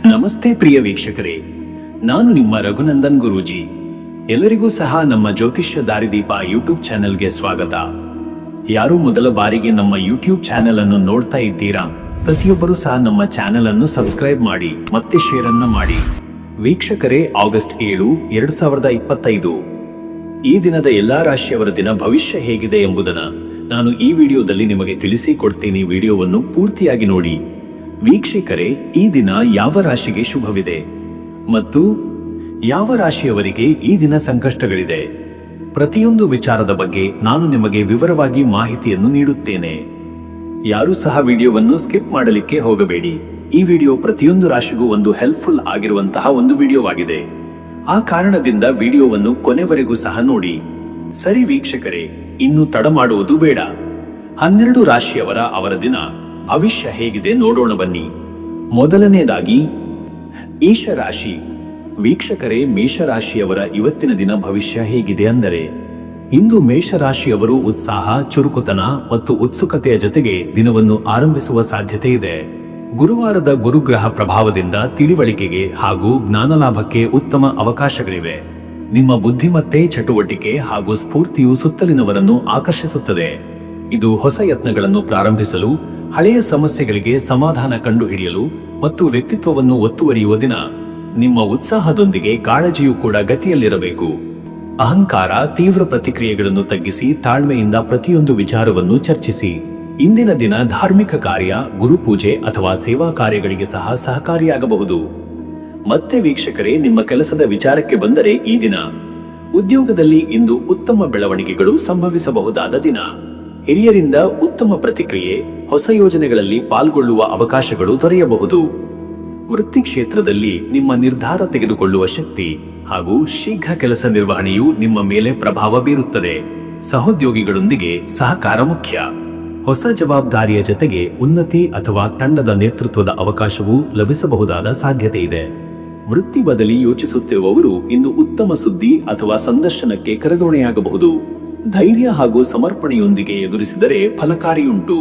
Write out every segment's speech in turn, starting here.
ನಮಸ್ತೆ ಪ್ರಿಯ ವೀಕ್ಷಕರೇ, ನಾನು ನಿಮ್ಮ ರಘುನಂದನ್ ಗುರೂಜಿ. ಎಲ್ಲರಿಗೂ ಸಹ ನಮ್ಮ ಜ್ಯೋತಿಷ್ಯ ದಾರಿದೀಪ ಯೂಟ್ಯೂಬ್ ಚಾನೆಲ್ಗೆ ಸ್ವಾಗತ. ಯಾರು ಮೊದಲ ಬಾರಿಗೆ ನಮ್ಮ ಯೂಟ್ಯೂಬ್ ಚಾನೆಲ್ ಅನ್ನು ನೋಡ್ತಾ ಇದ್ದೀರಾ, ಪ್ರತಿಯೊಬ್ಬರೂ ಸಹ ನಮ್ಮ ಚಾನೆಲ್ ಅನ್ನು ಸಬ್ಸ್ಕ್ರೈಬ್ ಮಾಡಿ ಮತ್ತೆ ಶೇರ್ ಅನ್ನು ಮಾಡಿ. ವೀಕ್ಷಕರೇ, ಆಗಸ್ಟ್ 7, 2025 ಈ ದಿನದ ಎಲ್ಲಾ ರಾಶಿಯವರ ದಿನ ಭವಿಷ್ಯ ಹೇಗಿದೆ ಎಂಬುದನ್ನು ನಾನು ಈ ವಿಡಿಯೋದಲ್ಲಿ ನಿಮಗೆ ತಿಳಿಸಿಕೊಡ್ತೀನಿ. ವಿಡಿಯೋವನ್ನು ಪೂರ್ತಿಯಾಗಿ ನೋಡಿ. ವೀಕ್ಷಕರೇ, ಈ ದಿನ ಯಾವ ರಾಶಿಗೆ ಶುಭವಿದೆ ಮತ್ತು ಯಾವ ರಾಶಿಯವರಿಗೆ ಈ ದಿನ ಸಂಕಷ್ಟಗಳಿದೆ, ಪ್ರತಿಯೊಂದು ವಿಚಾರದ ಬಗ್ಗೆ ನಾನು ನಿಮಗೆ ವಿವರವಾಗಿ ಮಾಹಿತಿಯನ್ನು ನೀಡುತ್ತೇನೆ. ಯಾರೂ ಸಹ ವಿಡಿಯೋವನ್ನು ಸ್ಕಿಪ್ ಮಾಡಲಿಕ್ಕೆ ಹೋಗಬೇಡಿ. ಈ ವಿಡಿಯೋ ಪ್ರತಿಯೊಂದು ರಾಶಿಗೂ ಒಂದು ಹೆಲ್ಪ್ಫುಲ್ ಆಗಿರುವಂತಹ ಒಂದು ವಿಡಿಯೋವಾಗಿದೆ. ಆ ಕಾರಣದಿಂದ ವಿಡಿಯೋವನ್ನು ಕೊನೆವರೆಗೂ ಸಹ ನೋಡಿ. ಸರಿ ವೀಕ್ಷಕರೇ, ಇನ್ನು ತಡ ಮಾಡುವುದು ಬೇಡ. 12 ರಾಶಿಯವರ ಅವರ ದಿನ ಭವಿಷ್ಯ ಹೇಗಿದೆ ನೋಡೋಣ ಬನ್ನಿ. ಮೊದಲನೇದಾಗಿ ಮೇಷರಾಶಿ. ವೀಕ್ಷಕರೇ, ಮೇಷರಾಶಿಯವರ ಇವತ್ತಿನ ದಿನ ಭವಿಷ್ಯ ಹೇಗಿದೆ ಅಂದರೆ, ಇಂದು ಮೇಷರಾಶಿಯವರು ಉತ್ಸಾಹ, ಚುರುಕುತನ ಮತ್ತು ಉತ್ಸುಕತೆಯ ಜೊತೆಗೆ ದಿನವನ್ನು ಆರಂಭಿಸುವ ಸಾಧ್ಯತೆ ಇದೆ. ಗುರುವಾರದ ಗುರುಗ್ರಹ ಪ್ರಭಾವದಿಂದ ತಿಳಿವಳಿಕೆಗೆ ಹಾಗೂ ಜ್ಞಾನಲಾಭಕ್ಕೆ ಉತ್ತಮ ಅವಕಾಶಗಳಿವೆ. ನಿಮ್ಮ ಬುದ್ಧಿಮತ್ತೆ, ಚಟುವಟಿಕೆ ಹಾಗೂ ಸ್ಫೂರ್ತಿಯು ಸುತ್ತಲಿನವರನ್ನು ಆಕರ್ಷಿಸುತ್ತದೆ. ಇದು ಹೊಸ ಯತ್ನಗಳನ್ನು ಪ್ರಾರಂಭಿಸಲು, ಹಳೆಯ ಸಮಸ್ಯೆಗಳಿಗೆ ಸಮಾಧಾನ ಕಂಡುಹಿಡಿಯಲು ಮತ್ತು ವ್ಯಕ್ತಿತ್ವವನ್ನು ಒತ್ತುವರಿಯುವ ದಿನ. ನಿಮ್ಮ ಉತ್ಸಾಹದೊಂದಿಗೆ ಕಾಳಜಿಯೂ ಕೂಡ ಗತಿಯಲ್ಲಿರಬೇಕು. ಅಹಂಕಾರ, ತೀವ್ರ ಪ್ರತಿಕ್ರಿಯೆಗಳನ್ನು ತಗ್ಗಿಸಿ ತಾಳ್ಮೆಯಿಂದ ಪ್ರತಿಯೊಂದು ವಿಚಾರವನ್ನು ಚರ್ಚಿಸಿ. ಇಂದಿನ ದಿನ ಧಾರ್ಮಿಕ ಕಾರ್ಯ, ಗುರುಪೂಜೆ ಅಥವಾ ಸೇವಾ ಕಾರ್ಯಗಳಿಗೆ ಸಹ ಸಹಕಾರಿಯಾಗಬಹುದು. ಮತ್ತೆ ವೀಕ್ಷಕರೇ, ನಿಮ್ಮ ಕೆಲಸದ ವಿಚಾರಕ್ಕೆ ಬಂದರೆ, ಈ ದಿನ ಉದ್ಯೋಗದಲ್ಲಿ ಇಂದು ಉತ್ತಮ ಬೆಳವಣಿಗೆಗಳು ಸಂಭವಿಸಬಹುದಾದ ದಿನ. ಹಿರಿಯರಿಂದ ಉತ್ತಮ ಪ್ರತಿಕ್ರಿಯೆ, ಹೊಸ ಯೋಜನೆಗಳಲ್ಲಿ ಪಾಲ್ಗೊಳ್ಳುವ ಅವಕಾಶಗಳು ದೊರೆಯಬಹುದು. ವೃತ್ತಿ ಕ್ಷೇತ್ರದಲ್ಲಿ ನಿಮ್ಮ ನಿರ್ಧಾರ ತೆಗೆದುಕೊಳ್ಳುವ ಶಕ್ತಿ ಹಾಗೂ ಶೀಘ್ರ ಕೆಲಸ ನಿರ್ವಹಣೆಯು ನಿಮ್ಮ ಮೇಲೆ ಪ್ರಭಾವ ಬೀರುತ್ತದೆ. ಸಹೋದ್ಯೋಗಿಗಳೊಂದಿಗೆ ಸಹಕಾರ ಮುಖ್ಯ. ಹೊಸ ಜವಾಬ್ದಾರಿಯ ಜೊತೆಗೆ ಉನ್ನತಿ ಅಥವಾ ತಂಡದ ನೇತೃತ್ವದ ಅವಕಾಶವೂ ಲಭಿಸಬಹುದಾದ ಸಾಧ್ಯತೆ ಇದೆ. ವೃತ್ತಿ ಬದಲಿ ಯೋಚಿಸುತ್ತಿರುವವರು ಇಂದು ಉತ್ತಮ ಸುದ್ದಿ ಅಥವಾ ಸಂದರ್ಶನಕ್ಕೆ ಕರೆದೊಣೆಯಾಗಬಹುದು. ಧೈರ್ಯ ಹಾಗೂ ಸಮರ್ಪಣೆಯೊಂದಿಗೆ ಎದುರಿಸಿದರೆ ಫಲಕಾರಿಯುಂಟು.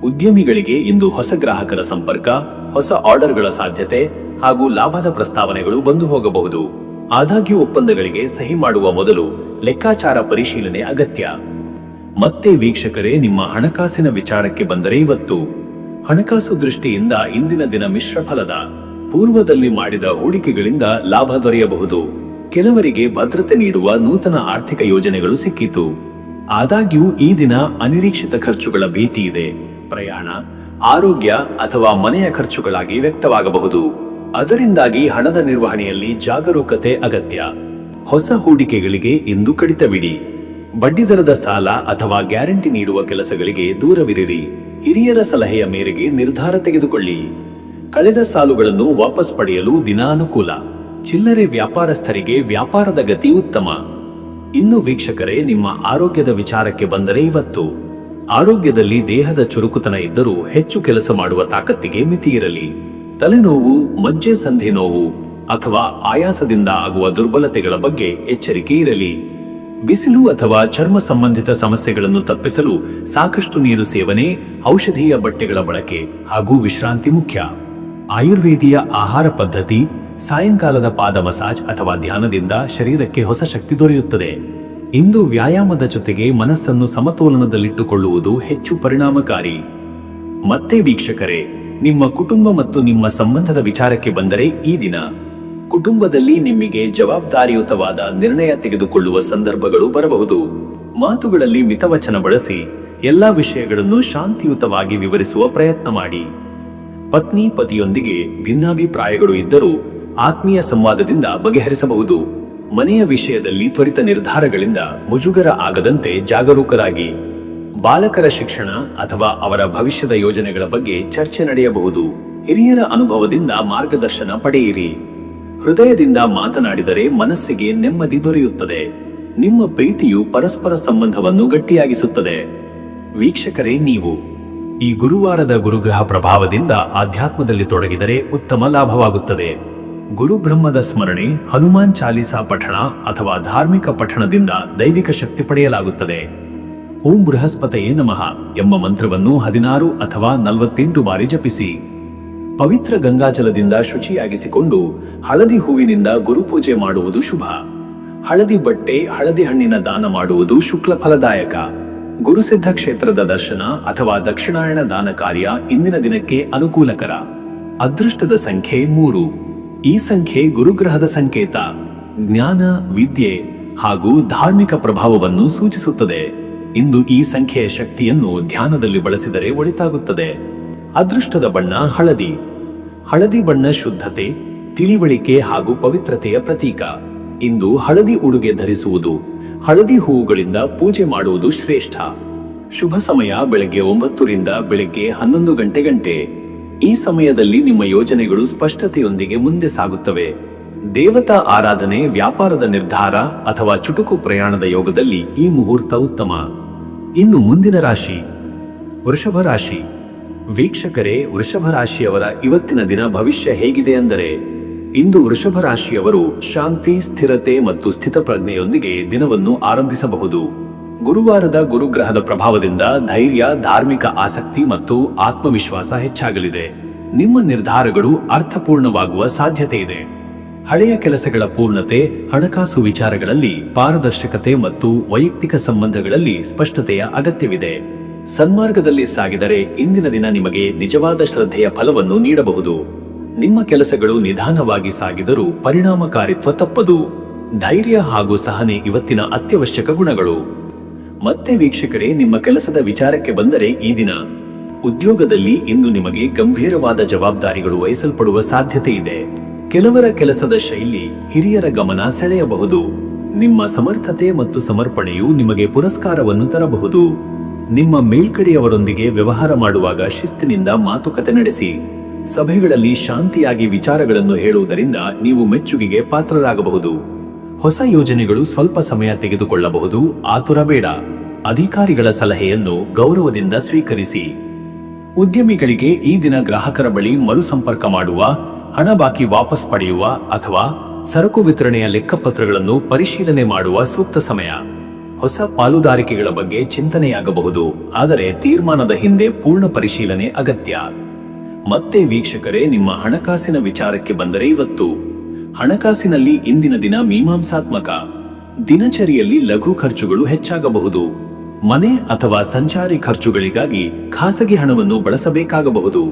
ಉದ್ಯಮಿಗಳಿಗೆ ಇಂದು ಹೊಸ ಗ್ರಾಹಕರ ಸಂಪರ್ಕ, ಹೊಸ ಆರ್ಡರ್ಗಳ ಸಾಧ್ಯತೆ ಹಾಗೂ ಲಾಭದ ಪ್ರಸ್ತಾವನೆಗಳು ಬಂದು ಹೋಗಬಹುದು. ಆದಾಗ್ಯೂ ಒಪ್ಪಂದಗಳಿಗೆ ಸಹಿ ಮಾಡುವ ಮೊದಲು ಲೆಕ್ಕಾಚಾರ ಪರಿಶೀಲನೆ ಅಗತ್ಯ. ಮತ್ತೆ ವೀಕ್ಷಕರೇ, ನಿಮ್ಮ ಹಣಕಾಸಿನ ವಿಚಾರಕ್ಕೆ ಬಂದರೆ, ಇವತ್ತು ಹಣಕಾಸು ದೃಷ್ಟಿಯಿಂದ ಇಂದಿನ ದಿನ ಮಿಶ್ರ ಫಲದ. ಪೂರ್ವದಲ್ಲಿ ಮಾಡಿದ ಹೂಡಿಕೆಗಳಿಂದ ಲಾಭ ದೊರೆಯಬಹುದು. ಕೆಲವರಿಗೆ ಭದ್ರತೆ ನೀಡುವ ನೂತನ ಆರ್ಥಿಕ ಯೋಜನೆಗಳು ಸಿಕ್ಕಿತು. ಆದಾಗ್ಯೂ ಈ ದಿನ ಅನಿರೀಕ್ಷಿತ ಖರ್ಚುಗಳ ಭೀತಿ ಇದೆ. ಪ್ರಯಾಣ, ಆರೋಗ್ಯ ಅಥವಾ ಮನೆಯ ಖರ್ಚುಗಳಾಗಿ ವ್ಯಕ್ತವಾಗಬಹುದು. ಅದರಿಂದಾಗಿ ಹಣದ ನಿರ್ವಹಣೆಯಲ್ಲಿ ಜಾಗರೂಕತೆ ಅಗತ್ಯ. ಹೊಸ ಹೂಡಿಕೆಗಳಿಗೆ ಇಂದು ಕಡಿತವಿಡಿ. ಬಡ್ಡಿದರದ ಸಾಲ ಅಥವಾ ಗ್ಯಾರಂಟಿ ನೀಡುವ ಕೆಲಸಗಳಿಗೆ ದೂರವಿರಿರಿ. ಹಿರಿಯರ ಸಲಹೆಯ ಮೇರೆಗೆ ನಿರ್ಧಾರ ತೆಗೆದುಕೊಳ್ಳಿ. ಕಳೆದ ಸಾಲುಗಳನ್ನು ವಾಪಸ್ ಪಡೆಯಲು ದಿನ ಅನುಕೂಲ. ಚಿಲ್ಲರೆ ವ್ಯಾಪಾರಸ್ಥರಿಗೆ ವ್ಯಾಪಾರದ ಗತಿ ಉತ್ತಮ. ಇನ್ನು ವೀಕ್ಷಕರೇ, ನಿಮ್ಮ ಆರೋಗ್ಯದ ವಿಚಾರಕ್ಕೆ ಬಂದರೆ, ಇವತ್ತು ಆರೋಗ್ಯದಲ್ಲಿ ದೇಹದ ಚುರುಕುತನ ಇದ್ದರೂ ಹೆಚ್ಚು ಕೆಲಸ ಮಾಡುವ ತಾಕತ್ತಿಗೆ ಮಿತಿ ಇರಲಿ. ತಲೆನೋವು, ಮಜ್ಜೆ ಸಂಧಿ ನೋವು ಅಥವಾ ಆಯಾಸದಿಂದ ಆಗುವ ದುರ್ಬಲತೆಗಳ ಬಗ್ಗೆ ಎಚ್ಚರಿಕೆ ಇರಲಿ. ಬಿಸಿಲು ಅಥವಾ ಚರ್ಮ ಸಂಬಂಧಿತ ಸಮಸ್ಯೆಗಳನ್ನು ತಪ್ಪಿಸಲು ಸಾಕಷ್ಟು ನೀರು ಸೇವನೆ, ಔಷಧೀಯ ಬಟ್ಟೆಗಳ ಬಳಕೆ ಹಾಗೂ ವಿಶ್ರಾಂತಿ ಮುಖ್ಯ. ಆಯುರ್ವೇದೀಯ ಆಹಾರ ಪದ್ಧತಿ, ಸಾಯಂಕಾಲದ ಪಾದ ಮಸಾಜ್ ಅಥವಾ ಧ್ಯಾನದಿಂದ ಶರೀರಕ್ಕೆ ಹೊಸ ಶಕ್ತಿ ದೊರೆಯುತ್ತದೆ. ಇಂದು ವ್ಯಾಯಾಮದ ಜೊತೆಗೆ ಮನಸ್ಸನ್ನು ಸಮತೋಲನದಲ್ಲಿಟ್ಟುಕೊಳ್ಳುವುದು ಹೆಚ್ಚು ಪರಿಣಾಮಕಾರಿ. ಮತ್ತೆ ವೀಕ್ಷಕರೇ, ನಿಮ್ಮ ಕುಟುಂಬ ಮತ್ತು ನಿಮ್ಮ ಸಂಬಂಧದ ವಿಚಾರಕ್ಕೆ ಬಂದರೆ, ಈ ದಿನ ಕುಟುಂಬದಲ್ಲಿ ನಿಮಗೆ ಜವಾಬ್ದಾರಿಯುತವಾದ ನಿರ್ಣಯ ತೆಗೆದುಕೊಳ್ಳುವ ಸಂದರ್ಭಗಳು ಬರಬಹುದು. ಮಾತುಗಳಲ್ಲಿ ಮಿತವಚನ ಬಳಸಿ ಎಲ್ಲಾ ವಿಷಯಗಳನ್ನು ಶಾಂತಿಯುತವಾಗಿ ವಿವರಿಸುವ ಪ್ರಯತ್ನ ಮಾಡಿ. ಪತ್ನಿ, ಪತಿಯೊಂದಿಗೆ ಭಿನ್ನಾಭಿಪ್ರಾಯಗಳು ಇದ್ದರೂ ಆತ್ಮೀಯ ಸಂವಾದದಿಂದ ಬಗೆಹರಿಸಬಹುದು. ಮನೆಯ ವಿಷಯದಲ್ಲಿ ತ್ವರಿತ ನಿರ್ಧಾರಗಳಿಂದ ಮುಜುಗರ ಆಗದಂತೆ ಜಾಗರೂಕರಾಗಿ. ಬಾಲಕರ ಶಿಕ್ಷಣ ಅಥವಾ ಅವರ ಭವಿಷ್ಯದ ಯೋಜನೆಗಳ ಬಗ್ಗೆ ಚರ್ಚೆ ನಡೆಯಬಹುದು. ಹಿರಿಯರ ಅನುಭವದಿಂದ ಮಾರ್ಗದರ್ಶನ ಪಡೆಯಿರಿ. ಹೃದಯದಿಂದ ಮಾತನಾಡಿದರೆ ಮನಸ್ಸಿಗೆ ನೆಮ್ಮದಿ ದೊರೆಯುತ್ತದೆ. ನಿಮ್ಮ ಪ್ರೀತಿಯು ಪರಸ್ಪರ ಸಂಬಂಧವನ್ನು ಗಟ್ಟಿಯಾಗಿಸುತ್ತದೆ. ವೀಕ್ಷಕರೇ, ನೀವು ಈ ಗುರುವಾರದ ಗುರುಗ್ರಹ ಪ್ರಭಾವದಿಂದ ಆಧ್ಯಾತ್ಮದಲ್ಲಿ ತೊಡಗಿದರೆ ಉತ್ತಮ ಲಾಭವಾಗುತ್ತದೆ. ಗುರುಬ್ರಹ್ಮದ ಸ್ಮರಣೆ, ಹನುಮಾನ್ ಚಾಲೀಸಾ ಪಠಣ ಅಥವಾ ಧಾರ್ಮಿಕ ಪಠಣದಿಂದ ದೈವಿಕ ಶಕ್ತಿ ಪಡೆಯಲಾಗುತ್ತದೆ. ಓಂ ಬೃಹಸ್ಪತಯೇ ನಮಃ ಎಂಬ ಮಂತ್ರವನ್ನು 16 ಅಥವಾ 48 ಬಾರಿ ಜಪಿಸಿ. ಪವಿತ್ರ ಗಂಗಾಜಲದಿಂದ ಶುಚಿಯಾಗಿಸಿಕೊಂಡು ಹಳದಿ ಹೂವಿನಿಂದ ಗುರುಪೂಜೆ ಮಾಡುವುದು ಶುಭ. ಹಳದಿ ಬಟ್ಟೆ, ಹಳದಿ ಹಣ್ಣಿನ ದಾನ ಮಾಡುವುದು ಶುಕ್ಲ ಫಲದಾಯಕ. ಗುರುಸಿದ್ಧ ಕ್ಷೇತ್ರದ ದರ್ಶನ ಅಥವಾ ದಕ್ಷಿಣಾಯನ ದಾನ ಕಾರ್ಯ ಇಂದಿನ ದಿನಕ್ಕೆ ಅನುಕೂಲಕರ. ಅದೃಷ್ಟದ ಸಂಖ್ಯೆ 3. ಈ ಸಂಖ್ಯೆ ಗುರುಗ್ರಹದ ಸಂಕೇತ. ಜ್ಞಾನ, ವಿದ್ಯೆ ಹಾಗೂ ಧಾರ್ಮಿಕ ಪ್ರಭಾವವನ್ನು ಸೂಚಿಸುತ್ತದೆ. ಇಂದು ಈ ಸಂಖ್ಯೆಯ ಶಕ್ತಿಯನ್ನು ಧ್ಯಾನದಲ್ಲಿ ಬಳಸಿದರೆ ಒಳಿತಾಗುತ್ತದೆ. ಅದೃಷ್ಟದ ಬಣ್ಣ ಹಳದಿ. ಹಳದಿ ಬಣ್ಣ ಶುದ್ಧತೆ, ತಿಳಿವಳಿಕೆ ಹಾಗೂ ಪವಿತ್ರತೆಯ ಪ್ರತೀಕ. ಇಂದು ಹಳದಿ ಉಡುಗೆ ಧರಿಸುವುದು, ಹಳದಿ ಹೂವುಗಳಿಂದ ಪೂಜೆ ಮಾಡುವುದು ಶ್ರೇಷ್ಠ. ಶುಭ ಸಮಯ ಬೆಳಗ್ಗೆ 9 ರಿಂದ ಬೆಳಗ್ಗೆ 11 ಗಂಟೆ. ಈ ಸಮಯದಲ್ಲಿ ನಿಮ್ಮ ಯೋಜನೆಗಳು ಸ್ಪಷ್ಟತೆಯೊಂದಿಗೆ ಮುಂದೆ ಸಾಗುತ್ತವೆ. ದೇವತಾ ಆರಾಧನೆ, ವ್ಯಾಪಾರದ ನಿರ್ಧಾರ ಅಥವಾ ಚುಟುಕು ಪ್ರಯಾಣದ ಯೋಗದಲ್ಲಿ ಈ ಮುಹೂರ್ತ ಉತ್ತಮ. ಇನ್ನು ಮುಂದಿನ ರಾಶಿ ವೃಷಭ ರಾಶಿ. ವೀಕ್ಷಕರೇ, ವೃಷಭ ರಾಶಿಯವರ ಇವತ್ತಿನ ದಿನ ಭವಿಷ್ಯ ಹೇಗಿದೆ ಅಂದರೆ, ಇಂದು ವೃಷಭ ರಾಶಿಯವರು ಶಾಂತಿ, ಸ್ಥಿರತೆ ಮತ್ತು ಸ್ಥಿತಪ್ರಜ್ಞೆಯೊಂದಿಗೆ ದಿನವನ್ನು ಆರಂಭಿಸಬಹುದು. ಗುರುವಾರದ ಗುರುಗ್ರಹದ ಪ್ರಭಾವದಿಂದ ಧೈರ್ಯ, ಧಾರ್ಮಿಕ ಆಸಕ್ತಿ ಮತ್ತು ಆತ್ಮವಿಶ್ವಾಸ ಹೆಚ್ಚಾಗಲಿದೆ. ನಿಮ್ಮ ನಿರ್ಧಾರಗಳು ಅರ್ಥಪೂರ್ಣವಾಗುವ ಸಾಧ್ಯತೆ ಇದೆ. ಹಳೆಯ ಕೆಲಸಗಳ ಪೂರ್ಣತೆ, ಹಣಕಾಸು ವಿಚಾರಗಳಲ್ಲಿ ಪಾರದರ್ಶಕತೆ ಮತ್ತು ವೈಯಕ್ತಿಕ ಸಂಬಂಧಗಳಲ್ಲಿ ಸ್ಪಷ್ಟತೆಯ ಅಗತ್ಯವಿದೆ. ಸನ್ಮಾರ್ಗದಲ್ಲಿ ಸಾಗಿದರೆ ಇಂದಿನ ದಿನ ನಿಮಗೆ ನಿಜವಾದ ಶ್ರದ್ಧೆಯ ಫಲವನ್ನು ನೀಡಬಹುದು. ನಿಮ್ಮ ಕೆಲಸಗಳು ನಿಧಾನವಾಗಿ ಸಾಗಿದರೂ ಪರಿಣಾಮಕಾರಿತ್ವ ತಪ್ಪದು. ಧೈರ್ಯ ಹಾಗೂ ಸಹನೆ ಇವತ್ತಿನ ಅತ್ಯವಶ್ಯಕ ಗುಣಗಳು. ಮತ್ತೆ ವೀಕ್ಷಕರೇ, ನಿಮ್ಮ ಕೆಲಸದ ವಿಚಾರಕ್ಕೆ ಬಂದರೆ ಈ ದಿನ ಉದ್ಯೋಗದಲ್ಲಿ ಇಂದು ನಿಮಗೆ ಗಂಭೀರವಾದ ಜವಾಬ್ದಾರಿಗಳು ವಹಿಸಲ್ಪಡುವ ಸಾಧ್ಯತೆ ಇದೆ. ಕೆಲವರ ಕೆಲಸದ ಶೈಲಿ ಹಿರಿಯರ ಗಮನ ಸೆಳೆಯಬಹುದು. ನಿಮ್ಮ ಸಮರ್ಥತೆ ಮತ್ತು ಸಮರ್ಪಣೆಯು ನಿಮಗೆ ಪುರಸ್ಕಾರವನ್ನು ತರಬಹುದು. ನಿಮ್ಮ ಮೇಲ್ಕಡೆಯವರೊಂದಿಗೆ ವ್ಯವಹಾರ ಮಾಡುವಾಗ ಶಿಸ್ತಿನಿಂದ ಮಾತುಕತೆ ನಡೆಸಿ. ಸಭೆಗಳಲ್ಲಿ ಶಾಂತಿಯಾಗಿ ವಿಚಾರಗಳನ್ನು ಹೇಳುವುದರಿಂದ ನೀವು ಮೆಚ್ಚುಗೆಗೆ ಪಾತ್ರರಾಗಬಹುದು. ಹೊಸ ಯೋಜನೆಗಳು ಸ್ವಲ್ಪ ಸಮಯ ತೆಗೆದುಕೊಳ್ಳಬಹುದು, ಆತುರ ಬೇಡ. ಅಧಿಕಾರಿಗಳ ಸಲಹೆಯನ್ನು ಗೌರವದಿಂದ ಸ್ವೀಕರಿಸಿ. ಉದ್ಯಮಿಗಳಿಗೆ ಈ ದಿನ ಗ್ರಾಹಕರ ಬಳಿ ಮರು ಸಂಪರ್ಕ ಮಾಡುವ, ಹಣ ಬಾಕಿ ವಾಪಸ್ ಪಡೆಯುವ ಅಥವಾ ಸರಕು ವಿತರಣೆಯ ಲೆಕ್ಕಪತ್ರಗಳನ್ನು ಪರಿಶೀಲನೆ ಮಾಡುವ ಸೂಕ್ತ ಸಮಯ. ಹೊಸ ಪಾಲುದಾರಿಕೆಗಳ ಬಗ್ಗೆ ಚಿಂತನೆಯಾಗಬಹುದು, ಆದರೆ ತೀರ್ಮಾನದ ಹಿಂದೆ ಪೂರ್ಣ ಪರಿಶೀಲನೆ ಅಗತ್ಯ. ಮತ್ತೆ ವೀಕ್ಷಕರೇ, ನಿಮ್ಮ ಹಣಕಾಸಿನ ವಿಚಾರಕ್ಕೆ ಬಂದರೆ ಇವತ್ತು ಹಣಕಾಸಿನಲ್ಲಿ ಇಂದಿನ ದಿನ ಮೀಮಾಂಸಾತ್ಮಕ. ದಿನಚರಿಯಲ್ಲಿ ಲಘು ಖರ್ಚುಗಳು ಹೆಚ್ಚಾಗಬಹುದು. ಮನೆ ಅಥವಾ ಸಂಚಾರಿ ಖರ್ಚುಗಳಿಗಾಗಿ ಖಾಸಗಿ ಹಣವನ್ನು ಬಳಸಬೇಕಾಗಬಹುದು.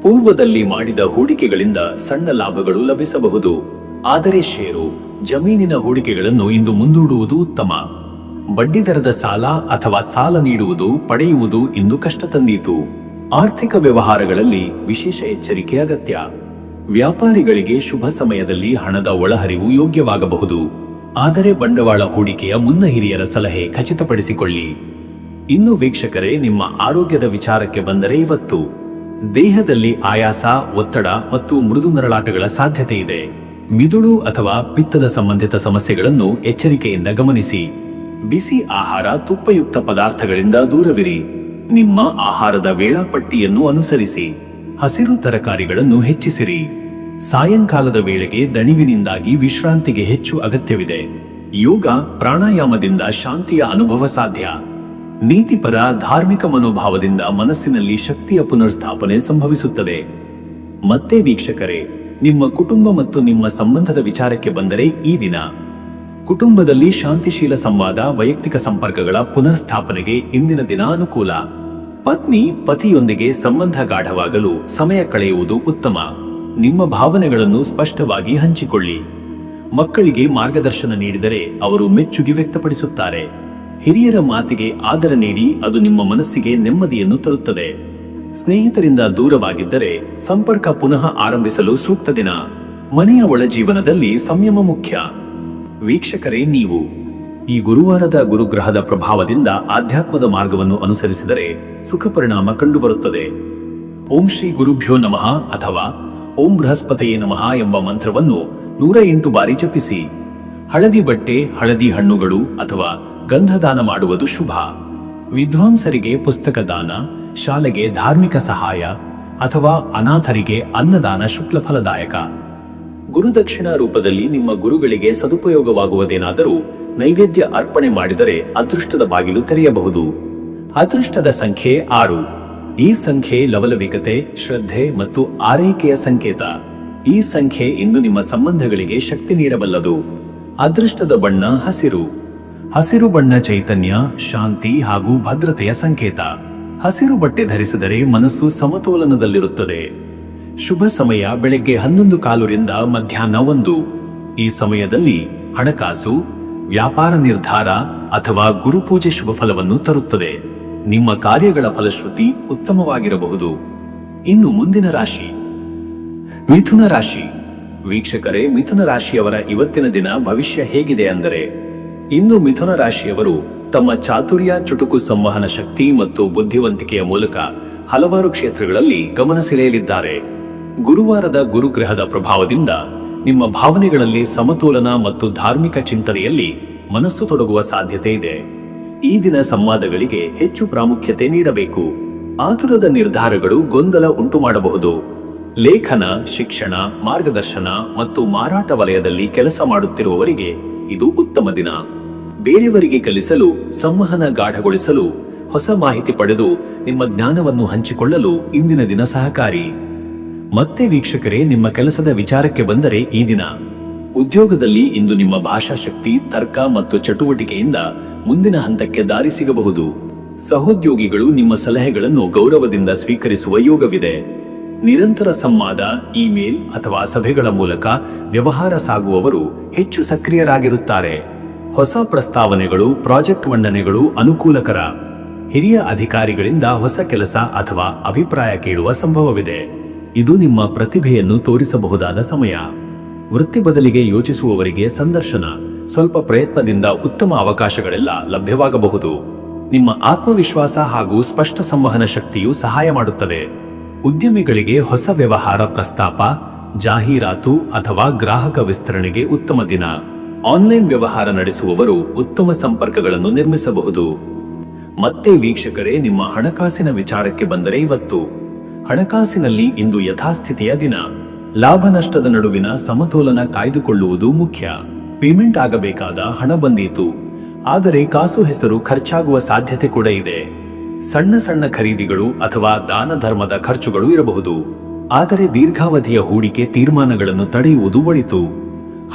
ಪೂರ್ವದಲ್ಲಿ ಮಾಡಿದ ಹೂಡಿಕೆಗಳಿಂದ ಸಣ್ಣ ಲಾಭಗಳು ಲಭಿಸಬಹುದು, ಆದರೆ ಷೇರು, ಜಮೀನಿನ ಹೂಡಿಕೆಗಳನ್ನು ಇಂದು ಮುಂದೂಡುವುದು ಉತ್ತಮ. ಬಡ್ಡಿದರದ ಸಾಲ ಅಥವಾ ಸಾಲ ನೀಡುವುದು, ಪಡೆಯುವುದು ಇಂದು ಕಷ್ಟ ತಂದೀತು. ಆರ್ಥಿಕ ವ್ಯವಹಾರಗಳಲ್ಲಿ ವಿಶೇಷ ಎಚ್ಚರಿಕೆ ಅಗತ್ಯ. ವ್ಯಾಪಾರಿಗಳಿಗೆ ಶುಭ ಸಮಯದಲ್ಲಿ ಹಣದ ಒಳಹರಿವು ಯೋಗ್ಯವಾಗಬಹುದು, ಆದರೆ ಬಂಡವಾಳ ಹೂಡಿಕೆಯ ಮುನ್ನ ಹಿರಿಯರ ಸಲಹೆ ಖಚಿತಪಡಿಸಿಕೊಳ್ಳಿ. ಇನ್ನು ವೀಕ್ಷಕರೇ, ನಿಮ್ಮ ಆರೋಗ್ಯದ ವಿಚಾರಕ್ಕೆ ಬಂದರೆ ಇವತ್ತು ದೇಹದಲ್ಲಿ ಆಯಾಸ, ಒತ್ತಡ ಮತ್ತು ಮೃದು ನರಳಾಟಗಳ ಸಾಧ್ಯತೆ ಇದೆ. ಮಿದುಳು ಅಥವಾ ಪಿತ್ತದ ಸಂಬಂಧಿತ ಸಮಸ್ಯೆಗಳನ್ನು ಎಚ್ಚರಿಕೆಯಿಂದ ಗಮನಿಸಿ. ಬಿಸಿ ಆಹಾರ, ತುಪ್ಪಯುಕ್ತ ಪದಾರ್ಥಗಳಿಂದ ದೂರವಿರಿ. ನಿಮ್ಮ ಆಹಾರದ ವೇಳಾಪಟ್ಟಿಯನ್ನು ಅನುಸರಿಸಿ. ಹಸಿರು ತರಕಾರಿಗಳನ್ನು ಹೆಚ್ಚಿಸಿರಿ. ಸಾಯಂಕಾಲದ ವೇಳೆಗೆ ದಣಿವಿನಿಂದಾಗಿ ವಿಶ್ರಾಂತಿಗೆ ಹೆಚ್ಚು ಅಗತ್ಯವಿದೆ. ಯೋಗ, ಪ್ರಾಣಾಯಾಮದಿಂದ ಶಾಂತಿಯ ಅನುಭವ ಸಾಧ್ಯ. ನೀತಿಪರ, ಧಾರ್ಮಿಕ ಮನೋಭಾವದಿಂದ ಮನಸ್ಸಿನಲ್ಲಿ ಶಕ್ತಿಯ ಪುನರ್ಸ್ಥಾಪನೆ ಸಂಭವಿಸುತ್ತದೆ. ಮತ್ತೆ ವೀಕ್ಷಕರೇ, ನಿಮ್ಮ ಕುಟುಂಬ ಮತ್ತು ನಿಮ್ಮ ಸಂಬಂಧದ ವಿಚಾರಕ್ಕೆ ಬಂದರೆ ಈ ದಿನ ಕುಟುಂಬದಲ್ಲಿ ಶಾಂತಿಶೀಲ ಸಂವಾದ, ವೈಯಕ್ತಿಕ ಸಂಪರ್ಕಗಳ ಪುನರ್ಸ್ಥಾಪನೆಗೆ ಇಂದಿನ ದಿನ ಅನುಕೂಲ. ಪತ್ನಿ, ಪತಿಯೊಂದಿಗೆ ಸಂಬಂಧ ಗಾಢವಾಗಲು ಸಮಯ ಕಳೆಯುವುದು ಉತ್ತಮ. ನಿಮ್ಮ ಭಾವನೆಗಳನ್ನು ಸ್ಪಷ್ಟವಾಗಿ ಹಂಚಿಕೊಳ್ಳಿ. ಮಕ್ಕಳಿಗೆ ಮಾರ್ಗದರ್ಶನ ನೀಡಿದರೆ ಅವರು ಮೆಚ್ಚುಗೆ ವ್ಯಕ್ತಪಡಿಸುತ್ತಾರೆ. ಹಿರಿಯರ ಮಾತಿಗೆ ಆದರ ನೀಡಿ, ಅದು ನಿಮ್ಮ ಮನಸ್ಸಿಗೆ ನೆಮ್ಮದಿಯನ್ನು ತರುತ್ತದೆ. ಸ್ನೇಹಿತರಿಂದ ದೂರವಾಗಿದ್ದರೆ ಸಂಪರ್ಕ ಪುನಃ ಆರಂಭಿಸಲು ಸೂಕ್ತ ದಿನ. ಮನೆಯ ಒಳ ಜೀವನದಲ್ಲಿ ಸಂಯಮ ಮುಖ್ಯ. ವೀಕ್ಷಕರೇ, ನೀವು ಈ ಗುರುವಾರದ ಗುರುಗ್ರಹದ ಪ್ರಭಾವದಿಂದ ಆಧ್ಯಾತ್ಮದ ಮಾರ್ಗವನ್ನು ಅನುಸರಿಸಿದರೆ ಸುಖ ಪರಿಣಾಮ ಕಂಡುಬರುತ್ತದೆ. ಓಂ ಶ್ರೀ ಗುರುಭ್ಯೋ ನಮಃ ಅಥವಾ ಓಂ ಬೃಹಸ್ಪತಿಯೇ ನಮಃ ಎಂಬ ಮಂತ್ರವನ್ನು 108 ಬಾರಿ ಜಪಿಸಿ. ಹಳದಿ ಬಟ್ಟೆ, ಹಳದಿ ಹಣ್ಣುಗಳು ಅಥವಾ ಗಂಧದಾನ ಮಾಡುವುದು ಶುಭ. ವಿದ್ವಾಂಸರಿಗೆ ಪುಸ್ತಕ ದಾನ, ಶಾಲೆಗೆ ಧಾರ್ಮಿಕ ಸಹಾಯ ಅಥವಾ ಅನಾಥರಿಗೆ ಅನ್ನದಾನ ಶುಕ್ಲ ಫಲದಾಯಕ. ಗುರುದಕ್ಷಿಣ ರೂಪದಲ್ಲಿ ನಿಮ್ಮ ಗುರುಗಳಿಗೆ ಸದುಪಯೋಗವಾಗುವುದೇನಾದರೂ ನೈವೇದ್ಯ ಅರ್ಪಣೆ ಮಾಡಿದರೆ ಅದೃಷ್ಟದ ಬಾಗಿಲು ತೆರೆಯಬಹುದು. ಅದೃಷ್ಟದ ಸಂಖ್ಯೆ 6. ಈ ಸಂಖ್ಯೆ ಲವಲವಿಕತೆ, ಶ್ರದ್ಧೆ ಮತ್ತು ಆರೈಕೆಯ ಸಂಕೇತ. ಈ ಸಂಖ್ಯೆ ಇಂದು ನಿಮ್ಮ ಸಂಬಂಧಗಳಿಗೆ ಶಕ್ತಿ ನೀಡಬಲ್ಲದು. ಅದೃಷ್ಟದ ಬಣ್ಣ ಹಸಿರು. ಹಸಿರು ಬಣ್ಣ ಚೈತನ್ಯ, ಶಾಂತಿ ಹಾಗೂ ಭದ್ರತೆಯ ಸಂಕೇತ. ಹಸಿರು ಬಟ್ಟೆ ಧರಿಸಿದರೆ ಮನಸ್ಸು ಸಮತೋಲನದಲ್ಲಿರುತ್ತದೆ. ಶುಭ ಸಮಯ ಬೆಳಗ್ಗೆ 11:15 ರಿಂದ ಮಧ್ಯಾಹ್ನ 1. ಈ ಸಮಯದಲ್ಲಿ ಹಣಕಾಸು, ವ್ಯಾಪಾರ ನಿರ್ಧಾರ ಅಥವಾ ಗುರುಪೂಜೆ ಶುಭ ಫಲವನ್ನು ತರುತ್ತದೆ. ನಿಮ್ಮ ಕಾರ್ಯಗಳ ಫಲಶ್ರುತಿ ಉತ್ತಮವಾಗಿರಬಹುದು. ಇನ್ನು ಮುಂದಿನ ರಾಶಿ ಮಿಥುನ ರಾಶಿ. ವೀಕ್ಷಕರೇ, ಮಿಥುನ ರಾಶಿಯವರ ಇವತ್ತಿನ ದಿನ ಭವಿಷ್ಯ ಹೇಗಿದೆ ಅಂದರೆ, ಇಂದು ಮಿಥುನ ರಾಶಿಯವರು ತಮ್ಮ ಚಾತುರ್ಯ, ಚುಟುಕು ಸಂವಹನ ಶಕ್ತಿ ಮತ್ತು ಬುದ್ಧಿವಂತಿಕೆಯ ಮೂಲಕ ಹಲವಾರು ಕ್ಷೇತ್ರಗಳಲ್ಲಿ ಗಮನ ಸೆಳೆಯಲಿದ್ದಾರೆ. ಗುರುವಾರದ ಗುರುಗ್ರಹದ ಪ್ರಭಾವದಿಂದ ನಿಮ್ಮ ಭಾವನೆಗಳಲ್ಲಿ ಸಮತೋಲನ ಮತ್ತು ಧಾರ್ಮಿಕ ಚಿಂತನೆಯಲ್ಲಿ ಮನಸ್ಸು ತೊಡಗುವ ಸಾಧ್ಯತೆ ಇದೆ. ಈ ದಿನ ಸಂವಾದಗಳಿಗೆ ಹೆಚ್ಚು ಪ್ರಾಮುಖ್ಯತೆ ನೀಡಬೇಕು. ಆತುರದ ನಿರ್ಧಾರಗಳು ಗೊಂದಲ ಉಂಟು ಮಾಡಬಹುದು. ಲೇಖನ, ಶಿಕ್ಷಣ, ಮಾರ್ಗದರ್ಶನ ಮತ್ತು ಮಾರಾಟ ವಲಯದಲ್ಲಿ ಕೆಲಸ ಮಾಡುತ್ತಿರುವವರಿಗೆ ಇದು ಉತ್ತಮ ದಿನ. ಬೇರೆಯವರಿಗೆ ಕಲಿಸಲು, ಸಂವಹನ ಗಾಢಗೊಳಿಸಲು, ಹೊಸ ಮಾಹಿತಿ ಪಡೆದು ನಿಮ್ಮ ಜ್ಞಾನವನ್ನು ಹಂಚಿಕೊಳ್ಳಲು ಇಂದಿನ ದಿನ ಸಹಕಾರಿ. ಮತ್ತೆ ವೀಕ್ಷಕರೇ, ನಿಮ್ಮ ಕೆಲಸದ ವಿಚಾರಕ್ಕೆ ಬಂದರೆ ಈ ದಿನ ಉದ್ಯೋಗದಲ್ಲಿ ಇಂದು ನಿಮ್ಮ ಭಾಷಾ ಶಕ್ತಿ, ತರ್ಕ ಮತ್ತು ಚಟುವಟಿಕೆಯಿಂದ ಮುಂದಿನ ಹಂತಕ್ಕೆ ದಾರಿ ಸಿಗಬಹುದು. ಸಹೋದ್ಯೋಗಿಗಳು ನಿಮ್ಮ ಸಲಹೆಗಳನ್ನು ಗೌರವದಿಂದ ಸ್ವೀಕರಿಸುವ ಯೋಗವಿದೆ. ನಿರಂತರ ಸಂವಾದ, ಇಮೇಲ್ ಅಥವಾ ಸಭೆಗಳ ಮೂಲಕ ವ್ಯವಹಾರ ಸಾಗುವವರು ಹೆಚ್ಚು ಸಕ್ರಿಯರಾಗಿರುತ್ತಾರೆ. ಹೊಸ ಪ್ರಸ್ತಾವನೆಗಳು, ಪ್ರಾಜೆಕ್ಟ್ ಮಂಡನೆಗಳು ಅನುಕೂಲಕರ. ಹಿರಿಯ ಅಧಿಕಾರಿಗಳಿಂದ ಹೊಸ ಕೆಲಸ ಅಥವಾ ಅಭಿಪ್ರಾಯ ಕೇಳುವ ಸಂಭವವಿದೆ. ಇದು ನಿಮ್ಮ ಪ್ರತಿಭೆಯನ್ನು ತೋರಿಸಬಹುದಾದ ಸಮಯ. ವೃತ್ತಿ ಬದಲಿಗೆ ಯೋಚಿಸುವವರಿಗೆ ಸಂದರ್ಶನ, ಸ್ವಲ್ಪ ಪ್ರಯತ್ನದಿಂದ ಉತ್ತಮ ಅವಕಾಶಗಳೆಲ್ಲ ಲಭ್ಯವಾಗಬಹುದು. ನಿಮ್ಮ ಆತ್ಮವಿಶ್ವಾಸ ಹಾಗೂ ಸ್ಪಷ್ಟ ಸಂವಹನ ಶಕ್ತಿಯು ಸಹಾಯ ಮಾಡುತ್ತದೆ. ಉದ್ಯಮಿಗಳಿಗೆ ಹೊಸ ವ್ಯವಹಾರ ಪ್ರಸ್ತಾಪ, ಜಾಹೀರಾತು ಅಥವಾ ಗ್ರಾಹಕ ವಿಸ್ತರಣೆಗೆ ಉತ್ತಮ ದಿನ. ಆನ್ಲೈನ್ ವ್ಯವಹಾರ ನಡೆಸುವವರು ಉತ್ತಮ ಸಂಪರ್ಕಗಳನ್ನು ನಿರ್ಮಿಸಬಹುದು. ಮತ್ತೆ ವೀಕ್ಷಕರೇ, ನಿಮ್ಮ ಹಣಕಾಸಿನ ವಿಚಾರಕ್ಕೆ ಬಂದರೆ ಇವತ್ತು ಹಣಕಾಸಿನಲ್ಲಿ ಇಂದು ಯಥಾಸ್ಥಿತಿಯ ದಿನ. ಲಾಭ ನಷ್ಟದ ನಡುವಿನ ಸಮತೋಲನ ಕಾಯ್ದುಕೊಳ್ಳುವುದು ಮುಖ್ಯ. ಪೇಮೆಂಟ್ ಆಗಬೇಕಾದ ಹಣ ಬಂದೀತು, ಆದರೆ ಕಾಸು ಹೆಸರು ಖರ್ಚಾಗುವ ಸಾಧ್ಯತೆ ಕೂಡ ಇದೆ. ಸಣ್ಣ ಸಣ್ಣ ಖರೀದಿಗಳು ಅಥವಾ ದಾನ ಧರ್ಮದ ಖರ್ಚುಗಳು ಇರಬಹುದು. ಆದರೆ ದೀರ್ಘಾವಧಿಯ ಹೂಡಿಕೆ ತೀರ್ಮಾನಗಳನ್ನು ತಡೆಯುವುದು ಒಳಿತು.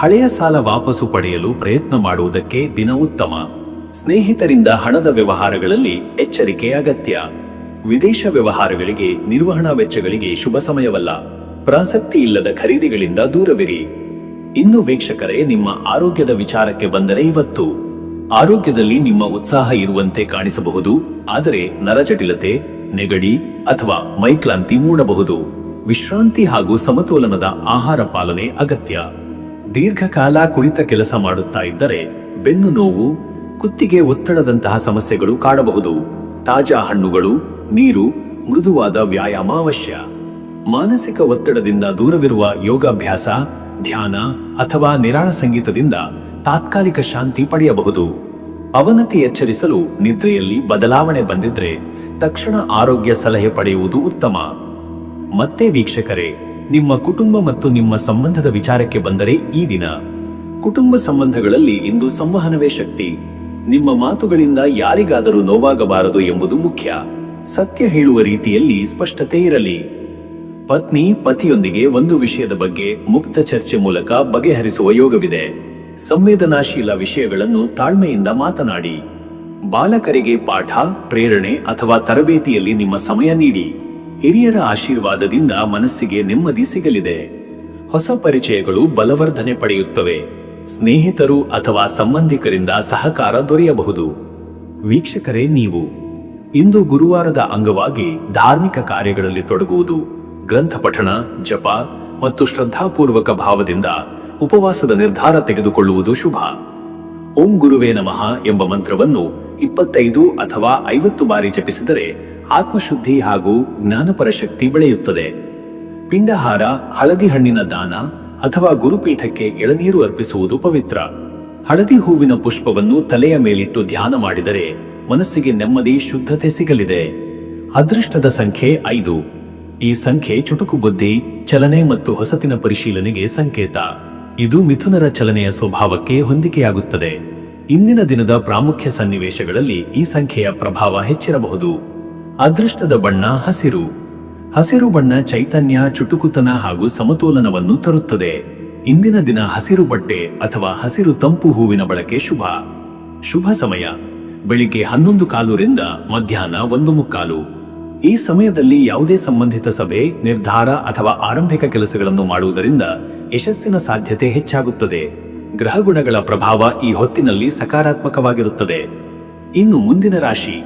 ಹಳೆಯ ಸಾಲ ವಾಪಸು ಪಡೆಯಲು ಪ್ರಯತ್ನ ಮಾಡುವುದಕ್ಕೆ ದಿನ ಉತ್ತಮ. ಸ್ನೇಹಿತರಿಂದ ಹಣದ ವ್ಯವಹಾರಗಳಲ್ಲಿ ಎಚ್ಚರಿಕೆ ಅಗತ್ಯ. ವಿದೇಶ ವ್ಯವಹಾರಗಳಿಗೆ, ನಿರ್ವಹಣಾ ವೆಚ್ಚಗಳಿಗೆ ಶುಭ ಸಮಯವಲ್ಲ. ಪ್ರಾಸಕ್ತಿ ಇಲ್ಲದ ಖರೀದಿಗಳಿಂದ ದೂರವಿರಿ. ಇನ್ನು ವೀಕ್ಷಕರೇ, ನಿಮ್ಮ ಆರೋಗ್ಯದ ವಿಚಾರಕ್ಕೆ ಬಂದರೆ ಇವತ್ತು ಆರೋಗ್ಯದಲ್ಲಿ ನಿಮ್ಮ ಉತ್ಸಾಹ ಇರುವಂತೆ ಕಾಣಿಸಬಹುದು, ಆದರೆ ನರಜಟಿಲತೆ, ನೆಗಡಿ ಅಥವಾ ಮೈಕ್ಲಾಂತಿ ಮೂಡಬಹುದು. ವಿಶ್ರಾಂತಿ ಹಾಗೂ ಸಮತೋಲನದ ಆಹಾರ ಪಾಲನೆ ಅಗತ್ಯ. ದೀರ್ಘಕಾಲ ಕುಳಿತ ಕೆಲಸ ಮಾಡುತ್ತಾ ಇದ್ದರೆ ಬೆನ್ನು ನೋವು, ಕುತ್ತಿಗೆ ಒತ್ತಡದಂತಹ ಸಮಸ್ಯೆಗಳು ಕಾಡಬಹುದು. ತಾಜಾ ಹಣ್ಣುಗಳು, ನೀರು, ಮೃದುವಾದ ವ್ಯಾಯಾಮ ಅವಶ್ಯ. ಮಾನಸಿಕ ಒತ್ತಡದಿಂದ ದೂರವಿರುವ ಯೋಗಾಭ್ಯಾಸ, ಧ್ಯಾನ ಅಥವಾ ನಿರಾಳ ಸಂಗೀತದಿಂದ ತಾತ್ಕಾಲಿಕ ಶಾಂತಿ ಪಡೆಯಬಹುದು. ಅವನತಿ ಎಚ್ಚರಿಸಲು ನಿದ್ರೆಯಲ್ಲಿ ಬದಲಾವಣೆ ಬಂದಿದ್ರೆ ತಕ್ಷಣ ಆರೋಗ್ಯ ಸಲಹೆ ಪಡೆಯುವುದು ಉತ್ತಮ. ಮತ್ತೆ ವೀಕ್ಷಕರೇ, ನಿಮ್ಮ ಕುಟುಂಬ ಮತ್ತು ನಿಮ್ಮ ಸಂಬಂಧದ ವಿಚಾರಕ್ಕೆ ಬಂದರೆ ಈ ದಿನ ಕುಟುಂಬ ಸಂಬಂಧಗಳಲ್ಲಿ ಇಂದು ಸಂವಹನವೇ ಶಕ್ತಿ. ನಿಮ್ಮ ಮಾತುಗಳಿಂದ ಯಾರಿಗಾದರೂ ನೋವಾಗಬಾರದು ಎಂಬುದು ಮುಖ್ಯ. ಸತ್ಯ ಹೇಳುವ ರೀತಿಯಲ್ಲಿ ಸ್ಪಷ್ಟತೆ ಇರಲಿ. ಪತ್ನಿ ಪತಿಯೊಂದಿಗೆ ಒಂದು ವಿಷಯದ ಬಗ್ಗೆ ಮುಕ್ತ ಚರ್ಚೆ ಮೂಲಕ ಬಗೆಹರಿಸುವ ಯೋಗವಿದೆ. ಸಂವೇದನಾಶೀಲ ವಿಷಯಗಳನ್ನು ತಾಳ್ಮೆಯಿಂದ ಮಾತನಾಡಿ. ಬಾಲಕರಿಗೆ ಪಾಠ, ಪ್ರೇರಣೆ ಅಥವಾ ತರಬೇತಿಯಲ್ಲಿ ನಿಮ್ಮ ಸಮಯ ನೀಡಿ. ಹಿರಿಯರ ಆಶೀರ್ವಾದದಿಂದ ಮನಸ್ಸಿಗೆ ನೆಮ್ಮದಿ ಸಿಗಲಿದೆ. ಹೊಸ ಪರಿಚಯಗಳು ಬಲವರ್ಧನೆ ಪಡೆಯುತ್ತವೆ. ಸ್ನೇಹಿತರು ಅಥವಾ ಸಂಬಂಧಿಕರಿಂದ ಸಹಕಾರ ದೊರೆಯಬಹುದು. ವೀಕ್ಷಕರೇ, ನೀವು ಇಂದು ಗುರುವಾರದ ಅಂಗವಾಗಿ ಧಾರ್ಮಿಕ ಕಾರ್ಯಗಳಲ್ಲಿ ತೊಡಗುವುದು, ಗ್ರಂಥ ಪಠಣ, ಜಪ ಮತ್ತು ಶ್ರದ್ಧಾಪೂರ್ವಕ ಭಾವದಿಂದ ಉಪವಾಸದ ನಿರ್ಧಾರ ತೆಗೆದುಕೊಳ್ಳುವುದು ಶುಭ. ಓಂ ಗುರುವೇ ನಮಃ ಎಂಬ ಮಂತ್ರವನ್ನು 25 ಅಥವಾ 50 ಬಾರಿ ಜಪಿಸಿದರೆ ಆತ್ಮಶುದ್ಧಿ ಹಾಗೂ ಜ್ಞಾನಪರ ಶಕ್ತಿ ಬೆಳೆಯುತ್ತದೆ. ಪಿಂಡಹಾರ, ಹಳದಿ ಹಣ್ಣಿನ ದಾನ ಅಥವಾ ಗುರುಪೀಠಕ್ಕೆ ಎಳನೀರು ಅರ್ಪಿಸುವುದು ಪವಿತ್ರ. ಹಳದಿ ಹೂವಿನ ಪುಷ್ಪವನ್ನು ತಲೆಯ ಮೇಲಿಟ್ಟು ಧ್ಯಾನ ಮಾಡಿದರೆ ಮನಸ್ಸಿಗೆ ನೆಮ್ಮದಿ, ಶುದ್ಧತೆ ಸಿಗಲಿದೆ. ಅದೃಷ್ಟದ ಸಂಖ್ಯೆ 5. ಈ ಸಂಖ್ಯೆ ಚುಟುಕು ಬುದ್ಧಿ, ಚಲನೆ ಮತ್ತು ಹೊಸತಿನ ಪರಿಶೀಲನೆಗೆ ಸಂಕೇತ. ಇದು ಮಿಥುನರ ಚಲನೆಯ ಸ್ವಭಾವಕ್ಕೆ ಹೊಂದಿಕೆಯಾಗುತ್ತದೆ. ಇಂದಿನ ದಿನದ ಪ್ರಾಮುಖ್ಯ ಸನ್ನಿವೇಶಗಳಲ್ಲಿ ಈ ಸಂಖ್ಯೆಯ ಪ್ರಭಾವ ಹೆಚ್ಚಿರಬಹುದು. ಅದೃಷ್ಟದ ಬಣ್ಣ ಹಸಿರು. ಹಸಿರು ಬಣ್ಣ ಚೈತನ್ಯ, ಚುಟುಕುತನ ಹಾಗೂ ಸಮತೋಲನವನ್ನು ತರುತ್ತದೆ. ಇಂದಿನ ದಿನ ಹಸಿರು ಬಟ್ಟೆ ಅಥವಾ ಹಸಿರು ತಂಪು ಹೂವಿನ ಬಳಕೆ ಶುಭ. ಶುಭ ಸಮಯ ಬೆಳಿಗ್ಗೆ 11:15 ರಿಂದ ಮಧ್ಯಾಹ್ನ 1:15. ಈ ಸಮಯದಲ್ಲಿ ಯಾವುದೇ ಸಂಬಂಧಿತ ಸಭೆ, ನಿರ್ಧಾರ ಅಥವಾ ಆರಂಭಿಕ ಕೆಲಸಗಳನ್ನು ಮಾಡುವುದರಿಂದ ಯಶಸ್ಸಿನ ಸಾಧ್ಯತೆ ಹೆಚ್ಚಾಗುತ್ತದೆ. ಗ್ರಹಗುಣಗಳ ಪ್ರಭಾವ ಈ ಹೊತ್ತಿನಲ್ಲಿ ಸಕಾರಾತ್ಮಕವಾಗಿರುತ್ತದೆ. ಇನ್ನು ಮುಂದಿನ ರಾಶಿ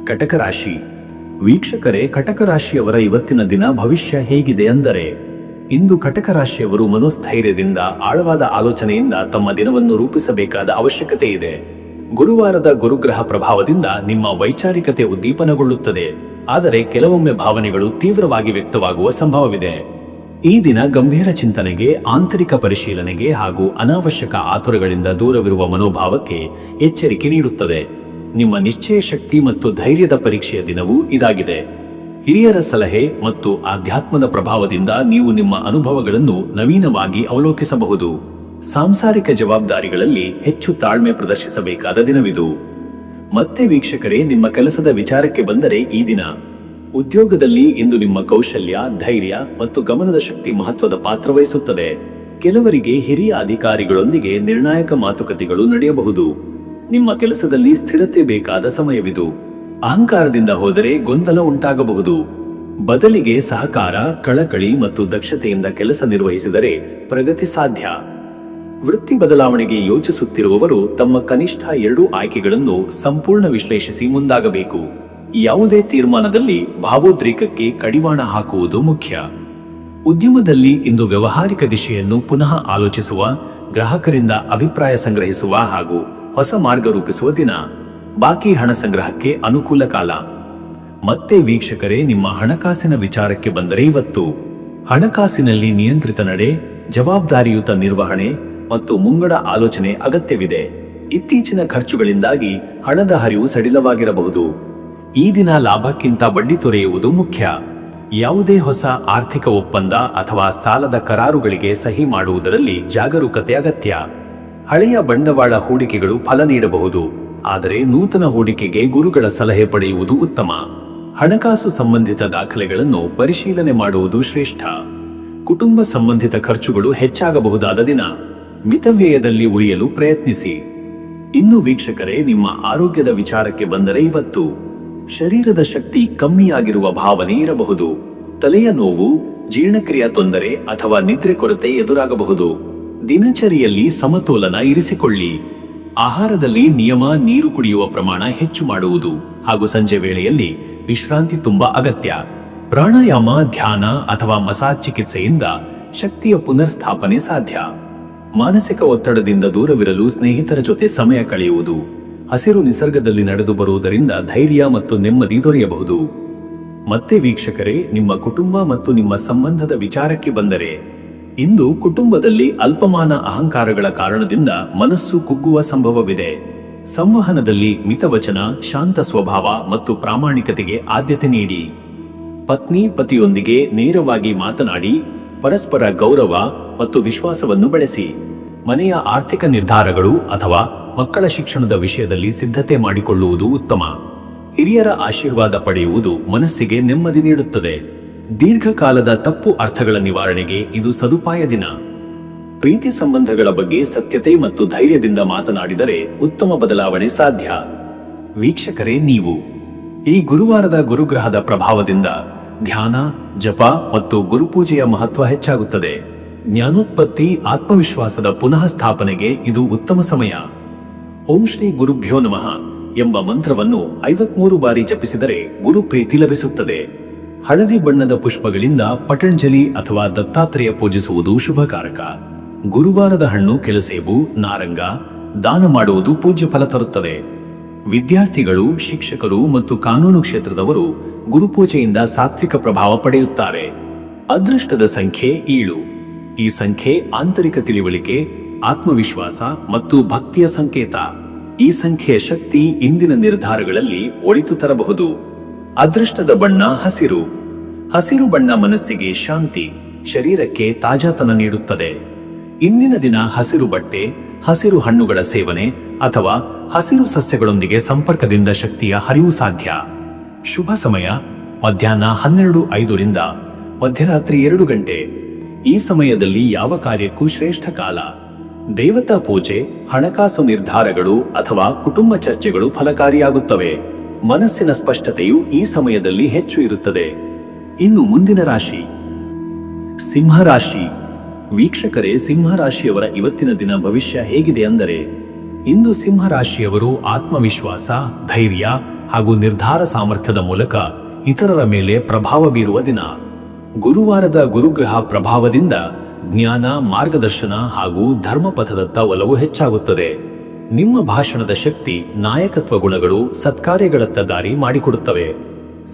ಕಟಕ ರಾಶಿ. ವೀಕ್ಷಕರೇ, ಕಟಕ ರಾಶಿಯವರ ಇವತ್ತಿನ ದಿನ ಭವಿಷ್ಯ ಹೇಗಿದೆ ಅಂದರೆ, ಇಂದು ಕಟಕ ರಾಶಿಯವರು ಮನೋಸ್ಥೈರ್ಯದಿಂದ, ಆಳವಾದ ಆಲೋಚನೆಯಿಂದ ತಮ್ಮ ದಿನವನ್ನು ರೂಪಿಸಬೇಕಾದ ಅವಶ್ಯಕತೆ ಇದೆ. ಗುರುವಾರದ ಗುರುಗ್ರಹ ಪ್ರಭಾವದಿಂದ ನಿಮ್ಮ ವೈಚಾರಿಕತೆ ಉದ್ದೀಪನಗೊಳ್ಳುತ್ತದೆ, ಆದರೆ ಕೆಲವೊಮ್ಮೆ ಭಾವನೆಗಳು ತೀವ್ರವಾಗಿ ವ್ಯಕ್ತವಾಗುವ ಸಂಭವವಿದೆ. ಈ ದಿನ ಗಂಭೀರ ಚಿಂತನೆಗೆ, ಆಂತರಿಕ ಪರಿಶೀಲನೆಗೆ ಹಾಗೂ ಅನಾವಶ್ಯಕ ಆತುರಗಳಿಂದ ದೂರವಿರುವ ಮನೋಭಾವಕ್ಕೆ ಎಚ್ಚರಿಕೆ ನೀಡುತ್ತದೆ. ನಿಮ್ಮ ನಿಶ್ಚಯ ಶಕ್ತಿ ಮತ್ತು ಧೈರ್ಯದ ಪರೀಕ್ಷೆಯ ದಿನವೂ ಇದಾಗಿದೆ. ಹಿರಿಯರ ಸಲಹೆ ಮತ್ತು ಆಧ್ಯಾತ್ಮದ ಪ್ರಭಾವದಿಂದ ನೀವು ನಿಮ್ಮ ಅನುಭವಗಳನ್ನು ನವೀನವಾಗಿ ಅವಲೋಕಿಸಬಹುದು. ಸಾಂಸಾರಿಕ ಜವಾಬ್ದಾರಿಗಳಲ್ಲಿ ಹೆಚ್ಚು ತಾಳ್ಮೆ ಪ್ರದರ್ಶಿಸಬೇಕಾದ ದಿನವಿದು. ಮತ್ತೆ ವೀಕ್ಷಕರೇ, ನಿಮ್ಮ ಕೆಲಸದ ವಿಚಾರಕ್ಕೆ ಬಂದರೆ, ಈ ದಿನ ಉದ್ಯೋಗದಲ್ಲಿ ಇಂದು ನಿಮ್ಮ ಕೌಶಲ್ಯ, ಧೈರ್ಯ ಮತ್ತು ಗಮನದ ಶಕ್ತಿ ಮಹತ್ವದ ಪಾತ್ರ ವಹಿಸುತ್ತದೆ. ಕೆಲವರಿಗೆ ಹಿರಿಯ ಅಧಿಕಾರಿಗಳೊಂದಿಗೆ ನಿರ್ಣಾಯಕ ಮಾತುಕತೆಗಳು ನಡೆಯಬಹುದು. ನಿಮ್ಮ ಕೆಲಸದಲ್ಲಿ ಸ್ಥಿರತೆ ಬೇಕಾದ ಸಮಯವಿದು. ಅಹಂಕಾರದಿಂದ ಹೋದರೆ ಗೊಂದಲ ಉಂಟಾಗಬಹುದು. ಬದಲಿಗೆ ಸಹಕಾರ, ಕಳಕಳಿ ಮತ್ತು ದಕ್ಷತೆಯಿಂದ ಕೆಲಸ ನಿರ್ವಹಿಸಿದರೆ ಪ್ರಗತಿ ಸಾಧ್ಯ. ವೃತ್ತಿ ಬದಲಾವಣೆಗೆ ಯೋಚಿಸುತ್ತಿರುವವರು ತಮ್ಮ ಕನಿಷ್ಠ 2 ಆಯ್ಕೆಗಳನ್ನು ಸಂಪೂರ್ಣ ವಿಶ್ಲೇಷಿಸಿ ಮುಂದಾಗಬೇಕು. ಯಾವುದೇ ತೀರ್ಮಾನದಲ್ಲಿ ಭಾವೋದ್ರೇಕಕ್ಕೆ ಕಡಿವಾಣ ಹಾಕುವುದು ಮುಖ್ಯ. ಉದ್ಯಮದಲ್ಲಿ ಇಂದು ವ್ಯವಹಾರಿಕ ದಿಶೆಯನ್ನು ಪುನಃ ಆಲೋಚಿಸುವ, ಗ್ರಾಹಕರಿಂದ ಅಭಿಪ್ರಾಯ ಸಂಗ್ರಹಿಸುವ ಹಾಗೂ ಹೊಸ ಮಾರ್ಗ ರೂಪಿಸುವ ದಿನ. ಬಾಕಿ ಹಣ ಸಂಗ್ರಹಕ್ಕೆ ಅನುಕೂಲ ಕಾಲ. ಮತ್ತೆ ವೀಕ್ಷಕರೇ, ನಿಮ್ಮ ಹಣಕಾಸಿನ ವಿಚಾರಕ್ಕೆ ಬಂದರೆ, ಇವತ್ತು ಹಣಕಾಸಿನಲ್ಲಿ ನಿಯಂತ್ರಿತ ನಡೆ, ಜವಾಬ್ದಾರಿಯುತ ನಿರ್ವಹಣೆ ಮತ್ತು ಮುಂಗಡ ಆಲೋಚನೆ ಅಗತ್ಯವಿದೆ. ಇತ್ತೀಚಿನ ಖರ್ಚುಗಳಿಂದಾಗಿ ಹಣದ ಹರಿವು ಸಡಿಲವಾಗಿರಬಹುದು. ಈ ದಿನ ಲಾಭಕ್ಕಿಂತ ಬಡ್ಡಿ ತೊರೆಯುವುದು ಮುಖ್ಯ. ಯಾವುದೇ ಹೊಸ ಆರ್ಥಿಕ ಒಪ್ಪಂದ ಅಥವಾ ಸಾಲದ ಕರಾರುಗಳಿಗೆ ಸಹಿ ಮಾಡುವುದರಲ್ಲಿ ಜಾಗರೂಕತೆ ಅಗತ್ಯ. ಹಳೆಯ ಬಂಡವಾಳ ಹೂಡಿಕೆಗಳು ಫಲ ನೀಡಬಹುದು, ಆದರೆ ನೂತನ ಹೂಡಿಕೆಗೆ ಗುರುಗಳ ಸಲಹೆ ಪಡೆಯುವುದು ಉತ್ತಮ. ಹಣಕಾಸು ಸಂಬಂಧಿತ ದಾಖಲೆಗಳನ್ನು ಪರಿಶೀಲನೆ ಮಾಡುವುದು ಶ್ರೇಷ್ಠ. ಕುಟುಂಬ ಸಂಬಂಧಿತ ಖರ್ಚುಗಳು ಹೆಚ್ಚಾಗಬಹುದಾದ ದಿನ. ಮಿತವ್ಯಯದಲ್ಲಿ ಉಳಿಯಲು ಪ್ರಯತ್ನಿಸಿ. ಇನ್ನು ವೀಕ್ಷಕರೇ, ನಿಮ್ಮ ಆರೋಗ್ಯದ ವಿಚಾರಕ್ಕೆ ಬಂದರೆ, ಇವತ್ತು ಶರೀರದ ಶಕ್ತಿ ಕಮ್ಮಿಯಾಗಿರುವ ಭಾವನೆ ಇರಬಹುದು. ತಲೆಯ ನೋವು, ಜೀರ್ಣಕ್ರಿಯಾ ತೊಂದರೆ ಅಥವಾ ನಿದ್ರೆ ಕೊರತೆ ಎದುರಾಗಬಹುದು. ದಿನಚರಿಯಲ್ಲಿ ಸಮತೋಲನ ಇರಿಸಿಕೊಳ್ಳಿ. ಆಹಾರದಲ್ಲಿ ನಿಯಮ, ನೀರು ಕುಡಿಯುವ ಪ್ರಮಾಣ ಹೆಚ್ಚು ಮಾಡುವುದು ಹಾಗೂ ಸಂಜೆ ವೇಳೆಯಲ್ಲಿ ವಿಶ್ರಾಂತಿ ತುಂಬಾ ಅಗತ್ಯ. ಪ್ರಾಣಾಯಾಮ, ಧ್ಯಾನ ಅಥವಾ ಮಸಾಜ್ ಚಿಕಿತ್ಸೆಯಿಂದ ಶಕ್ತಿಯ ಪುನರ್ಸ್ಥಾಪನೆ ಸಾಧ್ಯ. ಮಾನಸಿಕ ಒತ್ತಡದಿಂದ ದೂರವಿರಲು ಸ್ನೇಹಿತರ ಜೊತೆ ಸಮಯ ಕಳೆಯುವುದು, ಹಸಿರು ನಿಸರ್ಗದಲ್ಲಿ ನಡೆದು ಬರುವುದರಿಂದ ಧೈರ್ಯ ಮತ್ತು ನೆಮ್ಮದಿ ದೊರೆಯಬಹುದು. ಮತ್ತೆ ವೀಕ್ಷಕರೇ, ನಿಮ್ಮ ಕುಟುಂಬ ಮತ್ತು ನಿಮ್ಮ ಸಂಬಂಧದ ವಿಚಾರಕ್ಕೆ ಬಂದರೆ, ಇಂದು ಕುಟುಂಬದಲ್ಲಿ ಅಲ್ಪಮಾನ ಅಹಂಕಾರಗಳ ಕಾರಣದಿಂದ ಮನಸ್ಸು ಕುಗ್ಗುವ ಸಂಭವವಿದೆ. ಸಂವಹನದಲ್ಲಿ ಮಿತವಚನ, ಶಾಂತ ಸ್ವಭಾವ ಮತ್ತು ಪ್ರಾಮಾಣಿಕತೆಗೆ ಆದ್ಯತೆ ನೀಡಿ. ಪತ್ನಿ ಪತಿಯೊಂದಿಗೆ ನೇರವಾಗಿ ಮಾತನಾಡಿ ಪರಸ್ಪರ ಗೌರವ ಮತ್ತು ವಿಶ್ವಾಸವನ್ನು ಬೆಳೆಸಿ. ಮನೆಯ ಆರ್ಥಿಕ ನಿರ್ಧಾರಗಳು ಅಥವಾ ಮಕ್ಕಳ ಶಿಕ್ಷಣದ ವಿಷಯದಲ್ಲಿ ಸಿದ್ಧತೆ ಮಾಡಿಕೊಳ್ಳುವುದು ಉತ್ತಮ. ಹಿರಿಯರ ಆಶೀರ್ವಾದ ಪಡೆಯುವುದು ಮನಸ್ಸಿಗೆ ನೆಮ್ಮದಿ ನೀಡುತ್ತದೆ. ದೀರ್ಘಕಾಲದ ತಪ್ಪು ಅರ್ಥಗಳ ನಿವಾರಣೆಗೆ ಇದು ಸದುಪಾಯ ದಿನ. ಪ್ರೀತಿ ಸಂಬಂಧಗಳ ಬಗ್ಗೆ ಸತ್ಯತೆ ಮತ್ತು ಧೈರ್ಯದಿಂದ ಮಾತನಾಡಿದರೆ ಉತ್ತಮ ಬದಲಾವಣೆ ಸಾಧ್ಯ. ವೀಕ್ಷಕರೇ, ನೀವು ಈ ಗುರುವಾರದ ಗುರುಗ್ರಹದ ಪ್ರಭಾವದಿಂದ ಧ್ಯಾನ, ಜಪ ಮತ್ತು ಗುರುಪೂಜೆಯ ಮಹತ್ವ ಹೆಚ್ಚಾಗುತ್ತದೆ. ಜ್ಞಾನೋತ್ಪತ್ತಿ, ಆತ್ಮವಿಶ್ವಾಸದ ಪುನಃ ಸ್ಥಾಪನೆಗೆ ಇದು ಉತ್ತಮ ಸಮಯ. ಓಂ ಶ್ರೀ ಗುರುಭ್ಯೋ ನಮಃ ಎಂಬ ಮಂತ್ರವನ್ನು 53 ಬಾರಿ ಜಪಿಸಿದರೆ ಗುರು ಪ್ರೀತಿ ಲಭಿಸುತ್ತದೆ. ಹಳದಿ ಬಣ್ಣದ ಪುಷ್ಪಗಳಿಂದ ಪತಂಜಲಿ ಅಥವಾ ದತ್ತಾತ್ರೇಯ ಪೂಜಿಸುವುದು ಶುಭಕಾರಕ. ಗುರುವಾರದ ಹಣ್ಣು, ಕೆಳಸೇಬು, ನಾರಂಗ ದಾನ ಮಾಡುವುದು ಪೂಜ್ಯ ಫಲ ತರುತ್ತದೆ. ವಿದ್ಯಾರ್ಥಿಗಳು, ಶಿಕ್ಷಕರು ಮತ್ತು ಕಾನೂನು ಕ್ಷೇತ್ರದವರು ಗುರುಪೂಜೆಯಿಂದ ಸಾತ್ವಿಕ ಪ್ರಭಾವ ಪಡೆಯುತ್ತಾರೆ. ಅದೃಷ್ಟದ ಸಂಖ್ಯೆ 7. ಈ ಸಂಖ್ಯೆ ಆಂತರಿಕ ತಿಳಿವಳಿಕೆ, ಆತ್ಮವಿಶ್ವಾಸ ಮತ್ತು ಭಕ್ತಿಯ ಸಂಕೇತ. ಈ ಸಂಖ್ಯೆಯ ಶಕ್ತಿ ಇಂದಿನ ನಿರ್ಧಾರಗಳಲ್ಲಿ ಒಳಿತು ತರಬಹುದು. ಅದೃಷ್ಟದ ಬಣ್ಣ ಹಸಿರು. ಹಸಿರು ಬಣ್ಣ ಮನಸ್ಸಿಗೆ ಶಾಂತಿ, ಶರೀರಕ್ಕೆ ತಾಜಾತನ ನೀಡುತ್ತದೆ. ಇಂದಿನ ದಿನ ಹಸಿರು ಬಟ್ಟೆ, ಹಸಿರು ಹಣ್ಣುಗಳ ಸೇವನೆ ಅಥವಾ ಹಸಿರು ಸಸ್ಯಗಳೊಂದಿಗೆ ಸಂಪರ್ಕದಿಂದ ಶಕ್ತಿಯ ಹರಿವು ಸಾಧ್ಯ. ಶುಭ ಸಮಯ ಮಧ್ಯಾಹ್ನ 12:05 ಮಧ್ಯರಾತ್ರಿ 2 ಗಂಟೆ. ಈ ಸಮಯದಲ್ಲಿ ಯಾವ ಕಾರ್ಯಕ್ಕೂ ಶ್ರೇಷ್ಠ ಕಾಲ. ದೇವತಾ ಪೂಜೆ, ಹಣಕಾಸು ನಿರ್ಧಾರಗಳು ಅಥವಾ ಕುಟುಂಬ ಚರ್ಚೆಗಳು ಫಲಕಾರಿಯಾಗುತ್ತವೆ. ಮನಸ್ಸಿನ ಸ್ಪಷ್ಟತೆಯು ಈ ಸಮಯದಲ್ಲಿ ಹೆಚ್ಚು ಇರುತ್ತದೆ. ಇನ್ನು ಮುಂದಿನ ರಾಶಿ ಸಿಂಹರಾಶಿ. ವೀಕ್ಷಕರೇ, ಸಿಂಹರಾಶಿಯವರ ಇವತ್ತಿನ ದಿನ ಭವಿಷ್ಯ ಹೇಗಿದೆ ಅಂದರೆ, ಇಂದು ಸಿಂಹರಾಶಿಯವರು ಆತ್ಮವಿಶ್ವಾಸ, ಧೈರ್ಯ ಹಾಗೂ ನಿರ್ಧಾರ ಸಾಮರ್ಥ್ಯದ ಮೂಲಕ ಇತರರ ಮೇಲೆ ಪ್ರಭಾವ ಬೀರುವ ದಿನ. ಗುರುವಾರದ ಗುರುಗ್ರಹ ಪ್ರಭಾವದಿಂದ ಜ್ಞಾನ, ಮಾರ್ಗದರ್ಶನ ಹಾಗೂ ಧರ್ಮಪಥದತ್ತ ಒಲವು ಹೆಚ್ಚಾಗುತ್ತದೆ. ನಿಮ್ಮ ಭಾಷಣದ ಶಕ್ತಿ, ನಾಯಕತ್ವ ಗುಣಗಳು ಸತ್ಕಾರ್ಯಗಳತ್ತ ದಾರಿ ಮಾಡಿಕೊಡುತ್ತವೆ.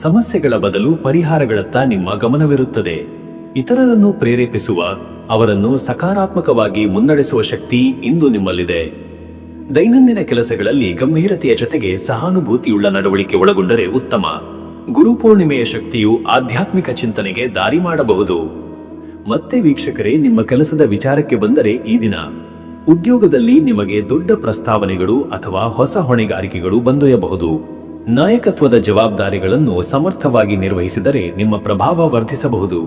ಸಮಸ್ಯೆಗಳ ಬದಲು ಪರಿಹಾರಗಳತ್ತ ನಿಮ್ಮ ಗಮನವಿರುತ್ತದೆ. ಇತರರನ್ನು ಪ್ರೇರೇಪಿಸುವ, ಅವರನ್ನು ಸಕಾರಾತ್ಮಕವಾಗಿ ಮುನ್ನಡೆಸುವ ಶಕ್ತಿ ಇಂದು ನಿಮ್ಮಲ್ಲಿದೆ. ದೈನಂದಿನ ಕೆಲಸಗಳಲ್ಲಿ ಗಂಭೀರತೆಯ ಜೊತೆಗೆ ಸಹಾನುಭೂತಿಯುಳ್ಳ ನಡವಳಿಕೆ ಒಳಗೊಂಡರೆ ಉತ್ತಮ. ಗುರುಪೂರ್ಣಿಮೆಯ ಶಕ್ತಿಯು ಆಧ್ಯಾತ್ಮಿಕ ಚಿಂತನೆಗೆ ದಾರಿ ಮಾಡಬಹುದು. ಮತ್ತೆ ವೀಕ್ಷಕರೇ, ನಿಮ್ಮ ಕೆಲಸದ ವಿಚಾರಕ್ಕೆ ಬಂದರೆ, ಈ ದಿನ ಉದ್ಯೋಗದಲ್ಲಿ ನಿಮಗೆ ದೊಡ್ಡ ಪ್ರಸ್ತಾವನೆಗಳು ಅಥವಾ ಹೊಸ ಹೊಣೆಗಾರಿಕೆಗಳು ಬಂದೊಯ್ಯಬಹುದು. ನಾಯಕತ್ವದ ಜವಾಬ್ದಾರಿಗಳನ್ನು ಸಮರ್ಥವಾಗಿ ನಿರ್ವಹಿಸಿದರೆ ನಿಮ್ಮ ಪ್ರಭಾವ ವರ್ಧಿಸಬಹುದು.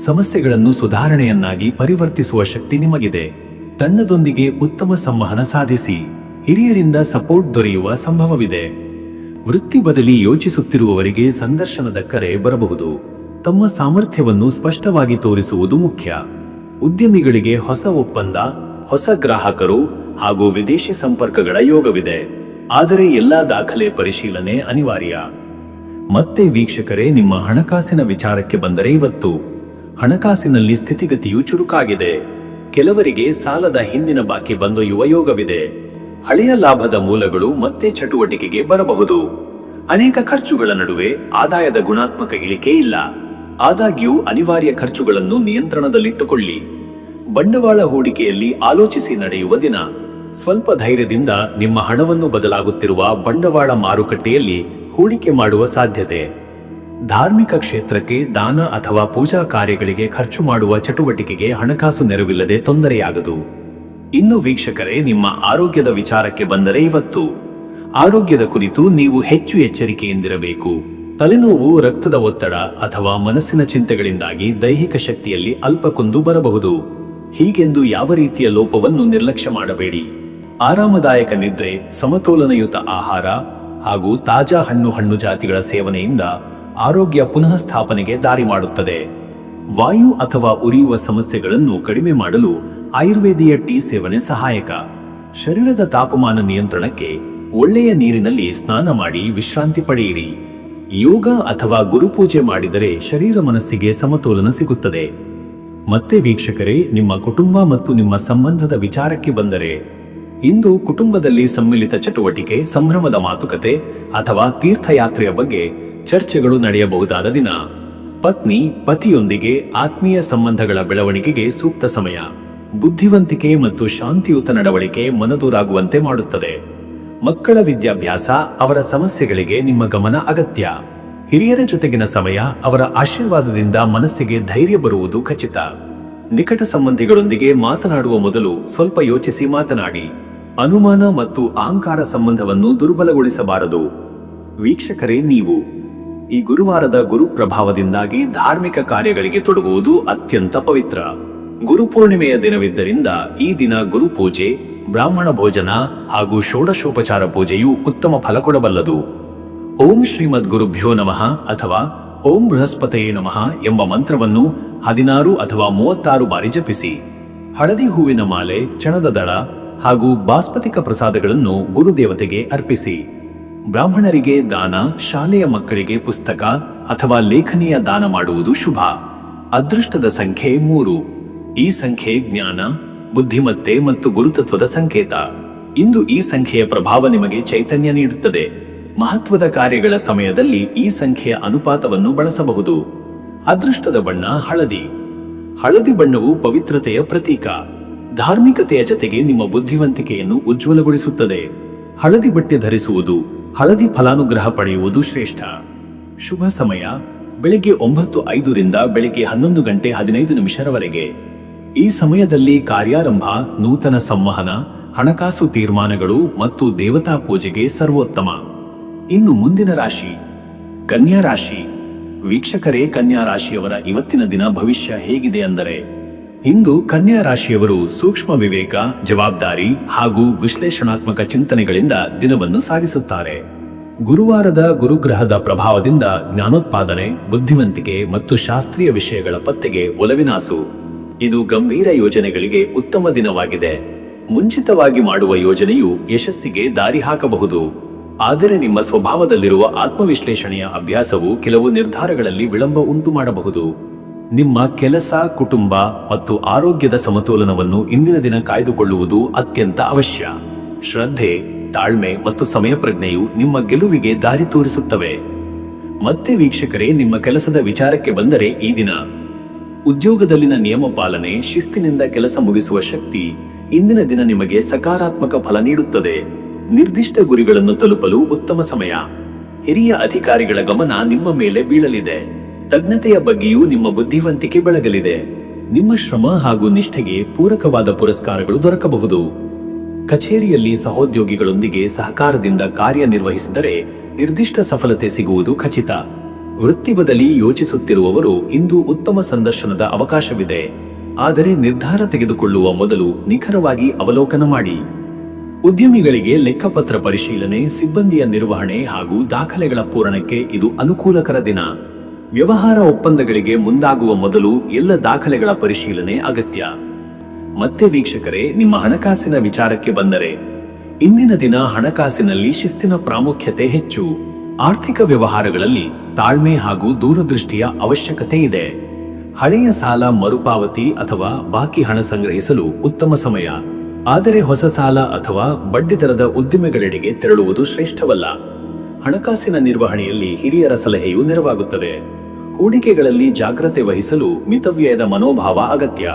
ಸಮಸ್ಯೆಗಳನ್ನು ಸುಧಾರಣೆಯನ್ನಾಗಿ ಪರಿವರ್ತಿಸುವ ಶಕ್ತಿ ನಿಮಗಿದೆ. ತಂಡದೊಂದಿಗೆ ಉತ್ತಮ ಸಂವಹನ ಸಾಧಿಸಿ. ಹಿರಿಯರಿಂದ ಸಪೋರ್ಟ್ ದೊರೆಯುವ ಸಂಭವವಿದೆ. ವೃತ್ತಿ ಬದಲಿ ಯೋಚಿಸುತ್ತಿರುವವರಿಗೆ ಸಂದರ್ಶನದ ಕರೆ ಬರಬಹುದು. ತಮ್ಮ ಸಾಮರ್ಥ್ಯವನ್ನು ಸ್ಪಷ್ಟವಾಗಿ ತೋರಿಸುವುದು ಮುಖ್ಯ. ಉದ್ಯಮಿಗಳಿಗೆ ಹೊಸ ಒಪ್ಪಂದ, ಹೊಸ ಗ್ರಾಹಕರು ಹಾಗೂ ವಿದೇಶಿ ಸಂಪರ್ಕಗಳ ಯೋಗವಿದೆ. ಆದರೆ ಎಲ್ಲಾ ದಾಖಲೆ ಪರಿಶೀಲನೆ ಅನಿವಾರ್ಯ. ಮತ್ತೆ ವೀಕ್ಷಕರೇ, ನಿಮ್ಮ ಹಣಕಾಸಿನ ವಿಚಾರಕ್ಕೆ ಬಂದರೆ, ಇವತ್ತು ಹಣಕಾಸಿನಲ್ಲಿ ಸ್ಥಿತಿಗತಿಯು ಚುರುಕಾಗಿದೆ. ಕೆಲವರಿಗೆ ಸಾಲದ ಹಿಂದಿನ ಬಾಕಿ ಬಂದೊಯ್ಯುವ ಯೋಗವಿದೆ. ಹಳೆಯ ಲಾಭದ ಮೂಲಗಳು ಮತ್ತೆ ಚಟುವಟಿಕೆಗೆ ಬರಬಹುದು. ಅನೇಕ ಖರ್ಚುಗಳ ನಡುವೆ ಆದಾಯದ ಗುಣಾತ್ಮಕ ಇಳಿಕೆ ಇಲ್ಲ. ಆದಾಗ್ಯೂ ಅನಿವಾರ್ಯ ಖರ್ಚುಗಳನ್ನು ನಿಯಂತ್ರಣದಲ್ಲಿಟ್ಟುಕೊಳ್ಳಿ. ಬಂಡವಾಳ ಹೂಡಿಕೆಯಲ್ಲಿ ಆಲೋಚಿಸಿ ನಡೆಯುವ ದಿನ. ಸ್ವಲ್ಪ ಧೈರ್ಯದಿಂದ ನಿಮ್ಮ ಹಣವನ್ನು ಬದಲಾಗುತ್ತಿರುವ ಬಂಡವಾಳ ಮಾರುಕಟ್ಟೆಯಲ್ಲಿ ಹೂಡಿಕೆ ಮಾಡುವ ಸಾಧ್ಯತೆ. ಧಾರ್ಮಿಕ ಕ್ಷೇತ್ರಕ್ಕೆ ದಾನ ಅಥವಾ ಪೂಜಾ ಕಾರ್ಯಗಳಿಗೆ ಖರ್ಚು ಮಾಡುವ ಚಟುವಟಿಕೆಗೆ ಹಣಕಾಸು ನೆರವಿಲ್ಲದೆ ತೊಂದರೆಯಾಗದು. ಇನ್ನು ವೀಕ್ಷಕರೇ, ನಿಮ್ಮ ಆರೋಗ್ಯದ ವಿಚಾರಕ್ಕೆ ಬಂದರೆ, ಇವತ್ತು ಆರೋಗ್ಯದ ಕುರಿತು ನೀವು ಹೆಚ್ಚು ಎಚ್ಚರಿಕೆಯಿಂದಿರಬೇಕು. ತಲೆನೋವು, ರಕ್ತದ ಒತ್ತಡ ಅಥವಾ ಮನಸ್ಸಿನ ಚಿಂತೆಗಳಿಂದಾಗಿ ದೈಹಿಕ ಶಕ್ತಿಯಲ್ಲಿ ಅಲ್ಪ ಕುಂದು ಬರಬಹುದು. ಹೀಗೆಂದು ಯಾವ ರೀತಿಯ ಲೋಪವನ್ನು ನಿರ್ಲಕ್ಷ್ಯ ಮಾಡಬೇಡಿ. ಆರಾಮದಾಯಕ ನಿದ್ರೆ, ಸಮತೋಲನಯುತ ಆಹಾರ ಹಾಗೂ ತಾಜಾ ಹಣ್ಣು ಜಾತಿಗಳ ಸೇವನೆಯಿಂದ ಆರೋಗ್ಯ ಪುನಃ ಸ್ಥಾಪನೆಗೆ ದಾರಿ ಮಾಡುತ್ತದೆ. ವಾಯು ಅಥವಾ ಉರಿಯುವ ಸಮಸ್ಯೆಗಳನ್ನು ಕಡಿಮೆ ಮಾಡಲು ಆಯುರ್ವೇದೀಯ ಟೀ ಸೇವನೆ ಸಹಾಯಕ. ಶರೀರದ ತಾಪಮಾನ ನಿಯಂತ್ರಣಕ್ಕೆ ಒಳ್ಳೆಯ ನೀರಿನಲ್ಲಿ ಸ್ನಾನ ಮಾಡಿ ವಿಶ್ರಾಂತಿ ಪಡೆಯಿರಿ. ಯೋಗ ಅಥವಾ ಗುರುಪೂಜೆ ಮಾಡಿದರೆ ಶರೀರ ಮನಸ್ಸಿಗೆ ಸಮತೋಲನ ಸಿಗುತ್ತದೆ. ಮತ್ತೆ ವೀಕ್ಷಕರೇ, ನಿಮ್ಮ ಕುಟುಂಬ ಮತ್ತು ನಿಮ್ಮ ಸಂಬಂಧದ ವಿಚಾರಕ್ಕೆ ಬಂದರೆ, ಇಂದು ಕುಟುಂಬದಲ್ಲಿ ಸಮ್ಮಿಳಿತ ಚಟುವಟಿಕೆ, ಸಂಭ್ರಮದ ಮಾತುಕತೆ ಅಥವಾ ತೀರ್ಥಯಾತ್ರೆಯ ಬಗ್ಗೆ ಚರ್ಚೆಗಳು ನಡೆಯಬಹುದಾದ ದಿನ. ಪತ್ನಿ, ಪತಿಯೊಂದಿಗೆ ಆತ್ಮೀಯ ಸಂಬಂಧಗಳ ಬೆಳವಣಿಗೆಗೆ ಸೂಕ್ತ ಸಮಯ. ಬುದ್ಧಿವಂತಿಕೆ ಮತ್ತು ಶಾಂತಿಯುತ ನಡವಳಿಕೆ ಮನದೂರಾಗುವಂತೆ ಮಾಡುತ್ತದೆ. ಮಕ್ಕಳ ವಿದ್ಯಾಭ್ಯಾಸ, ಅವರ ಸಮಸ್ಯೆಗಳಿಗೆ ನಿಮ್ಮ ಗಮನ ಅಗತ್ಯ. ಹಿರಿಯರ ಜೊತೆಗಿನ ಸಮಯ, ಅವರ ಆಶೀರ್ವಾದದಿಂದ ಮನಸ್ಸಿಗೆ ಧೈರ್ಯ ಬರುವುದು ಖಚಿತ. ನಿಕಟ ಸಂಬಂಧಿಗಳೊಂದಿಗೆ ಮಾತನಾಡುವ ಮೊದಲು ಸ್ವಲ್ಪ ಯೋಚಿಸಿ ಮಾತನಾಡಿ. ಅನುಮಾನ ಮತ್ತು ಅಹಂಕಾರ ಸಂಬಂಧವನ್ನು ದುರ್ಬಲಗೊಳಿಸಬಾರದು. ವೀಕ್ಷಕರೇ, ನೀವು ಈ ಗುರುವಾರದ ಗುರು ಪ್ರಭಾವದಿಂದಾಗಿ ಧಾರ್ಮಿಕ ಕಾರ್ಯಗಳಿಗೆ ತೊಡಗುವುದು ಅತ್ಯಂತ ಪವಿತ್ರ. ಗುರುಪೂರ್ಣಿಮೆಯ ದಿನವಿದ್ದರಿಂದ ಈ ದಿನ ಗುರುಪೂಜೆ, ಬ್ರಾಹ್ಮಣ ಭೋಜನ ಹಾಗೂ ಷೋಡಶೋಪಚಾರ ಪೂಜೆಯು ಉತ್ತಮ ಫಲ ಕೊಡಬಲ್ಲದು. ಓಂ ಶ್ರೀಮದ್ ಗುರುಭ್ಯೋ ನಮಃ ಅಥವಾ ಓಂ ಬೃಹಸ್ಪತಯೇ ನಮಃ ಎಂಬ ಮಂತ್ರವನ್ನು 16 ಅಥವಾ 36 ಬಾರಿ ಜಪಿಸಿ. ಹಳದಿ ಹೂವಿನ ಮಾಲೆ, ಚಣದ ದಳ ಹಾಗೂ ಬಾಸ್ಪತಿಕ ಪ್ರಸಾದಗಳನ್ನು ಗುರುದೇವತೆಗೆ ಅರ್ಪಿಸಿ. ಬ್ರಾಹ್ಮಣರಿಗೆ ದಾನ, ಶಾಲೆಯ ಮಕ್ಕಳಿಗೆ ಪುಸ್ತಕ ಅಥವಾ ಲೇಖನಿಯ ದಾನ ಮಾಡುವುದು ಶುಭ. ಅದೃಷ್ಟದ ಸಂಖ್ಯೆ 3. ಈ ಸಂಖ್ಯೆ ಜ್ಞಾನ, ಬುದ್ಧಿಮತ್ತೆ ಮತ್ತು ಗುರುತತ್ವದ ಸಂಕೇತ. ಇಂದು ಈ ಸಂಖ್ಯೆಯ ಪ್ರಭಾವ ನಿಮಗೆ ಚೈತನ್ಯ ನೀಡುತ್ತದೆ. ಮಹತ್ವದ ಕಾರ್ಯಗಳ ಸಮಯದಲ್ಲಿ ಈ ಸಂಖ್ಯೆಯ ಅನುಪಾತವನ್ನು ಬಳಸಬಹುದು. ಅದೃಷ್ಟದ ಬಣ್ಣ ಹಳದಿ. ಹಳದಿ ಬಣ್ಣವು ಪವಿತ್ರತೆಯ ಪ್ರತೀಕ. ಧಾರ್ಮಿಕತೆಯ ಜೊತೆಗೆ ನಿಮ್ಮ ಬುದ್ಧಿವಂತಿಕೆಯನ್ನು ಉಜ್ವಲಗೊಳಿಸುತ್ತದೆ. ಹಳದಿ ಬಟ್ಟೆ ಧರಿಸುವುದು, ಹಳದಿ ಫಲಾನುಗ್ರಹ ಪಡೆಯುವುದು ಶ್ರೇಷ್ಠ. ಶುಭ ಸಮಯ ಬೆಳಿಗ್ಗೆ 9:05 ರಿಂದ ಬೆಳಿಗ್ಗೆ 11:15 ಈ ಸಮಯದಲ್ಲಿ ಕಾರ್ಯಾರಂಭ, ನೂತನ ಸಂವಹನ, ಹಣಕಾಸು ತೀರ್ಮಾನಗಳು ಮತ್ತು ದೇವತಾ ಪೂಜೆಗೆ ಸರ್ವೋತ್ತಮ. ಇನ್ನು ಮುಂದಿನ ರಾಶಿ ಕನ್ಯಾ ರಾಶಿ. ವೀಕ್ಷಕರೇ, ಕನ್ಯಾ ರಾಶಿಯವರ ಇವತ್ತಿನ ದಿನ ಭವಿಷ್ಯ ಹೇಗಿದೆ ಅಂದರೆ, ಇಂದು ಕನ್ಯಾ ರಾಶಿಯವರು ಸೂಕ್ಷ್ಮ ವಿವೇಕ, ಜವಾಬ್ದಾರಿ ಹಾಗೂ ವಿಶ್ಲೇಷಣಾತ್ಮಕ ಚಿಂತನೆಗಳಿಂದ ದಿನವನ್ನು ಸಾಗಿಸುತ್ತಾರೆ. ಗುರುವಾರದ ಗುರುಗ್ರಹದ ಪ್ರಭಾವದಿಂದ ಜ್ಞಾನೋತ್ಪಾದನೆ, ಬುದ್ಧಿವಂತಿಕೆ ಮತ್ತು ಶಾಸ್ತ್ರೀಯ ವಿಷಯಗಳ ಪತ್ತೆಗೆ ಒಲವಿನಾಸು. ಇದು ಗಂಭೀರ ಯೋಜನೆಗಳಿಗೆ ಉತ್ತಮ ದಿನವಾಗಿದೆ. ಮುಂಚಿತವಾಗಿ ಮಾಡುವ ಯೋಜನೆಯು ಯಶಸ್ಸಿಗೆ ದಾರಿ ಹಾಕಬಹುದು. ಆದರೆ ನಿಮ್ಮ ಸ್ವಭಾವದಲ್ಲಿರುವ ಆತ್ಮವಿಶ್ಲೇಷಣೆಯ ಅಭ್ಯಾಸವು ಕೆಲವು ನಿರ್ಧಾರಗಳಲ್ಲಿ ವಿಳಂಬ ಉಂಟು ಮಾಡಬಹುದು. ನಿಮ್ಮ ಕೆಲಸ, ಕುಟುಂಬ ಮತ್ತು ಆರೋಗ್ಯದ ಸಮತೋಲನವನ್ನು ಇಂದಿನ ದಿನ ಕಾಯ್ದುಕೊಳ್ಳುವುದು ಅತ್ಯಂತ ಅವಶ್ಯ. ಶ್ರದ್ಧೆ, ತಾಳ್ಮೆ ಮತ್ತು ಸಮಯ ಪ್ರಜ್ಞೆಯು ನಿಮ್ಮ ಗೆಲುವಿಗೆ ದಾರಿ ತೋರಿಸುತ್ತವೆ. ಮತ್ತೆ ವೀಕ್ಷಕರೇ, ನಿಮ್ಮ ಕೆಲಸದ ವಿಚಾರಕ್ಕೆ ಬಂದರೆ, ಈ ದಿನ ಉದ್ಯೋಗದಲ್ಲಿನ ನಿಯಮ ಪಾಲನೆ, ಶಿಸ್ತಿನಿಂದ ಕೆಲಸ ಮುಗಿಸುವ ಶಕ್ತಿ ಇಂದಿನ ದಿನ ನಿಮಗೆ ಸಕಾರಾತ್ಮಕ ಫಲ ನೀಡುತ್ತದೆ. ನಿರ್ದಿಷ್ಟ ಗುರಿಗಳನ್ನು ತಲುಪಲು ಉತ್ತಮ ಸಮಯ. ಹಿರಿಯ ಅಧಿಕಾರಿಗಳ ಗಮನ ನಿಮ್ಮ ಮೇಲೆ ಬೀಳಲಿದೆ. ತಜ್ಞತೆಯ ಬಗ್ಗೆಯೂ ನಿಮ್ಮ ಬುದ್ಧಿವಂತಿಕೆ ಬೆಳಗಲಿದೆ. ನಿಮ್ಮ ಶ್ರಮ ಹಾಗೂ ನಿಷ್ಠೆಗೆ ಪೂರಕವಾದ ಪುರಸ್ಕಾರಗಳು ದೊರಕಬಹುದು. ಕಚೇರಿಯಲ್ಲಿ ಸಹೋದ್ಯೋಗಿಗಳೊಂದಿಗೆ ಸಹಕಾರದಿಂದ ಕಾರ್ಯನಿರ್ವಹಿಸಿದರೆ ನಿರ್ದಿಷ್ಟ ಸಫಲತೆ ಸಿಗುವುದು ಖಚಿತ. ವೃತ್ತಿ ಬದಲಿ ಯೋಚಿಸುತ್ತಿರುವವರು ಇಂದು ಉತ್ತಮ ಸಂದರ್ಶನದ ಅವಕಾಶವಿದೆ. ಆದರೆ ನಿರ್ಧಾರ ತೆಗೆದುಕೊಳ್ಳುವ ಮೊದಲು ನಿಖರವಾಗಿ ಅವಲೋಕನ ಮಾಡಿ. ಉದ್ಯಮಿಗಳಿಗೆ ಲೆಕ್ಕಪತ್ರ ಪರಿಶೀಲನೆ, ಸಿಬ್ಬಂದಿಯ ನಿರ್ವಹಣೆ ಹಾಗೂ ದಾಖಲೆಗಳ ಪೂರಣಕ್ಕೆ ಇದು ಅನುಕೂಲಕರ ದಿನ. ವ್ಯವಹಾರ ಒಪ್ಪಂದಗಳಿಗೆ ಮುಂದಾಗುವ ಮೊದಲು ಎಲ್ಲ ದಾಖಲೆಗಳ ಪರಿಶೀಲನೆ ಅಗತ್ಯ. ಮತ್ತೆ ವೀಕ್ಷಕರೇ, ನಿಮ್ಮ ಹಣಕಾಸಿನ ವಿಚಾರಕ್ಕೆ ಬಂದರೆ, ಇಂದಿನ ದಿನ ಹಣಕಾಸಿನಲ್ಲಿ ಶಿಸ್ತಿನ ಪ್ರಾಮುಖ್ಯತೆ ಹೆಚ್ಚು. ಆರ್ಥಿಕ ವ್ಯವಹಾರಗಳಲ್ಲಿ ತಾಳ್ಮೆ ಹಾಗೂ ದೂರದೃಷ್ಟಿಯ ಅವಶ್ಯಕತೆ ಇದೆ. ಹಳೆಯ ಸಾಲ ಮರುಪಾವತಿ ಅಥವಾ ಬಾಕಿ ಹಣ ಸಂಗ್ರಹಿಸಲು ಉತ್ತಮ ಸಮಯ. ಆದರೆ ಹೊಸ ಸಾಲ ಅಥವಾ ಬಡ್ಡಿದರದ ಉದ್ದಿಮೆಗಳೆಡೆಗೆ ತೆರಳುವುದು ಶ್ರೇಷ್ಠವಲ್ಲ. ಹಣಕಾಸಿನ ನಿರ್ವಹಣೆಯಲ್ಲಿ ಹಿರಿಯರ ಸಲಹೆಯು ನೆರವಾಗುತ್ತದೆ. ಹೂಡಿಕೆಗಳಲ್ಲಿ ಜಾಗ್ರತೆ ವಹಿಸಲು ಮಿತವ್ಯಯದ ಮನೋಭಾವ ಅಗತ್ಯ.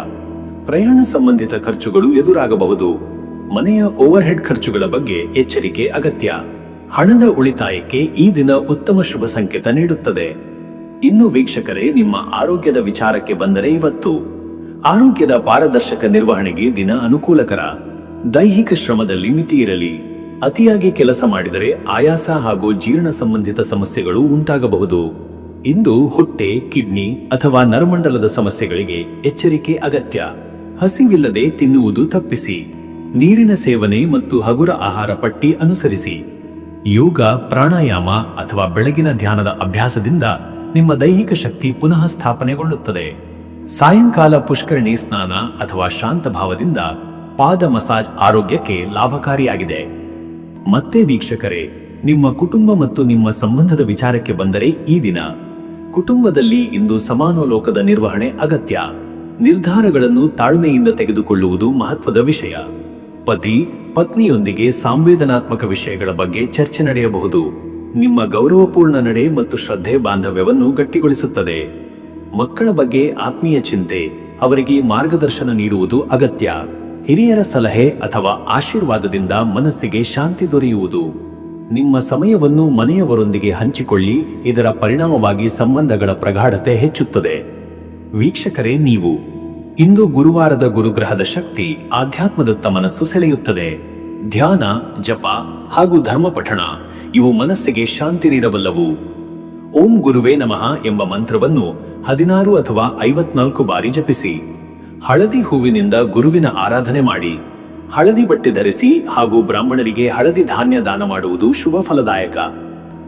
ಪ್ರಯಾಣ ಸಂಬಂಧಿತ ಖರ್ಚುಗಳು ಎದುರಾಗಬಹುದು. ಮನೆಯ ಓವರ್ಹೆಡ್ ಖರ್ಚುಗಳ ಬಗ್ಗೆ ಎಚ್ಚರಿಕೆ ಅಗತ್ಯ. ಹಣದ ಉಳಿತಾಯಕ್ಕೆ ಈ ದಿನ ಉತ್ತಮ ಶುಭ ಸಂಕೇತ ನೀಡುತ್ತದೆ. ಇನ್ನು ವೀಕ್ಷಕರೇ, ನಿಮ್ಮ ಆರೋಗ್ಯದ ವಿಚಾರಕ್ಕೆ ಬಂದರೆ, ಇವತ್ತು ಆರೋಗ್ಯದ ಪಾರದರ್ಶಕ ನಿರ್ವಹಣೆಗೆ ದಿನ ಅನುಕೂಲಕರ. ದೈಹಿಕ ಶ್ರಮದಲ್ಲಿ ಮಿತಿ ಇರಲಿ. ಅತಿಯಾಗಿ ಕೆಲಸ ಮಾಡಿದರೆ ಆಯಾಸ ಹಾಗೂ ಜೀರ್ಣ ಸಂಬಂಧಿತ ಸಮಸ್ಯೆಗಳು ಉಂಟಾಗಬಹುದು. ಇಂದು ಹೊಟ್ಟೆ, ಕಿಡ್ನಿ ಅಥವಾ ನರಮಂಡಲದ ಸಮಸ್ಯೆಗಳಿಗೆ ಎಚ್ಚರಿಕೆ ಅಗತ್ಯ. ಹಸಿವಿಲ್ಲದೆ ತಿನ್ನುವುದು ತಪ್ಪಿಸಿ. ನೀರಿನ ಸೇವನೆ ಮತ್ತು ಹಗುರ ಆಹಾರ ಪಟ್ಟಿ ಅನುಸರಿಸಿ. ಯೋಗ, ಪ್ರಾಣಾಯಾಮ ಅಥವಾ ಬೆಳಗಿನ ಧ್ಯಾನದ ಅಭ್ಯಾಸದಿಂದ ನಿಮ್ಮ ದೈಹಿಕ ಶಕ್ತಿ ಪುನಃ ಸ್ಥಾಪನೆಗೊಳ್ಳುತ್ತದೆ. ಸಾಯಂಕಾಲ ಪುಷ್ಕರಣಿ ಸ್ನಾನ ಅಥವಾ ಶಾಂತ ಭಾವದಿಂದ ಪಾದ ಮಸಾಜ್ ಆರೋಗ್ಯಕ್ಕೆ ಲಾಭಕಾರಿಯಾಗಿದೆ. ಮತ್ತೆ ವೀಕ್ಷಕರೇ, ನಿಮ್ಮ ಕುಟುಂಬ ಮತ್ತು ನಿಮ್ಮ ಸಂಬಂಧದ ವಿಚಾರಕ್ಕೆ ಬಂದರೆ, ಈ ದಿನ ಕುಟುಂಬದಲ್ಲಿ ಇಂದು ಸಮಾನೋಲೋಕದ ನಿರ್ವಹಣೆ ಅಗತ್ಯ. ನಿರ್ಧಾರಗಳನ್ನು ತಾಳ್ಮೆಯಿಂದ ತೆಗೆದುಕೊಳ್ಳುವುದು ಮಹತ್ವದ ವಿಷಯ. ಪತಿ, ಪತ್ನಿಯೊಂದಿಗೆ ಸಂವೇದನಾತ್ಮಕ ವಿಷಯಗಳ ಬಗ್ಗೆ ಚರ್ಚೆ ನಡೆಯಬಹುದು. ನಿಮ್ಮ ಗೌರವಪೂರ್ಣ ನಡೆ ಮತ್ತು ಶ್ರದ್ಧೆ ಬಾಂಧವ್ಯವನ್ನು ಗಟ್ಟಿಗೊಳಿಸುತ್ತದೆ. ಮಕ್ಕಳ ಬಗ್ಗೆ ಆತ್ಮೀಯ ಚಿಂತೆ, ಅವರಿಗೆ ಮಾರ್ಗದರ್ಶನ ನೀಡುವುದು ಅಗತ್ಯ. ಹಿರಿಯರ ಸಲಹೆ ಅಥವಾ ಆಶೀರ್ವಾದದಿಂದ ಮನಸ್ಸಿಗೆ ಶಾಂತಿ ದೊರೆಯುವುದು. ನಿಮ್ಮ ಸಮಯವನ್ನು ಮನೆಯವರೊಂದಿಗೆ ಹಂಚಿಕೊಳ್ಳಿ. ಇದರ ಪರಿಣಾಮವಾಗಿ ಸಂಬಂಧಗಳ ಪ್ರಗಾಢತೆ ಹೆಚ್ಚುತ್ತದೆ. ವೀಕ್ಷಕರೇ, ನೀವು ಇಂದು ಗುರುವಾರದ ಗುರುಗ್ರಹದ ಶಕ್ತಿ ಆಧ್ಯಾತ್ಮದತ್ತ ಮನಸ್ಸು ಸೆಳೆಯುತ್ತದೆ. ಧ್ಯಾನ, ಜಪ ಹಾಗೂ ಧರ್ಮ ಪಠಣ ಇವು ಮನಸ್ಸಿಗೆ ಶಾಂತಿ ನೀಡಬಲ್ಲವು. ಓಂ ಗುರುವೇ ನಮಃ ಎಂಬ ಮಂತ್ರವನ್ನು 16 ಅಥವಾ 54 ಬಾರಿ ಜಪಿಸಿ. ಹಳದಿ ಹೂವಿನಿಂದ ಗುರುವಿನ ಆರಾಧನೆ ಮಾಡಿ. ಹಳದಿ ಬಟ್ಟೆ ಧರಿಸಿ ಹಾಗೂ ಬ್ರಾಹ್ಮಣರಿಗೆ ಹಳದಿ ಧಾನ್ಯ ದಾನ ಮಾಡುವುದು ಶುಭ ಫಲದಾಯಕ.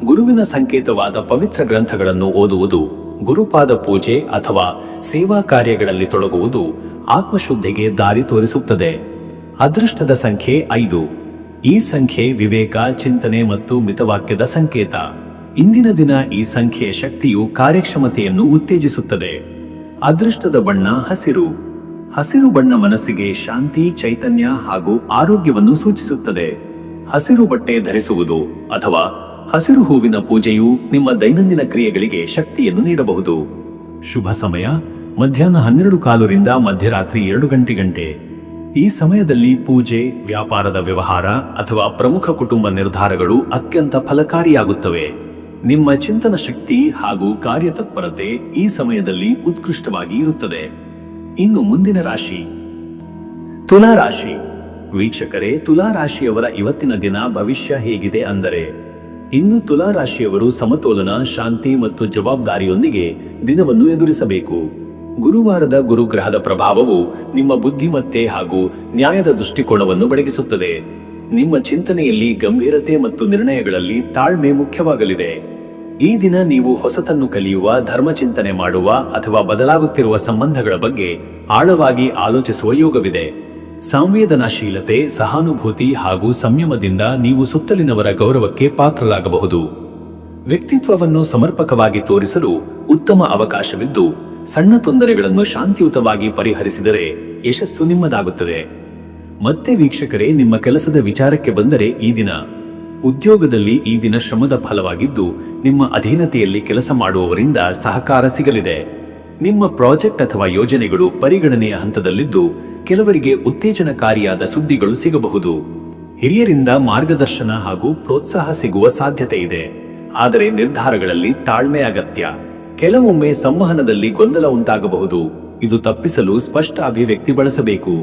ಗುರುವಿನ ಸಂಕೇತವಾದ ಪವಿತ್ರ ಗ್ರಂಥಗಳನ್ನು ಓದುವುದು, ಗುರುಪಾದ ಪೂಜೆ ಅಥವಾ ಸೇವಾ ಕಾರ್ಯಗಳಲ್ಲಿ ತೊಡಗುವುದು ಆತ್ಮಶುದ್ಧಿಗೆ ದಾರಿ ತೋರಿಸುತ್ತದೆ. ಅದೃಷ್ಟದ ಸಂಖ್ಯೆ 5. ಈ ಸಂಖ್ಯೆ ವಿವೇಕ, ಚಿಂತನೆ ಮತ್ತು ಮಿತವಾಕ್ಯದ ಸಂಕೇತ. ಇಂದಿನ ದಿನ ಈ ಸಂಖ್ಯೆಯ ಶಕ್ತಿಯು ಕಾರ್ಯಕ್ಷಮತೆಯನ್ನು ಉತ್ತೇಜಿಸುತ್ತದೆ. ಅದೃಷ್ಟದ ಬಣ್ಣ ಹಸಿರು. ಹಸಿರು ಬಣ್ಣ ಮನಸ್ಸಿಗೆ ಶಾಂತಿ, ಚೈತನ್ಯ ಹಾಗೂ ಆರೋಗ್ಯವನ್ನು ಸೂಚಿಸುತ್ತದೆ. ಹಸಿರು ಬಟ್ಟೆ ಧರಿಸುವುದು ಅಥವಾ ಹಸಿರು ಹೂವಿನ ಪೂಜೆಯು ನಿಮ್ಮ ದೈನಂದಿನ ಕ್ರಿಯೆಗಳಿಗೆ ಶಕ್ತಿಯನ್ನು ನೀಡಬಹುದು. ಶುಭ ಸಮಯ ಮಧ್ಯಾಹ್ನ 12:15 ರಿಂದ ಮಧ್ಯರಾತ್ರಿ 2 ಗಂಟೆ. ಈ ಸಮಯದಲ್ಲಿ ಪೂಜೆ, ವ್ಯಾಪಾರದ ವ್ಯವಹಾರ ಅಥವಾ ಪ್ರಮುಖ ಕುಟುಂಬ ನಿರ್ಧಾರಗಳು ಅತ್ಯಂತ ಫಲಕಾರಿಯಾಗುತ್ತವೆ. ನಿಮ್ಮ ಚಿಂತನ ಶಕ್ತಿ ಹಾಗೂ ಕಾರ್ಯತತ್ಪರತೆ ಈ ಸಮಯದಲ್ಲಿ ಉತ್ಕೃಷ್ಟವಾಗಿ ಇರುತ್ತದೆ. ಇನ್ನು ಮುಂದಿನ ರಾಶಿ ತುಲಾ ರಾಶಿ. ವೀಕ್ಷಕರೇ, ತುಲಾ ರಾಶಿಯವರ ಇವತ್ತಿನ ದಿನ ಭವಿಷ್ಯ ಹೇಗಿದೆ ಅಂದರೆ, ಇನ್ನು ತುಲಾ ರಾಶಿಯವರು ಸಮತೋಲನ, ಶಾಂತಿ ಮತ್ತು ಜವಾಬ್ದಾರಿಯೊಂದಿಗೆ ದಿನವನ್ನು ಎದುರಿಸಬೇಕು. ಗುರುವಾರದ ಗುರುಗ್ರಹದ ಪ್ರಭಾವವು ನಿಮ್ಮ ಬುದ್ಧಿಮತ್ತೆ ಹಾಗೂ ನ್ಯಾಯದ ದೃಷ್ಟಿಕೋನವನ್ನು ಬೆಳಗಿಸುತ್ತದೆ. ನಿಮ್ಮ ಚಿಂತನೆಯಲ್ಲಿ ಗಂಭೀರತೆ ಮತ್ತು ನಿರ್ಣಯಗಳಲ್ಲಿ ತಾಳ್ಮೆ ಮುಖ್ಯವಾಗಲಿದೆ. ಈ ದಿನ ನೀವು ಹೊಸತನ್ನು ಕಲಿಯುವ, ಧರ್ಮಚಿಂತನೆ ಮಾಡುವ ಅಥವಾ ಬದಲಾಗುತ್ತಿರುವ ಸಂಬಂಧಗಳ ಬಗ್ಗೆ ಆಳವಾಗಿ ಆಲೋಚಿಸುವ ಯೋಗವಿದೆ. ಸಂವೇದನಾಶೀಲತೆ, ಸಹಾನುಭೂತಿ ಹಾಗೂ ಸಂಯಮದಿಂದ ನೀವು ಸುತ್ತಲಿನವರ ಗೌರವಕ್ಕೆ ಪಾತ್ರರಾಗಬಹುದು. ವ್ಯಕ್ತಿತ್ವವನ್ನು ಸಮರ್ಪಕವಾಗಿ ತೋರಿಸಲು ಉತ್ತಮ ಅವಕಾಶವಿದ್ದು, ಸಣ್ಣ ತೊಂದರೆಗಳನ್ನು ಶಾಂತಿಯುತವಾಗಿ ಪರಿಹರಿಸಿದರೆ ಯಶಸ್ಸು ನಿಮ್ಮದಾಗುತ್ತದೆ. ಮತ್ತೆ ವೀಕ್ಷಕರೇ, ನಿಮ್ಮ ಕೆಲಸದ ವಿಚಾರಕ್ಕೆ ಬಂದರೆ ಈ ದಿನ ಉದ್ಯೋಗದಲ್ಲಿ ಈ ದಿನ ಶ್ರಮದ ಫಲವಾಗಿದ್ದು, ನಿಮ್ಮ ಅಧೀನತೆಯಲ್ಲಿ ಕೆಲಸ ಮಾಡುವವರಿಂದ ಸಹಕಾರ ಸಿಗಲಿದೆ. ನಿಮ್ಮ ಪ್ರಾಜೆಕ್ಟ್ ಅಥವಾ ಯೋಜನೆಗಳು ಪರಿಗಣನೆಯ ಹಂತದಲ್ಲಿದ್ದು, ಕೆಲವರಿಗೆ ಉತ್ತೇಜನಕಾರಿಯಾದ ಸುದ್ದಿಗಳು ಸಿಗಬಹುದು. ಹಿರಿಯರಿಂದ ಮಾರ್ಗದರ್ಶನ ಹಾಗೂ ಪ್ರೋತ್ಸಾಹ ಸಿಗುವ ಸಾಧ್ಯತೆ ಇದೆ. ಆದರೆ ನಿರ್ಧಾರಗಳಲ್ಲಿ ತಾಳ್ಮೆ ಅಗತ್ಯ. ಕೆಲವೊಮ್ಮೆ ಸಂವಹನದಲ್ಲಿ ಗೊಂದಲ ಉಂಟಾಗಬಹುದು. ಇದು ತಪ್ಪಿಸಲು ಸ್ಪಷ್ಟ ಅಭಿವ್ಯಕ್ತಿ ಬಳಸಬೇಕು.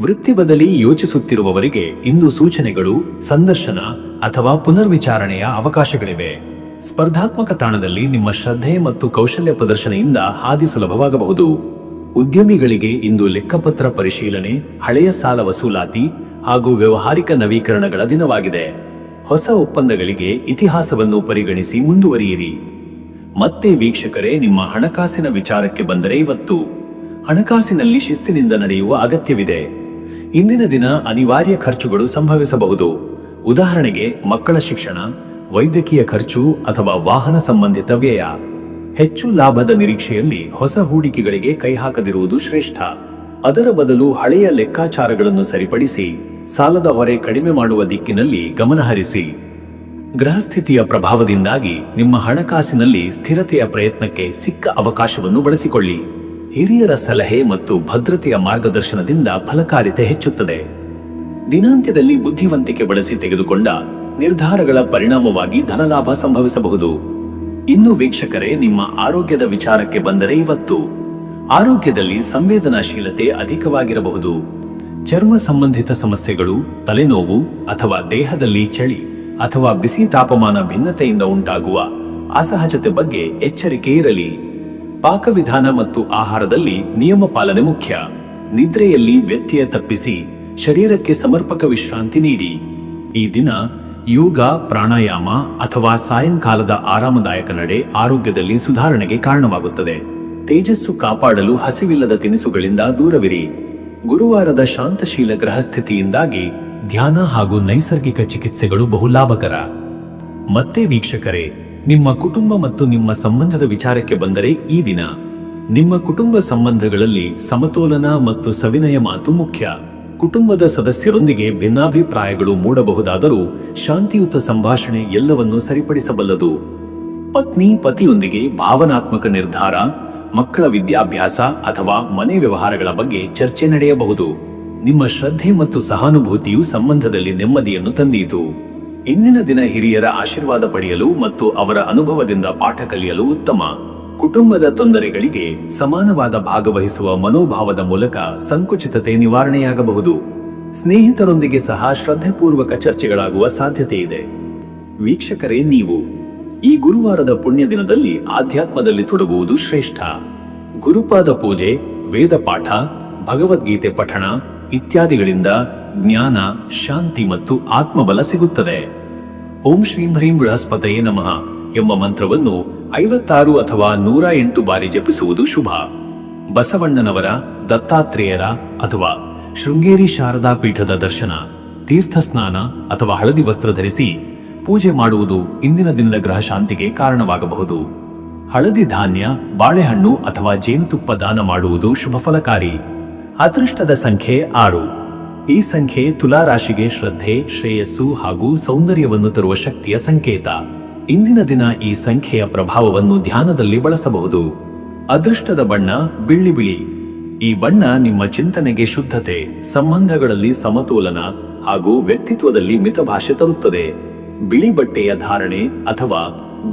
ವೃತ್ತಿ ಬದಲಿ ಯೋಚಿಸುತ್ತಿರುವವರಿಗೆ ಇಂದು ಸೂಚನೆಗಳು, ಸಂದರ್ಶನ ಅಥವಾ ಪುನರ್ವಿಚಾರಣೆಯ ಅವಕಾಶಗಳಿವೆ. ಸ್ಪರ್ಧಾತ್ಮಕ ತಾಣದಲ್ಲಿ ನಿಮ್ಮ ಶ್ರದ್ಧೆ ಮತ್ತು ಕೌಶಲ್ಯ ಪ್ರದರ್ಶನೆಯಿಂದ ಹಾದಿ ಸುಲಭವಾಗಬಹುದು. ಉದ್ಯಮಿಗಳಿಗೆ ಇಂದು ಲೆಕ್ಕಪತ್ರ ಪರಿಶೀಲನೆ, ಹಳೆಯ ಸಾಲ ವಸೂಲಾತಿ ಹಾಗೂ ವ್ಯವಹಾರಿಕ ನವೀಕರಣಗಳ ದಿನವಾಗಿದೆ. ಹೊಸ ಒಪ್ಪಂದಗಳಿಗೆ ಇತಿಹಾಸವನ್ನು ಪರಿಗಣಿಸಿ ಮುಂದುವರಿಯಿರಿ. ಮತ್ತೆ ವೀಕ್ಷಕರೇ, ನಿಮ್ಮ ಹಣಕಾಸಿನ ವಿಚಾರಕ್ಕೆ ಬಂದರೆ ಇವತ್ತು ಹಣಕಾಸಿನಲ್ಲಿ ಶಿಸ್ತಿನಿಂದ ನಡೆಯುವ ಅಗತ್ಯವಿದೆ. ಇಂದಿನ ದಿನ ಅನಿವಾರ್ಯ ಖರ್ಚುಗಳು ಸಂಭವಿಸಬಹುದು. ಉದಾಹರಣೆಗೆ ಮಕ್ಕಳ ಶಿಕ್ಷಣ, ವೈದ್ಯಕೀಯ ಖರ್ಚು ಅಥವಾ ವಾಹನ ಸಂಬಂಧಿತ ವ್ಯಯ. ಹೆಚ್ಚು ಲಾಭದ ನಿರೀಕ್ಷೆಯಲ್ಲಿ ಹೊಸ ಹೂಡಿಕೆಗಳಿಗೆ ಕೈ ಹಾಕದಿರುವುದು ಶ್ರೇಷ್ಠ. ಅದರ ಬದಲು ಹಳೆಯ ಲೆಕ್ಕಾಚಾರಗಳನ್ನು ಸರಿಪಡಿಸಿ ಸಾಲದ ಹೊರೆ ಕಡಿಮೆ ಮಾಡುವ ದಿಕ್ಕಿನಲ್ಲಿ ಗಮನಹರಿಸಿ. ಗ್ರಹಸ್ಥಿತಿಯ ಪ್ರಭಾವದಿಂದಾಗಿ ನಿಮ್ಮ ಹಣಕಾಸಿನಲ್ಲಿ ಸ್ಥಿರತೆಯ ಪ್ರಯತ್ನಕ್ಕೆ ಸಿಕ್ಕ ಅವಕಾಶವನ್ನು ಬಳಸಿಕೊಳ್ಳಿ. ಹಿರಿಯರ ಸಲಹೆ ಮತ್ತು ಭದ್ರತೆಯ ಮಾರ್ಗದರ್ಶನದಿಂದ ಫಲಕಾರಿತೆ ಹೆಚ್ಚುತ್ತದೆ. ದಿನಾಂತ್ಯದಲ್ಲಿ ಬುದ್ಧಿವಂತಿಕೆ ಬಳಸಿ ತೆಗೆದುಕೊಂಡ ನಿರ್ಧಾರಗಳ ಪರಿಣಾಮವಾಗಿ ಧನಲಾಭ ಸಂಭವಿಸಬಹುದು. ಇನ್ನು ವೀಕ್ಷಕರೇ, ನಿಮ್ಮ ಆರೋಗ್ಯದ ವಿಚಾರಕ್ಕೆ ಬಂದರೆ ಇವತ್ತು ಆರೋಗ್ಯದಲ್ಲಿ ಸಂವೇದನಾಶೀಲತೆ ಅಧಿಕವಾಗಿರಬಹುದು. ಚರ್ಮ ಸಂಬಂಧಿತ ಸಮಸ್ಯೆಗಳು, ತಲೆನೋವು ಅಥವಾ ದೇಹದಲ್ಲಿ ಚಳಿ ಅಥವಾ ಬಿಸಿ ತಾಪಮಾನ ಭಿನ್ನತೆಯಿಂದ ಉಂಟಾಗುವ ಅಸಹಜತೆ ಬಗ್ಗೆ ಎಚ್ಚರಿಕೆ ಇರಲಿ. ಪಾಕವಿಧಾನ ಮತ್ತು ಆಹಾರದಲ್ಲಿ ನಿಯಮ ಪಾಲನೆ ಮುಖ್ಯ. ನಿದ್ರೆಯಲ್ಲಿ ವ್ಯತ್ಯಯ ತಪ್ಪಿಸಿ ಶರೀರಕ್ಕೆ ಸಮರ್ಪಕ ವಿಶ್ರಾಂತಿ ನೀಡಿ. ಈ ದಿನ ಯೋಗ, ಪ್ರಾಣಾಯಾಮ ಅಥವಾ ಸಾಯಂಕಾಲದ ಆರಾಮದಾಯಕ ನಡೆ ಆರೋಗ್ಯದಲ್ಲಿ ಸುಧಾರಣೆಗೆ ಕಾರಣವಾಗುತ್ತದೆ. ತೇಜಸ್ಸು ಕಾಪಾಡಲು ಹಸಿವಿಲ್ಲದ ತಿನಿಸುಗಳಿಂದ ದೂರವಿರಿ. ಗುರುವಾರದ ಶಾಂತಶೀಲ ಗ್ರಹಸ್ಥಿತಿಯಿಂದಾಗಿ ಧ್ಯಾನ ಹಾಗೂ ನೈಸರ್ಗಿಕ ಚಿಕಿತ್ಸೆಗಳು ಬಹು ಲಾಭಕರ. ಮತ್ತೆ ವೀಕ್ಷಕರೇ, ನಿಮ್ಮ ಕುಟುಂಬ ಮತ್ತು ನಿಮ್ಮ ಸಂಬಂಧದ ವಿಚಾರಕ್ಕೆ ಬಂದರೆ ಈ ದಿನ ನಿಮ್ಮ ಕುಟುಂಬ ಸಂಬಂಧಗಳಲ್ಲಿ ಸಮತೋಲನ ಮತ್ತು ಸವಿನಯ ಮಾತು ಮುಖ್ಯ. ಕುಟುಂಬದ ಸದಸ್ಯರೊಂದಿಗೆ ಭಿನ್ನಾಭಿಪ್ರಾಯಗಳು ಮೂಡಬಹುದಾದರೂ ಶಾಂತಿಯುತ ಸಂಭಾಷಣೆ ಎಲ್ಲವನ್ನೂ ಸರಿಪಡಿಸಬಲ್ಲದು. ಪತ್ನಿ ಪತಿಯೊಂದಿಗೆ ಭಾವನಾತ್ಮಕ ನಿರ್ಧಾರ, ಮಕ್ಕಳ ವಿದ್ಯಾಭ್ಯಾಸ ಅಥವಾ ಮನೆ ವ್ಯವಹಾರಗಳ ಬಗ್ಗೆ ಚರ್ಚೆ ನಡೆಯಬಹುದು. ನಿಮ್ಮ ಶ್ರದ್ಧೆ ಮತ್ತು ಸಹಾನುಭೂತಿಯು ಸಂಬಂಧದಲ್ಲಿ ನೆಮ್ಮದಿಯನ್ನು ತಂದೀತು. ಇಂದಿನ ದಿನ ಹಿರಿಯರ ಆಶೀರ್ವಾದ ಪಡೆಯಲು ಮತ್ತು ಅವರ ಅನುಭವದಿಂದ ಪಾಠ ಕಲಿಯಲು ಉತ್ತಮ. ಕುಟುಂಬದ ತೊಂದರೆಗಳಿಗೆ ಸಮಾನವಾದ ಭಾಗವಹಿಸುವ ಮನೋಭಾವದ ಮೂಲಕ ಸಂಕುಚಿತತೆ ನಿವಾರಣೆಯಾಗಬಹುದು. ಸ್ನೇಹಿತರೊಂದಿಗೆ ಸಹ ಶ್ರದ್ಧೆಪೂರ್ವಕ ಚರ್ಚೆಗಳಾಗುವ ಸಾಧ್ಯತೆ ಇದೆ. ವೀಕ್ಷಕರೇ, ನೀವು ಈ ಗುರುವಾರದ ಪುಣ್ಯ ದಿನದಲ್ಲಿ ಆಧ್ಯಾತ್ಮದಲ್ಲಿ ತೊಡಗುವುದು ಶ್ರೇಷ್ಠ. ಗುರುಪಾದ ಪೂಜೆ, ವೇದ ಪಾಠ, ಭಗವದ್ಗೀತೆ ಪಠಣ ಇತ್ಯಾದಿಗಳಿಂದ ಜ್ಞಾನ, ಶಾಂತಿ ಮತ್ತು ಆತ್ಮಬಲ ಸಿಗುತ್ತದೆ. ಓಂ ಶ್ರೀಂ ಹ್ರೀಂ ಬೃಹಸ್ಪತಯೇ ನಮಃ ಎಂಬ ಮಂತ್ರವನ್ನು 56 ಅಥವಾ 108 ಬಾರಿ ಜಪಿಸುವುದು ಶುಭ. ಬಸವಣ್ಣನವರ, ದತ್ತಾತ್ರೇಯರ ಅಥವಾ ಶೃಂಗೇರಿ ಶಾರದಾ ಪೀಠದ ದರ್ಶನ, ತೀರ್ಥಸ್ನಾನ ಅಥವಾ ಹಳದಿ ವಸ್ತ್ರ ಧರಿಸಿ ಪೂಜೆ ಮಾಡುವುದು ಇಂದಿನ ದಿನದ ಗ್ರಹ ಶಾಂತಿಗೆ ಕಾರಣವಾಗಬಹುದು. ಹಳದಿ ಧಾನ್ಯ, ಬಾಳೆಹಣ್ಣು ಅಥವಾ ಜೇನುತುಪ್ಪ ದಾನ ಮಾಡುವುದು ಶುಭ ಫಲಕಾರಿ. ಅದೃಷ್ಟದ ಸಂಖ್ಯೆ 6. ಈ ಸಂಖ್ಯೆ ತುಲಾ ರಾಶಿಗೆ ಶ್ರದ್ಧೆ, ಶ್ರೇಯಸ್ಸು ಹಾಗೂ ಸೌಂದರ್ಯವನ್ನು ತರುವ ಶಕ್ತಿಯ ಸಂಕೇತ. ಇಂದಿನ ದಿನ ಈ ಸಂಖ್ಯೆಯ ಪ್ರಭಾವವನ್ನು ಧ್ಯಾನದಲ್ಲಿ ಬಳಸಬಹುದು. ಅದೃಷ್ಟದ ಬಣ್ಣ ಬಿಳಿ ಬಿಳಿ. ಈ ಬಣ್ಣ ನಿಮ್ಮ ಚಿಂತನೆಗೆ ಶುದ್ಧತೆ, ಸಂಬಂಧಗಳಲ್ಲಿ ಸಮತೋಲನ ಹಾಗೂ ವ್ಯಕ್ತಿತ್ವದಲ್ಲಿ ಮಿತಭಾಷೆ ತರುತ್ತದೆ. ಬಿಳಿ ಬಟ್ಟೆಯ ಧಾರಣೆ ಅಥವಾ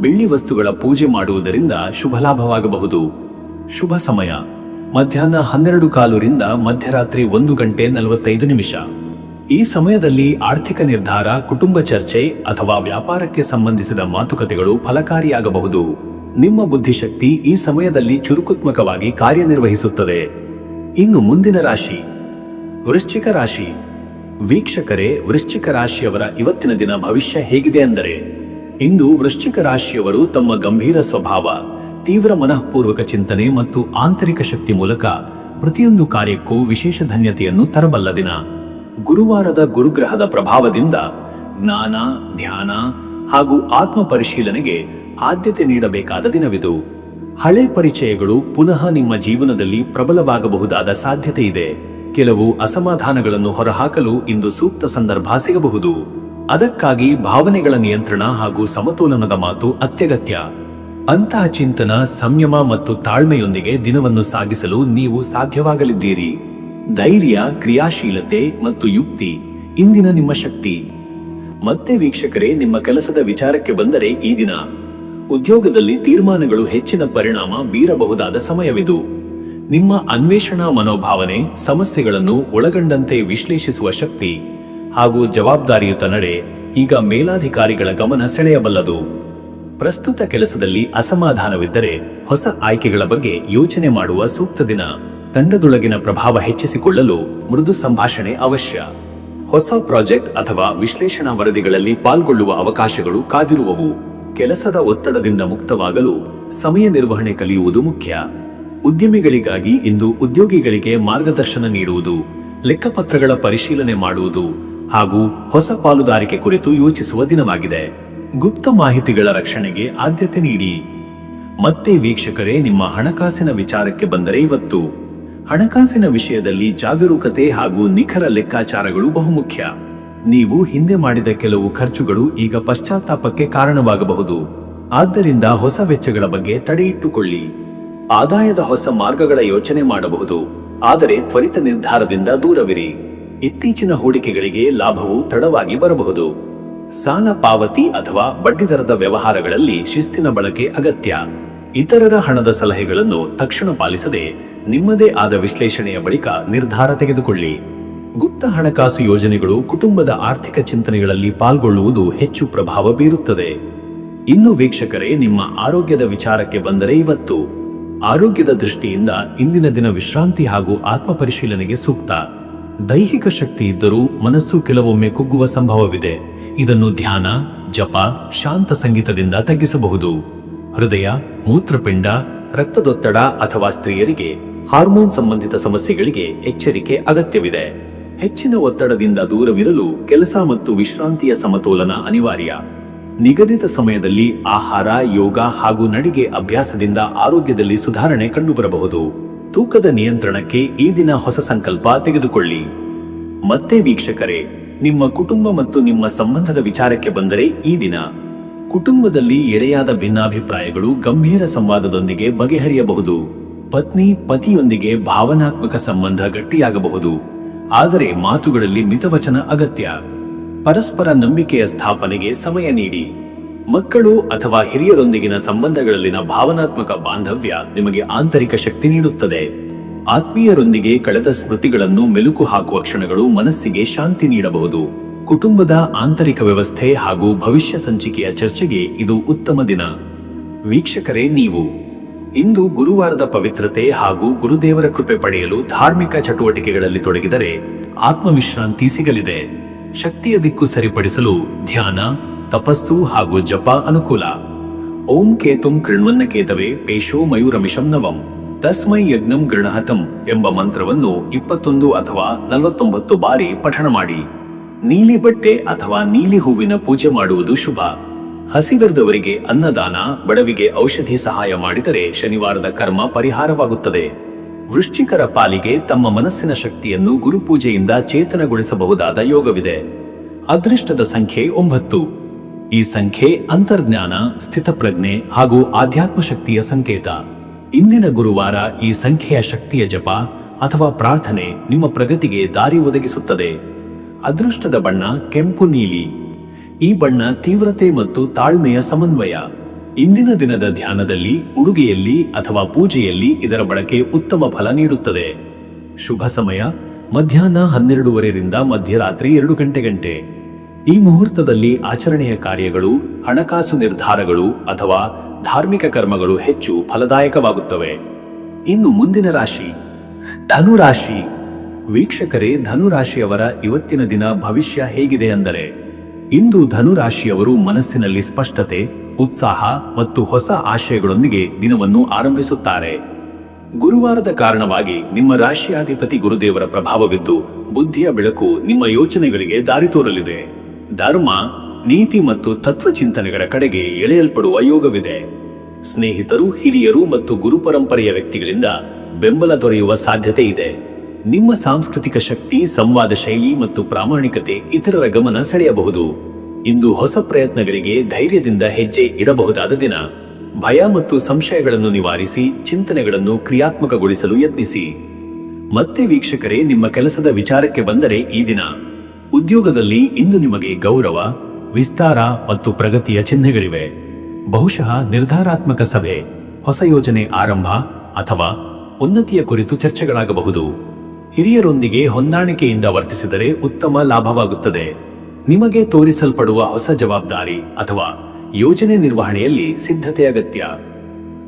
ಬೆಳ್ಳಿ ವಸ್ತುಗಳ ಪೂಜೆ ಮಾಡುವುದರಿಂದ ಶುಭ ಲಾಭವಾಗಬಹುದು. ಶುಭ ಸಮಯ ಮಧ್ಯಾಹ್ನ 12:15 ರಿಂದ ಮಧ್ಯರಾತ್ರಿ 1:45. ಈ ಸಮಯದಲ್ಲಿ ಆರ್ಥಿಕ ನಿರ್ಧಾರ, ಕುಟುಂಬ ಚರ್ಚೆ ಅಥವಾ ವ್ಯಾಪಾರಕ್ಕೆ ಸಂಬಂಧಿಸಿದ ಮಾತುಕತೆಗಳು ಫಲಕಾರಿಯಾಗಬಹುದು. ನಿಮ್ಮ ಬುದ್ಧಿಶಕ್ತಿ ಈ ಸಮಯದಲ್ಲಿ ಚುರುಕುತ್ಮಕವಾಗಿ ಕಾರ್ಯನಿರ್ವಹಿಸುತ್ತದೆ. ಇನ್ನು ಮುಂದಿನ ರಾಶಿ ವೃಶ್ಚಿಕ ರಾಶಿ. ವೀಕ್ಷಕರೇ, ವೃಶ್ಚಿಕ ರಾಶಿಯವರ ಇವತ್ತಿನ ದಿನ ಭವಿಷ್ಯ ಹೇಗಿದೆ ಅಂದರೆ, ಇಂದು ವೃಶ್ಚಿಕ ರಾಶಿಯವರು ತಮ್ಮ ಗಂಭೀರ ಸ್ವಭಾವ, ತೀವ್ರ ಮನಃಪೂರ್ವಕ ಚಿಂತನೆ ಮತ್ತು ಆಂತರಿಕ ಶಕ್ತಿ ಮೂಲಕ ಪ್ರತಿಯೊಂದು ಕಾರ್ಯಕ್ಕೂ ವಿಶೇಷ ಧನ್ಯತೆಯನ್ನು ತರಬಲ್ಲ ದಿನ. ಗುರುವಾರದ ಗುರುಗ್ರಹದ ಪ್ರಭಾವದಿಂದ ಜ್ಞಾನ, ಧ್ಯಾನ ಹಾಗೂ ಆತ್ಮ ಪರಿಶೀಲನೆಗೆ ಆದ್ಯತೆ ನೀಡಬೇಕಾದ ದಿನವಿದು. ಹಳೆ ಪರಿಚಯಗಳು ಪುನಃ ನಿಮ್ಮ ಜೀವನದಲ್ಲಿ ಪ್ರಬಲವಾಗಬಹುದಾದ ಸಾಧ್ಯತೆ ಇದೆ. ಕೆಲವು ಅಸಮಾಧಾನಗಳನ್ನು ಹೊರಹಾಕಲು ಇಂದು ಸೂಕ್ತ ಸಂದರ್ಭ ಸಿಗಬಹುದು. ಅದಕ್ಕಾಗಿ ಭಾವನೆಗಳ ನಿಯಂತ್ರಣ ಹಾಗೂ ಸಮತೋಲನದ ಮಾತು ಅತ್ಯಗತ್ಯ. ಅಂತಹ ಚಿಂತನ, ಸಂಯಮ ಮತ್ತು ತಾಳ್ಮೆಯೊಂದಿಗೆ ದಿನವನ್ನು ಸಾಗಿಸಲು ನೀವು ಸಾಧ್ಯವಾಗಲಿದ್ದೀರಿ. ಧೈರ್ಯ, ಕ್ರಿಯಾಶೀಲತೆ ಮತ್ತು ಯುಕ್ತಿ ಇಂದಿನ ನಿಮ್ಮ ಶಕ್ತಿ. ಮತ್ತೆ ವೀಕ್ಷಕರೇ, ನಿಮ್ಮ ಕೆಲಸದ ವಿಚಾರಕ್ಕೆ ಬಂದರೆ ಈ ದಿನ ಉದ್ಯೋಗದಲ್ಲಿ ತೀರ್ಮಾನಗಳು ಹೆಚ್ಚಿನ ಪರಿಣಾಮ ಬೀರಬಹುದಾದ ಸಮಯವಿದು. ನಿಮ್ಮ ಅನ್ವೇಷಣಾ ಮನೋಭಾವನೆ, ಸಮಸ್ಯೆಗಳನ್ನು ಒಳಗೊಂಡಂತೆ ವಿಶ್ಲೇಷಿಸುವ ಶಕ್ತಿ ಹಾಗೂ ಜವಾಬ್ದಾರಿಯುತ ನಡೆ ಈಗ ಮೇಲಾಧಿಕಾರಿಗಳ ಗಮನ ಸೆಳೆಯಬಲ್ಲದು. ಪ್ರಸ್ತುತ ಕೆಲಸದಲ್ಲಿ ಅಸಮಾಧಾನವಿದ್ದರೆ ಹೊಸ ಆಯ್ಕೆಗಳ ಬಗ್ಗೆ ಯೋಚನೆ ಮಾಡುವ ಸೂಕ್ತ ದಿನ. ತಂಡದೊಳಗಿನ ಪ್ರಭಾವ ಹೆಚ್ಚಿಸಿಕೊಳ್ಳಲು ಮೃದು ಸಂಭಾಷಣೆ ಅವಶ್ಯ. ಹೊಸ ಪ್ರಾಜೆಕ್ಟ್ ಅಥವಾ ವಿಶ್ಲೇಷಣಾ ವರದಿಗಳಲ್ಲಿ ಪಾಲ್ಗೊಳ್ಳುವ ಅವಕಾಶಗಳು ಕಾದಿರುವವು. ಕೆಲಸದ ಒತ್ತಡದಿಂದ ಮುಕ್ತವಾಗಲು ಸಮಯ ನಿರ್ವಹಣೆ ಕಲಿಯುವುದು ಮುಖ್ಯ. ಉದ್ಯಮಿಗಳಿಗಾಗಿ ಇಂದು ಉದ್ಯೋಗಿಗಳಿಗೆ ಮಾರ್ಗದರ್ಶನ ನೀಡುವುದು, ಲೆಕ್ಕಪತ್ರಗಳ ಪರಿಶೀಲನೆ ಮಾಡುವುದು ಹಾಗೂ ಹೊಸ ಪಾಲುದಾರಿಕೆ ಕುರಿತು ಯೋಚಿಸುವ ದಿನವಾಗಿದೆ. ಗುಪ್ತ ಮಾಹಿತಿಗಳ ರಕ್ಷಣೆಗೆ ಆದ್ಯತೆ ನೀಡಿ. ಮತ್ತೆ ವೀಕ್ಷಕರೇ, ನಿಮ್ಮ ಹಣಕಾಸಿನ ವಿಚಾರಕ್ಕೆ ಬಂದರೆ ಇವತ್ತು ಹಣಕಾಸಿನ ವಿಷಯದಲ್ಲಿ ಜಾಗರೂಕತೆ ಹಾಗೂ ನಿಖರ ಲೆಕ್ಕಾಚಾರಗಳು ಬಹುಮುಖ್ಯ. ನೀವು ಹಿಂದೆ ಮಾಡಿದ ಕೆಲವು ಖರ್ಚುಗಳು ಈಗ ಪಶ್ಚಾತ್ತಾಪಕ್ಕೆ ಕಾರಣವಾಗಬಹುದು. ಆದ್ದರಿಂದ ಹೊಸ ವೆಚ್ಚಗಳ ಬಗ್ಗೆ ತಡೆಯಿಟ್ಟುಕೊಳ್ಳಿ. ಆದಾಯದ ಹೊಸ ಮಾರ್ಗಗಳ ಯೋಚನೆ ಮಾಡಬಹುದು, ಆದರೆ ತ್ವರಿತ ನಿರ್ಧಾರದಿಂದ ದೂರವಿರಿ. ಇತ್ತೀಚಿನ ಹೂಡಿಕೆಗಳಿಗೆ ಲಾಭವು ತಡವಾಗಿ ಬರಬಹುದು. ಸಾಲ ಪಾವತಿ ಅಥವಾ ಬಡ್ಡಿದರದ ವ್ಯವಹಾರಗಳಲ್ಲಿ ಶಿಸ್ತಿನ ಬಳಕೆ ಅಗತ್ಯ. ಇತರರ ಹಣದ ಸಲಹೆಗಳನ್ನು ತಕ್ಷಣ ಪಾಲಿಸದೆ ನಿಮ್ಮದೇ ಆದ ವಿಶ್ಲೇಷಣೆಯ ಬಳಿಕ ನಿರ್ಧಾರ ತೆಗೆದುಕೊಳ್ಳಿ. ಗುಪ್ತ ಹಣಕಾಸು ಯೋಜನೆಗಳು ಕುಟುಂಬದ ಆರ್ಥಿಕ ಚಿಂತನೆಗಳಲ್ಲಿ ಪಾಲ್ಗೊಳ್ಳುವುದು ಹೆಚ್ಚು ಪ್ರಭಾವ ಬೀರುತ್ತದೆ. ಇನ್ನು ವೀಕ್ಷಕರೇ, ನಿಮ್ಮ ಆರೋಗ್ಯದ ವಿಚಾರಕ್ಕೆ ಬಂದರೆ ಇವತ್ತು ಆರೋಗ್ಯದ ದೃಷ್ಟಿಯಿಂದ ಇಂದಿನ ದಿನ ವಿಶ್ರಾಂತಿ ಹಾಗೂ ಆತ್ಮ ಪರಿಶೀಲನೆಗೆ ಸೂಕ್ತ. ದೈಹಿಕ ಶಕ್ತಿ ಇದ್ದರೂ ಮನಸ್ಸು ಕೆಲವೊಮ್ಮೆ ಕುಗ್ಗುವ ಸಂಭವವಿದೆ. ಇದನ್ನು ಧ್ಯಾನ, ಜಪ, ಶಾಂತ ಸಂಗೀತದಿಂದ ತಗ್ಗಿಸಬಹುದು. ಹೃದಯ, ಮೂತ್ರಪಿಂಡ, ರಕ್ತದೊತ್ತಡ ಅಥವಾ ಸ್ತ್ರೀಯರಿಗೆ ಹಾರ್ಮೋನ್ ಸಂಬಂಧಿತ ಸಮಸ್ಯೆಗಳಿಗೆ ಎಚ್ಚರಿಕೆ ಅಗತ್ಯವಿದೆ. ಹೆಚ್ಚಿನ ಒತ್ತಡದಿಂದ ದೂರವಿರಲು ಕೆಲಸ ಮತ್ತು ವಿಶ್ರಾಂತಿಯ ಸಮತೋಲನ ಅನಿವಾರ್ಯ. ನಿಗದಿತ ಸಮಯದಲ್ಲಿ ಆಹಾರ, ಯೋಗ ಹಾಗೂ ನಡಿಗೆ ಅಭ್ಯಾಸದಿಂದ ಆರೋಗ್ಯದಲ್ಲಿ ಸುಧಾರಣೆ ಕಂಡುಬರಬಹುದು. ತೂಕದ ನಿಯಂತ್ರಣಕ್ಕೆ ಈ ದಿನ ಹೊಸ ಸಂಕಲ್ಪ ತೆಗೆದುಕೊಳ್ಳಿ. ಮತ್ತೆ ವೀಕ್ಷಕರೇ, ನಿಮ್ಮ ಕುಟುಂಬ ಮತ್ತು ನಿಮ್ಮ ಸಂಬಂಧದ ವಿಚಾರಕ್ಕೆ ಬಂದರೆ ಈ ದಿನ ಕುಟುಂಬದಲ್ಲಿ ಎಳೆಯಾದ ಭಿನ್ನಾಭಿಪ್ರಾಯಗಳು ಗಂಭೀರ ಸಂವಾದದೊಂದಿಗೆ ಬಗೆಹರಿಯಬಹುದು. ಪತ್ನಿ, ಪತಿಯೊಂದಿಗೆ ಭಾವನಾತ್ಮಕ ಸಂಬಂಧ ಗಟ್ಟಿಯಾಗಬಹುದು, ಆದರೆ ಮಾತುಗಳಲ್ಲಿ ಮಿತವಚನ ಅಗತ್ಯ. ಪರಸ್ಪರ ನಂಬಿಕೆಯ ಸ್ಥಾಪನೆಗೆ ಸಮಯ ನೀಡಿ. ಮಕ್ಕಳು ಅಥವಾ ಹಿರಿಯರೊಂದಿಗಿನ ಸಂಬಂಧಗಳಲ್ಲಿನ ಭಾವನಾತ್ಮಕ ಬಾಂಧವ್ಯ ನಿಮಗೆ ಆಂತರಿಕ ಶಕ್ತಿ ನೀಡುತ್ತದೆ. ಆತ್ಮೀಯರೊಂದಿಗೆ ಕಳೆದ ಸ್ಮೃತಿಗಳನ್ನು ಮೆಲುಕು ಹಾಕುವ ಕ್ಷಣಗಳು ಮನಸ್ಸಿಗೆ ಶಾಂತಿ ನೀಡಬಹುದು. ಕುಟುಂಬದ ಆಂತರಿಕ ವ್ಯವಸ್ಥೆ ಹಾಗೂ ಭವಿಷ್ಯ ಸಂಚಿಕೆಯ ಚರ್ಚೆಗೆ ಇದು ಉತ್ತಮ ದಿನ. ವೀಕ್ಷಕರೇ, ನೀವು ಇಂದು ಗುರುವಾರದ ಪವಿತ್ರತೆ ಹಾಗೂ ಗುರುದೇವರ ಕೃಪೆ ಪಡೆಯಲು ಧಾರ್ಮಿಕ ಚಟುವಟಿಕೆಗಳಲ್ಲಿ ತೊಡಗಿದರೆ ಆತ್ಮವಿಶ್ರಾಂತಿ ಸಿಗಲಿದೆ. ಶಕ್ತಿಯ ದಿಕ್ಕು ಸರಿಪಡಿಸಲು ಧ್ಯಾನ, ತಪಸ್ಸು ಹಾಗೂ ಜಪ ಅನುಕೂಲ. ಓಂ ಕೇತುಂ ಕೃಣ್ವನ್ನ ಕೇತವೇ ಪೇಶೋ ಮಯೂರಮಿಷಂ ನವಂ ತಸ್ಮೈ ಯಜ್ಞಂ ಗೃಣಹತಂ ಎಂಬ ಮಂತ್ರವನ್ನು 21 ಅಥವಾ 49 ಬಾರಿ ಪಠಣ ಮಾಡಿ. ನೀಲಿ ಬಟ್ಟೆ ಅಥವಾ ನೀಲಿ ಹೂವಿನ ಪೂಜೆ ಮಾಡುವುದು ಶುಭ. ಹಸಿವಿರದವರಿಗೆ ಅನ್ನದಾನ, ಬಡವಿಗೆ ಔಷಧಿ ಸಹಾಯ ಮಾಡಿದರೆ ಶನಿವಾರದ ಕರ್ಮ ಪರಿಹಾರವಾಗುತ್ತದೆ. ವೃಶ್ಚಿಕರ ಪಾಲಿಗೆ ತಮ್ಮ ಮನಸ್ಸಿನ ಶಕ್ತಿಯನ್ನು ಗುರುಪೂಜೆಯಿಂದ ಚೇತನಗೊಳಿಸಬಹುದಾದ ಯೋಗವಿದೆ. ಅದೃಷ್ಟದ ಸಂಖ್ಯೆ 9. ಈ ಸಂಖ್ಯೆ ಅಂತರ್ಜ್ಞಾನ, ಸ್ಥಿತಪ್ರಜ್ಞೆ ಹಾಗೂ ಆಧ್ಯಾತ್ಮ ಶಕ್ತಿಯ ಸಂಕೇತ. ಇಂದಿನ ಗುರುವಾರ ಈ ಸಂಖ್ಯೆಯ ಶಕ್ತಿಯ ಜಪ ಅಥವಾ ಪ್ರಾರ್ಥನೆ ನಿಮ್ಮ ಪ್ರಗತಿಗೆ ದಾರಿ ಒದಗಿಸುತ್ತದೆ. ಅದೃಷ್ಟದ ಬಣ್ಣ ಕೆಂಪು ನೀಲಿ. ಈ ಬಣ್ಣ ತೀವ್ರತೆ ಮತ್ತು ತಾಳ್ಮೆಯ ಸಮನ್ವಯ. ಇಂದಿನ ದಿನದ ಧ್ಯಾನದಲ್ಲಿ, ಉಡುಗೆಯಲ್ಲಿ ಅಥವಾ ಪೂಜೆಯಲ್ಲಿ ಇದರ ಬಳಕೆ ಉತ್ತಮ ಫಲ ನೀಡುತ್ತದೆ. ಶುಭ ಸಮಯ ಮಧ್ಯಾಹ್ನ 12:30ರಿಂದ ಮಧ್ಯರಾತ್ರಿ 2 ಗಂಟೆ. ಈ ಮುಹೂರ್ತದಲ್ಲಿ ಆಚರಣೆಯ ಕಾರ್ಯಗಳು, ಹಣಕಾಸು ನಿರ್ಧಾರಗಳು ಅಥವಾ ಧಾರ್ಮಿಕ ಕರ್ಮಗಳು ಹೆಚ್ಚು ಫಲದಾಯಕವಾಗುತ್ತವೆ. ಇನ್ನು ಮುಂದಿನ ರಾಶಿ ಧನುರಾಶಿ. ವೀಕ್ಷಕರೇ, ಧನುರಾಶಿಯವರ ಇವತ್ತಿನ ದಿನ ಭವಿಷ್ಯ ಹೇಗಿದೆ ಅಂದರೆ, ಇಂದು ಧನುರಾಶಿಯವರು ಮನಸ್ಸಿನಲ್ಲಿ ಸ್ಪಷ್ಟತೆ, ಉತ್ಸಾಹ ಮತ್ತು ಹೊಸ ಆಶಯಗಳೊಂದಿಗೆ ದಿನವನ್ನು ಆರಂಭಿಸುತ್ತಾರೆ. ಗುರುವಾರದ ಕಾರಣವಾಗಿ ನಿಮ್ಮ ರಾಶಿಯಾಧಿಪತಿ ಗುರುದೇವರ ಪ್ರಭಾವವಿದ್ದು ಬುದ್ಧಿಯ ಬೆಳಕು ನಿಮ್ಮ ಯೋಚನೆಗಳಿಗೆ ದಾರಿ ತೋರಲಿದೆ. ಧರ್ಮ, ನೀತಿ ಮತ್ತು ತತ್ವಚಿಂತನೆಗಳ ಕಡೆಗೆ ಎಳೆಯಲ್ಪಡುವ ಯೋಗವಿದೆ. ಸ್ನೇಹಿತರು, ಹಿರಿಯರು ಮತ್ತು ಗುರುಪರಂಪರೆಯ ವ್ಯಕ್ತಿಗಳಿಂದ ಬೆಂಬಲ ದೊರೆಯುವ ಸಾಧ್ಯತೆ ಇದೆ. ನಿಮ್ಮ ಸಾಂಸ್ಕೃತಿಕ ಶಕ್ತಿ, ಸಂವಾದ ಶೈಲಿ ಮತ್ತು ಪ್ರಾಮಾಣಿಕತೆ ಇತರರ ಗಮನ ಸೆಳೆಯಬಹುದು. ಇಂದು ಹೊಸ ಪ್ರಯತ್ನಗಳಿಗೆ ಧೈರ್ಯದಿಂದ ಹೆಜ್ಜೆ ಇಡಬಹುದಾದ ದಿನ. ಭಯ ಮತ್ತು ಸಂಶಯಗಳನ್ನು ನಿವಾರಿಸಿ ಚಿಂತನೆಗಳನ್ನು ಕ್ರಿಯಾತ್ಮಕಗೊಳಿಸಲು ಯತ್ನಿಸಿ. ಮತ್ತೆ ವೀಕ್ಷಕರೇ, ನಿಮ್ಮ ಕೆಲಸದ ವಿಚಾರಕ್ಕೆ ಬಂದರೆ ಈ ದಿನ ಉದ್ಯೋಗದಲ್ಲಿ ಇಂದು ನಿಮಗೆ ಗೌರವ, ವಿಸ್ತಾರ ಮತ್ತು ಪ್ರಗತಿಯ ಚಿಹ್ನೆಗಳಿವೆ. ಬಹುಶಃ ನಿರ್ಧಾರಾತ್ಮಕ ಸಭೆ, ಹೊಸ ಯೋಜನೆ ಆರಂಭ ಅಥವಾ ಉನ್ನತಿಯ ಕುರಿತು ಚರ್ಚೆಗಳಾಗಬಹುದು. ಹಿರಿಯರೊಂದಿಗೆ ಹೊಂದಾಣಿಕೆಯಿಂದ ವರ್ತಿಸಿದರೆ ಉತ್ತಮ ಲಾಭವಾಗುತ್ತದೆ. ನಿಮಗೆ ತೋರಿಸಲ್ಪಡುವ ಹೊಸ ಜವಾಬ್ದಾರಿ ಅಥವಾ ಯೋಜನೆ ನಿರ್ವಹಣೆಯಲ್ಲಿ ಸಿದ್ಧತೆ ಅಗತ್ಯ.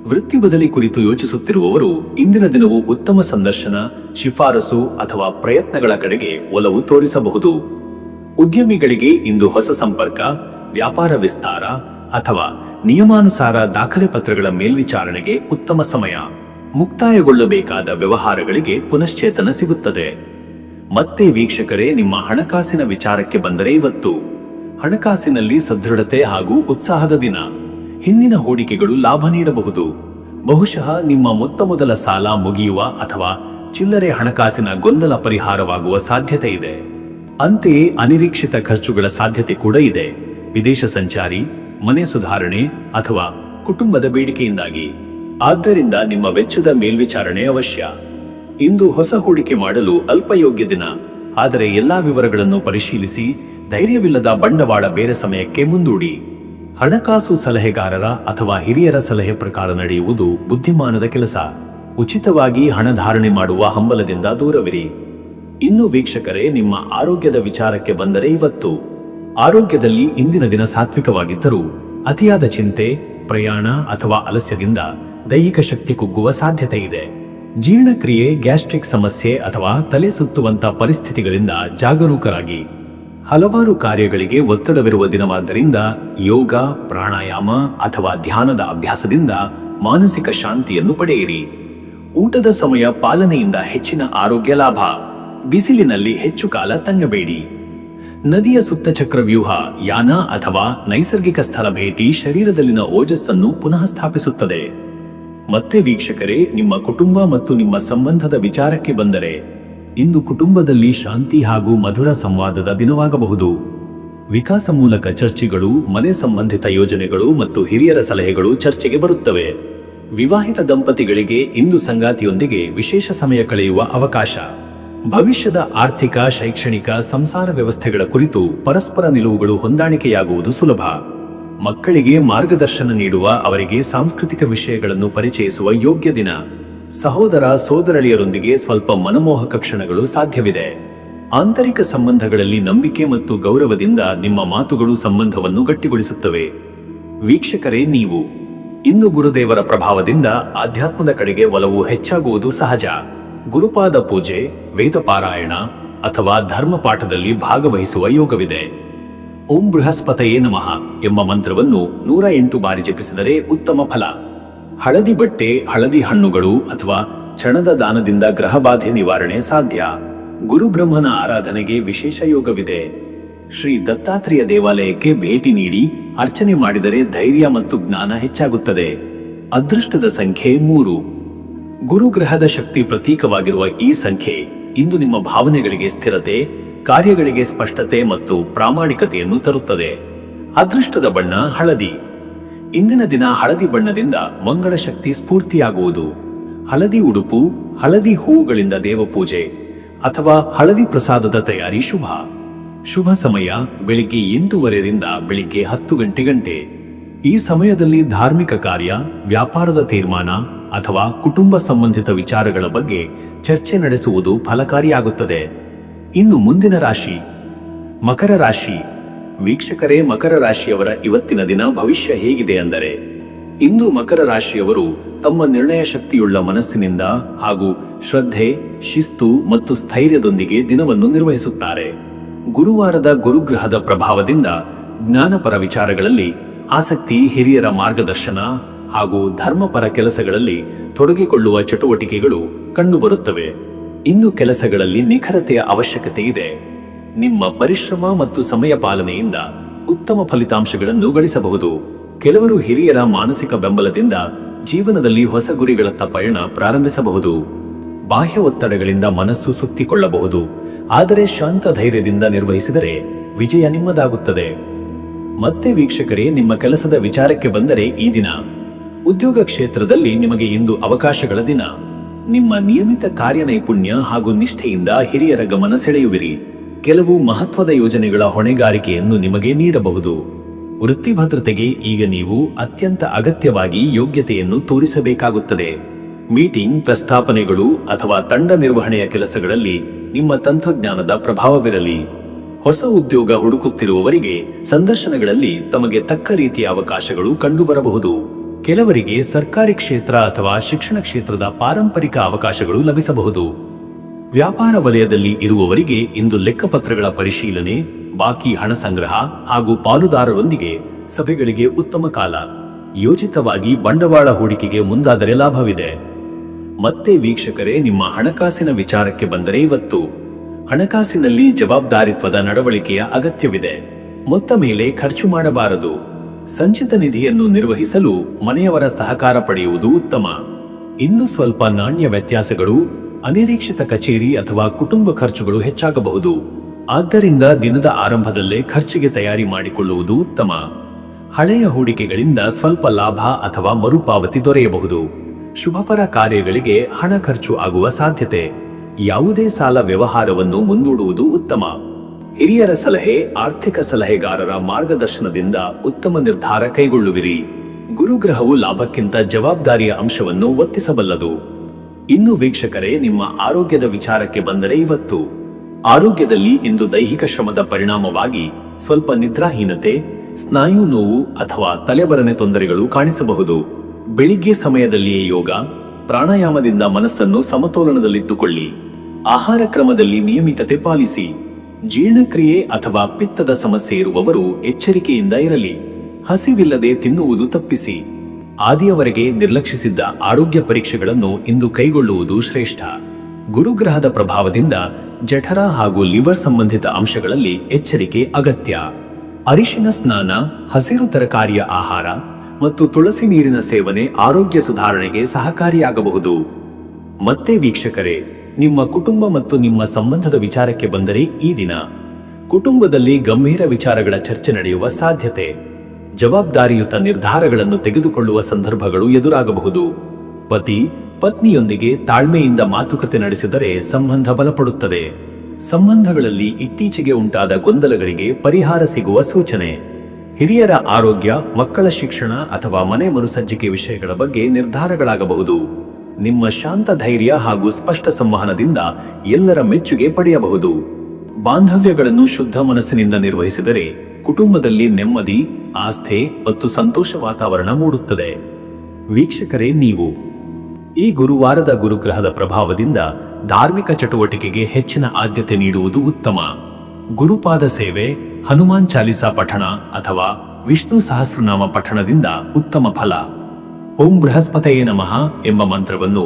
ವೃತ್ತಿ ಬದಲಿ ಕುರಿತು ಯೋಚಿಸುತ್ತಿರುವವರು ಇಂದಿನ ದಿನವು ಉತ್ತಮ ಸಂದರ್ಶನ, ಶಿಫಾರಸು ಅಥವಾ ಪ್ರಯತ್ನಗಳ ಕಡೆಗೆ ಒಲವು ತೋರಿಸಬಹುದು. ಉದ್ಯಮಿಗಳಿಗೆ ಇಂದು ಹೊಸ ಸಂಪರ್ಕ, ವ್ಯಾಪಾರ ವಿಸ್ತಾರ ಅಥವಾ ನಿಯಮಾನುಸಾರ ದಾಖಲೆ ಪತ್ರಗಳ ಮೇಲ್ವಿಚಾರಣೆಗೆ ಉತ್ತಮ ಸಮಯ. ಮುಕ್ತಾಯಗೊಳ್ಳಬೇಕಾದ ವ್ಯವಹಾರಗಳಿಗೆ ಪುನಶ್ಚೇತನ ಸಿಗುತ್ತದೆ. ಮತ್ತೆ ವೀಕ್ಷಕರೇ, ನಿಮ್ಮ ಹಣಕಾಸಿನ ವಿಚಾರಕ್ಕೆ ಬಂದರೆ ಇವತ್ತು ಹಣಕಾಸಿನಲ್ಲಿ ಸದೃಢತೆ ಹಾಗೂ ಉತ್ಸಾಹದ ದಿನ. ಹಿಂದಿನ ಹೂಡಿಕೆಗಳು ಲಾಭ ನೀಡಬಹುದು. ಬಹುಶಃ ನಿಮ್ಮ ಮೊದಲ ಸಾಲ ಮುಗಿಯುವ ಅಥವಾ ಚಿಲ್ಲರೆ ಹಣಕಾಸಿನ ಗೊಂದಲ ಪರಿಹಾರವಾಗುವ ಸಾಧ್ಯತೆ ಇದೆ. ಅಂತೆಯೇ ಅನಿರೀಕ್ಷಿತ ಖರ್ಚುಗಳ ಸಾಧ್ಯತೆ ಕೂಡ ಇದೆ. ವಿದೇಶ ಸಂಚಾರಿ, ಮನೆ ಸುಧಾರಣೆ ಅಥವಾ ಕುಟುಂಬದ ಬೇಡಿಕೆಯಿಂದಾಗಿ. ಆದ್ದರಿಂದ ನಿಮ್ಮ ವೆಚ್ಚದ ಮೇಲ್ವಿಚಾರಣೆ ಅವಶ್ಯ. ಇಂದು ಹೊಸ ಹೂಡಿಕೆ ಮಾಡಲು ಅಲ್ಪಯೋಗ್ಯ ದಿನ, ಆದರೆ ಎಲ್ಲಾ ವಿವರಗಳನ್ನು ಪರಿಶೀಲಿಸಿ ಧೈರ್ಯವಿಲ್ಲದ ಬಂಡವಾಳ ಬೇರೆ ಸಮಯಕ್ಕೆ ಮುಂದೂಡಿ. ಹಣಕಾಸು ಸಲಹೆಗಾರರ ಅಥವಾ ಹಿರಿಯರ ಸಲಹೆ ಪ್ರಕಾರ ನಡೆಯುವುದು ಬುದ್ಧಿಮಾನದ ಕೆಲಸ. ಉಚಿತವಾಗಿ ಹಣ ಧಾರಣೆ ಮಾಡುವ ಹಂಬಲದಿಂದ ದೂರವಿರಿ. ಇನ್ನು ವೀಕ್ಷಕರೇ, ನಿಮ್ಮ ಆರೋಗ್ಯದ ವಿಚಾರಕ್ಕೆ ಬಂದರೆ ಇವತ್ತು ಆರೋಗ್ಯದಲ್ಲಿ ಇಂದಿನ ದಿನ ಸಾತ್ವಿಕವಾಗಿದ್ದರೂ ಅತಿಯಾದ ಚಿಂತೆ, ಪ್ರಯಾಣ ಅಥವಾ ಆಲಸ್ಯದಿಂದ ದೈಹಿಕ ಶಕ್ತಿ ಕುಗ್ಗುವ ಸಾಧ್ಯತೆ ಇದೆ. ಜೀರ್ಣಕ್ರಿಯೆ, ಗ್ಯಾಸ್ಟ್ರಿಕ್ ಸಮಸ್ಯೆ ಅಥವಾ ತಲೆ ಸುತ್ತುವಂತ ಪರಿಸ್ಥಿತಿಗಳಿಂದ ಜಾಗರೂಕರಾಗಿ. ಹಲವಾರು ಕಾರ್ಯಗಳಿಗೆ ಒತ್ತಡವಿರುವ ದಿನವಾದ್ದರಿಂದ ಯೋಗ, ಪ್ರಾಣಾಯಾಮ ಅಥವಾ ಧ್ಯಾನದ ಅಭ್ಯಾಸದಿಂದ ಮಾನಸಿಕ ಶಾಂತಿಯನ್ನು ಪಡೆಯಿರಿ. ಊಟದ ಸಮಯ ಪಾಲನೆಯಿಂದ ಹೆಚ್ಚಿನ ಆರೋಗ್ಯ ಲಾಭ. ಬಿಸಿಲಿನಲ್ಲಿ ಹೆಚ್ಚು ಕಾಲ ತಂಗಬೇಡಿ. ನದಿಯ ಸುತ್ತ ಚಕ್ರವ್ಯೂಹ, ಯಾನ ಅಥವಾ ನೈಸರ್ಗಿಕ ಸ್ಥಳ ಭೇಟಿ ಶರೀರದಲ್ಲಿನ ಓಜಸ್ಸನ್ನು ಪುನಃ ಸ್ಥಾಪಿಸುತ್ತದೆ. ಮತ್ತೆ ವೀಕ್ಷಕರೇ, ನಿಮ್ಮ ಕುಟುಂಬ ಮತ್ತು ನಿಮ್ಮ ಸಂಬಂಧದ ವಿಚಾರಕ್ಕೆ ಬಂದರೆ ಇಂದು ಕುಟುಂಬದಲ್ಲಿ ಶಾಂತಿ ಹಾಗೂ ಮಧುರ ಸಂವಾದದ ದಿನವಾಗಬಹುದು. ವಿಕಾಸ ಮೂಲಕ ಚರ್ಚೆಗಳು, ಮನೆ ಸಂಬಂಧಿತ ಯೋಜನೆಗಳು ಮತ್ತು ಹಿರಿಯರ ಸಲಹೆಗಳು ಚರ್ಚೆಗೆ ಬರುತ್ತವೆ. ವಿವಾಹಿತ ದಂಪತಿಗಳಿಗೆ ಇಂದು ಸಂಗಾತಿಯೊಂದಿಗೆ ವಿಶೇಷ ಸಮಯ ಕಳೆಯುವ ಅವಕಾಶ. ಭವಿಷ್ಯದ ಆರ್ಥಿಕ, ಶೈಕ್ಷಣಿಕ, ಸಂಸಾರ ವ್ಯವಸ್ಥೆಗಳ ಕುರಿತು ಪರಸ್ಪರ ನಿಲುವುಗಳು ಹೊಂದಾಣಿಕೆಯಾಗುವುದು ಸುಲಭ. ಮಕ್ಕಳಿಗೆ ಮಾರ್ಗದರ್ಶನ ನೀಡುವ, ಅವರಿಗೆ ಸಾಂಸ್ಕೃತಿಕ ವಿಷಯಗಳನ್ನು ಪರಿಚಯಿಸುವ ಯೋಗ್ಯ ದಿನ. ಸಹೋದರ ಸೋದರಳಿಯರೊಂದಿಗೆ ಸ್ವಲ್ಪ ಮನಮೋಹಕ ಕ್ಷಣಗಳು ಸಾಧ್ಯವಿದೆ. ಆಂತರಿಕ ಸಂಬಂಧಗಳಲ್ಲಿ ನಂಬಿಕೆ ಮತ್ತು ಗೌರವದಿಂದ ನಿಮ್ಮ ಮಾತುಗಳು ಸಂಬಂಧವನ್ನು ಗಟ್ಟಿಗೊಳಿಸುತ್ತವೆ. ವೀಕ್ಷಕರೇ, ನೀವು ಇಂದು ಗುರುದೇವರ ಪ್ರಭಾವದಿಂದ ಆಧ್ಯಾತ್ಮದ ಕಡೆಗೆ ಒಲವು ಹೆಚ್ಚಾಗುವುದು ಸಹಜ. ಗುರುಪಾದ ಪೂಜೆ, ವೇದ ಪಾರಾಯಣ ಅಥವಾ ಧರ್ಮ ಪಾಠದಲ್ಲಿ ಭಾಗವಹಿಸುವ ಯೋಗವಿದೆ. ಓಂ ಬೃಹಸ್ಪತಯೇ ನಮಃ ಎಂಬ ಮಂತ್ರವನ್ನು 108 ಬಾರಿ ಜಪಿಸಿದರೆ ಉತ್ತಮ ಫಲ. ಹಳದಿ ಬಟ್ಟೆ, ಹಳದಿ ಹಣ್ಣುಗಳು ಅಥವಾ ಚಣದ ದಾನದಿಂದ ಗ್ರಹಬಾಧೆ ನಿವಾರಣೆ ಸಾಧ್ಯ. ಗುರುಬ್ರಹ್ಮನ ಆರಾಧನೆಗೆ ವಿಶೇಷ ಯೋಗವಿದೆ. ಶ್ರೀ ದತ್ತಾತ್ರೇಯ ದೇವಾಲಯಕ್ಕೆ ಭೇಟಿ ನೀಡಿ ಅರ್ಚನೆ ಮಾಡಿದರೆ ಧೈರ್ಯ ಮತ್ತು ಜ್ಞಾನ ಹೆಚ್ಚಾಗುತ್ತದೆ. ಅದೃಷ್ಟದ ಸಂಖ್ಯೆ 3. ಗುರುಗ್ರಹದ ಶಕ್ತಿ ಪ್ರತೀಕವಾಗಿರುವ ಈ ಸಂಖ್ಯೆ ಇಂದು ನಿಮ್ಮ ಭಾವನೆಗಳಿಗೆ ಸ್ಥಿರತೆ, ಕಾರ್ಯಗಳಿಗೆ ಸ್ಪಷ್ಟತೆ ಮತ್ತು ಪ್ರಾಮಾಣಿಕತೆಯನ್ನು ತರುತ್ತದೆ. ಅದೃಷ್ಟದ ಬಣ್ಣ ಹಳದಿ. ಇಂದಿನ ದಿನ ಹಳದಿ ಬಣ್ಣದಿಂದ ಮಂಗಳ ಶಕ್ತಿ ಸ್ಫೂರ್ತಿಯಾಗುವುದು. ಹಳದಿ ಉಡುಪು, ಹಳದಿ ಹೂವುಗಳಿಂದ ದೇವಪೂಜೆ ಅಥವಾ ಹಳದಿ ಪ್ರಸಾದದ ತಯಾರಿ ಶುಭ. ಶುಭ ಸಮಯ ಬೆಳಿಗ್ಗೆ 8:30ರಿಂದ ಬೆಳಿಗ್ಗೆ 10 ಗಂಟೆ. ಈ ಸಮಯದಲ್ಲಿ ಧಾರ್ಮಿಕ ಕಾರ್ಯ, ವ್ಯಾಪಾರದ ತೀರ್ಮಾನ ಅಥವಾ ಕುಟುಂಬ ಸಂಬಂಧಿತ ವಿಚಾರಗಳ ಬಗ್ಗೆ ಚರ್ಚೆ ನಡೆಸುವುದು ಫಲಕಾರಿಯಾಗುತ್ತದೆ. ಇನ್ನು ಮುಂದಿನ ರಾಶಿ ಮಕರ ರಾಶಿ. ವೀಕ್ಷಕರೇ, ಮಕರ ರಾಶಿಯವರ ಇವತ್ತಿನ ದಿನ ಭವಿಷ್ಯ ಹೇಗಿದೆ ಅಂದರೆ, ಇಂದು ಮಕರ ರಾಶಿಯವರು ತಮ್ಮ ನಿರ್ಣಯ ಶಕ್ತಿಯುಳ್ಳ ಮನಸ್ಸಿನಿಂದ ಹಾಗೂ ಶ್ರದ್ಧೆ, ಶಿಸ್ತು ಮತ್ತು ಸ್ಥೈರ್ಯದೊಂದಿಗೆ ದಿನವನ್ನು ನಿರ್ವಹಿಸುತ್ತಾರೆ. ಗುರುವಾರದ ಗುರುಗ್ರಹದ ಪ್ರಭಾವದಿಂದ ಜ್ಞಾನಪರ ವಿಚಾರಗಳಲ್ಲಿ ಆಸಕ್ತಿ, ಹಿರಿಯರ ಮಾರ್ಗದರ್ಶನ ಹಾಗೂ ಧರ್ಮಪರ ಕೆಲಸಗಳಲ್ಲಿ ತೊಡಗಿಕೊಳ್ಳುವ ಚಟುವಟಿಕೆಗಳು ಕಂಡುಬರುತ್ತವೆ. ಇಂದು ಕೆಲಸಗಳಲ್ಲಿ ನಿಖರತೆಯ ಅವಶ್ಯಕತೆ ಇದೆ. ನಿಮ್ಮ ಪರಿಶ್ರಮ ಮತ್ತು ಸಮಯ ಪಾಲನೆಯಿಂದ ಉತ್ತಮ ಫಲಿತಾಂಶಗಳನ್ನು ಗಳಿಸಬಹುದು. ಕೆಲವರು ಹಿರಿಯರ ಮಾನಸಿಕ ಬೆಂಬಲದಿಂದ ಜೀವನದಲ್ಲಿ ಹೊಸ ಗುರಿಗಳತ್ತ ಪಯಣ ಪ್ರಾರಂಭಿಸಬಹುದು. ಬಾಹ್ಯ ಒತ್ತಡಗಳಿಂದ ಮನಸ್ಸು ಸುತ್ತಿಕೊಳ್ಳಬಹುದು, ಆದರೆ ಶಾಂತ ಧೈರ್ಯದಿಂದ ನಿರ್ವಹಿಸಿದರೆ ವಿಜಯ ನಿಮ್ಮದಾಗುತ್ತದೆ. ಮತ್ತೆ ವೀಕ್ಷಕರೇ, ನಿಮ್ಮ ಕೆಲಸದ ವಿಚಾರಕ್ಕೆ ಬಂದರೆ, ಈ ದಿನ ಉದ್ಯೋಗ ಕ್ಷೇತ್ರದಲ್ಲಿ ನಿಮಗೆ ಇಂದು ಅವಕಾಶಗಳ ದಿನ. ನಿಮ್ಮ ನಿಯಮಿತ ಕಾರ್ಯನೈಪುಣ್ಯ ಹಾಗೂ ನಿಷ್ಠೆಯಿಂದ ಹಿರಿಯರ ಗಮನ ಸೆಳೆಯುವಿರಿ. ಕೆಲವು ಮಹತ್ವದ ಯೋಜನೆಗಳ ಹೊಣೆಗಾರಿಕೆಯನ್ನು ನಿಮಗೆ ನೀಡಬಹುದು. ವೃತ್ತಿ ಭದ್ರತೆಗೆ ಈಗ ನೀವು ಅತ್ಯಂತ ಅಗತ್ಯವಾಗಿ ಯೋಗ್ಯತೆಯನ್ನು ತೋರಿಸಬೇಕಾಗುತ್ತದೆ. ಮೀಟಿಂಗ್, ಪ್ರಸ್ತಾಪನೆಗಳು ಅಥವಾ ತಂಡ ನಿರ್ವಹಣೆಯ ಕೆಲಸಗಳಲ್ಲಿ ನಿಮ್ಮ ತಂತ್ರಜ್ಞಾನದ ಪ್ರಭಾವವಿರಲಿ. ಹೊಸ ಉದ್ಯೋಗ ಹುಡುಕುತ್ತಿರುವವರಿಗೆ ಸಂದರ್ಶನಗಳಲ್ಲಿ ತಮಗೆ ತಕ್ಕ ರೀತಿಯ ಅವಕಾಶಗಳು ಕಂಡುಬರಬಹುದು. ಕೆಲವರಿಗೆ ಸರ್ಕಾರಿ ಕ್ಷೇತ್ರ ಅಥವಾ ಶಿಕ್ಷಣ ಕ್ಷೇತ್ರದ ಪಾರಂಪರಿಕ ಅವಕಾಶಗಳು ಲಭಿಸಬಹುದು. ವ್ಯಾಪಾರ ವಲಯದಲ್ಲಿ ಇರುವವರಿಗೆ ಇಂದು ಲೆಕ್ಕಪತ್ರಗಳ ಪರಿಶೀಲನೆ, ಬಾಕಿ ಹಣ ಸಂಗ್ರಹ ಹಾಗೂ ಪಾಲುದಾರರೊಂದಿಗೆ ಸಭೆಗಳಿಗೆ ಉತ್ತಮ ಕಾಲ. ಯೋಜಿತವಾಗಿ ಬಂಡವಾಳ ಹೂಡಿಕೆಗೆ ಮುಂದಾದರೆ ಲಾಭವಿದೆ. ಮತ್ತೆ ವೀಕ್ಷಕರೇ, ನಿಮ್ಮ ಹಣಕಾಸಿನ ವಿಚಾರಕ್ಕೆ ಬಂದರೆ, ಇವತ್ತು ಹಣಕಾಸಿನಲ್ಲಿ ಜವಾಬ್ದಾರಿತ್ವದ ನಡವಳಿಕೆಯ ಅಗತ್ಯವಿದೆ. ಮೊತ್ತ ಮೇಲೆ ಖರ್ಚು ಮಾಡಬಾರದು. ಸಂಚಿತ ನಿಧಿಯನ್ನು ನಿರ್ವಹಿಸಲು ಮನೆಯವರ ಸಹಕಾರ ಪಡೆಯುವುದು ಉತ್ತಮ. ಇಂದು ಸ್ವಲ್ಪ ನಾಣ್ಯ ವ್ಯತ್ಯಾಸಗಳು, ಅನಿರೀಕ್ಷಿತ ಕಚೇರಿ ಅಥವಾ ಕುಟುಂಬ ಖರ್ಚುಗಳು ಹೆಚ್ಚಾಗಬಹುದು. ಆದ್ದರಿಂದ ದಿನದ ಆರಂಭದಲ್ಲೇ ಖರ್ಚಿಗೆ ತಯಾರಿ ಮಾಡಿಕೊಳ್ಳುವುದು ಉತ್ತಮ. ಹಳೆಯ ಹೂಡಿಕೆಗಳಿಂದ ಸ್ವಲ್ಪ ಲಾಭ ಅಥವಾ ಮರುಪಾವತಿ ದೊರೆಯಬಹುದು. ಶುಭಪರ ಕಾರ್ಯಗಳಿಗೆ ಹಣ ಖರ್ಚು ಆಗುವ ಸಾಧ್ಯತೆ. ಯಾವುದೇ ಸಾಲ ವ್ಯವಹಾರವನ್ನು ಮುಂದೂಡುವುದು ಉತ್ತಮ. ಹಿರಿಯರ ಸಲಹೆ, ಆರ್ಥಿಕ ಸಲಹೆಗಾರರ ಮಾರ್ಗದರ್ಶನದಿಂದ ಉತ್ತಮ ನಿರ್ಧಾರ ಕೈಗೊಳ್ಳುವಿರಿ. ಗುರುಗ್ರಹವು ಲಾಭಕ್ಕಿಂತ ಜವಾಬ್ದಾರಿಯ ಅಂಶವನ್ನು ಒತ್ತಿಸಬಲ್ಲದು. ಇನ್ನು ವೀಕ್ಷಕರೇ, ನಿಮ್ಮ ಆರೋಗ್ಯದ ವಿಚಾರಕ್ಕೆ ಬಂದರೆ, ಇವತ್ತು ಆರೋಗ್ಯದಲ್ಲಿ ಇಂದು ದೈಹಿಕ ಶ್ರಮದ ಪರಿಣಾಮವಾಗಿ ಸ್ವಲ್ಪ ನಿದ್ರಾಹೀನತೆ, ಸ್ನಾಯು ನೋವು ಅಥವಾ ತಲೆಬರನೆ ತೊಂದರೆಗಳು ಕಾಣಿಸಬಹುದು. ಬೆಳಿಗ್ಗೆ ಸಮಯದಲ್ಲಿಯೇ ಯೋಗ, ಪ್ರಾಣಾಯಾಮದಿಂದ ಮನಸ್ಸನ್ನು ಸಮತೋಲನದಲ್ಲಿಟ್ಟುಕೊಳ್ಳಿ. ಆಹಾರ ಕ್ರಮದಲ್ಲಿ ನಿಯಮಿತತೆ ಪಾಲಿಸಿ. ಜೀರ್ಣಕ್ರಿಯೆ ಅಥವಾ ಪಿತ್ತದ ಸಮಸ್ಯೆ ಇರುವವರು ಎಚ್ಚರಿಕೆಯಿಂದ ಇರಲಿ. ಹಸಿವಿಲ್ಲದೆ ತಿನ್ನುವುದು ತಪ್ಪಿಸಿ. ಆದಿಯವರೆಗೆ ನಿರ್ಲಕ್ಷಿಸಿದ್ದ ಆರೋಗ್ಯ ಪರೀಕ್ಷೆಗಳನ್ನು ಇಂದು ಕೈಗೊಳ್ಳುವುದು ಶ್ರೇಷ್ಠ. ಗುರುಗ್ರಹದ ಪ್ರಭಾವದಿಂದ ಜಠರ ಹಾಗೂ ಲಿವರ್ ಸಂಬಂಧಿತ ಅಂಶಗಳಲ್ಲಿ ಎಚ್ಚರಿಕೆ ಅಗತ್ಯ. ಅರಿಶಿನ ಸ್ನಾನ, ಹಸಿರು ತರಕಾರಿಯ ಆಹಾರ ಮತ್ತು ತುಳಸಿ ನೀರಿನ ಸೇವನೆ ಆರೋಗ್ಯ ಸುಧಾರಣೆಗೆ ಸಹಕಾರಿಯಾಗಬಹುದು. ಮತ್ತೆ ವೀಕ್ಷಕರೇ, ನಿಮ್ಮ ಕುಟುಂಬ ಮತ್ತು ನಿಮ್ಮ ಸಂಬಂಧದ ವಿಚಾರಕ್ಕೆ ಬಂದರೆ, ಈ ದಿನ ಕುಟುಂಬದಲ್ಲಿ ಗಂಭೀರ ವಿಚಾರಗಳ ಚರ್ಚೆ ನಡೆಯುವ ಸಾಧ್ಯತೆ. ಜವಾಬ್ದಾರಿಯುತ ನಿರ್ಧಾರಗಳನ್ನು ತೆಗೆದುಕೊಳ್ಳುವ ಸಂದರ್ಭಗಳು ಎದುರಾಗಬಹುದು. ಪತಿ ಪತ್ನಿಯೊಂದಿಗೆ ತಾಳ್ಮೆಯಿಂದ ಮಾತುಕತೆ ನಡೆಸಿದರೆ ಸಂಬಂಧ ಬಲಪಡುತ್ತದೆ. ಸಂಬಂಧಗಳಲ್ಲಿ ಇತ್ತೀಚೆಗೆ ಉಂಟಾದ ಗೊಂದಲಗಳಿಗೆ ಪರಿಹಾರ ಸಿಗುವ ಸೂಚನೆ. ಹಿರಿಯರ ಆರೋಗ್ಯ, ಮಕ್ಕಳ ಶಿಕ್ಷಣ ಅಥವಾ ಮನೆ ಮರುಸಜ್ಜಿಕೆ ವಿಷಯಗಳ ಬಗ್ಗೆ ನಿರ್ಧಾರಗಳಾಗಬಹುದು. ನಿಮ್ಮ ಶಾಂತ ಧೈರ್ಯ ಹಾಗೂ ಸ್ಪಷ್ಟ ಸಂವಹನದಿಂದ ಎಲ್ಲರ ಮೆಚ್ಚುಗೆ ಪಡೆಯಬಹುದು. ಬಾಂಧವ್ಯಗಳನ್ನು ಶುದ್ಧ ಮನಸ್ಸಿನಿಂದ ನಿರ್ವಹಿಸಿದರೆ ಕುಟುಂಬದಲ್ಲಿ ನೆಮ್ಮದಿ, ಆಸ್ಥೆ ಮತ್ತು ಸಂತೋಷ ವಾತಾವರಣ ಮೂಡುತ್ತದೆ. ವೀಕ್ಷಕರೇ, ನೀವು ಈ ಗುರುವಾರದ ಗುರುಗ್ರಹದ ಪ್ರಭಾವದಿಂದ ಧಾರ್ಮಿಕ ಚಟುವಟಿಕೆಗೆ ಹೆಚ್ಚಿನ ಆದ್ಯತೆ ನೀಡುವುದು ಉತ್ತಮ. ಗುರುಪಾದ ಸೇವೆ, ಹನುಮಾನ್ ಚಾಲಿಸಾ ಪಠಣ ಅಥವಾ ವಿಷ್ಣು ಸಹಸ್ರನಾಮ ಪಠಣದಿಂದ ಉತ್ತಮ ಫಲ. ಓಂ ಬೃಹಸ್ಪತಯೇ ನಮಃ ಎಂಬ ಮಂತ್ರವನ್ನು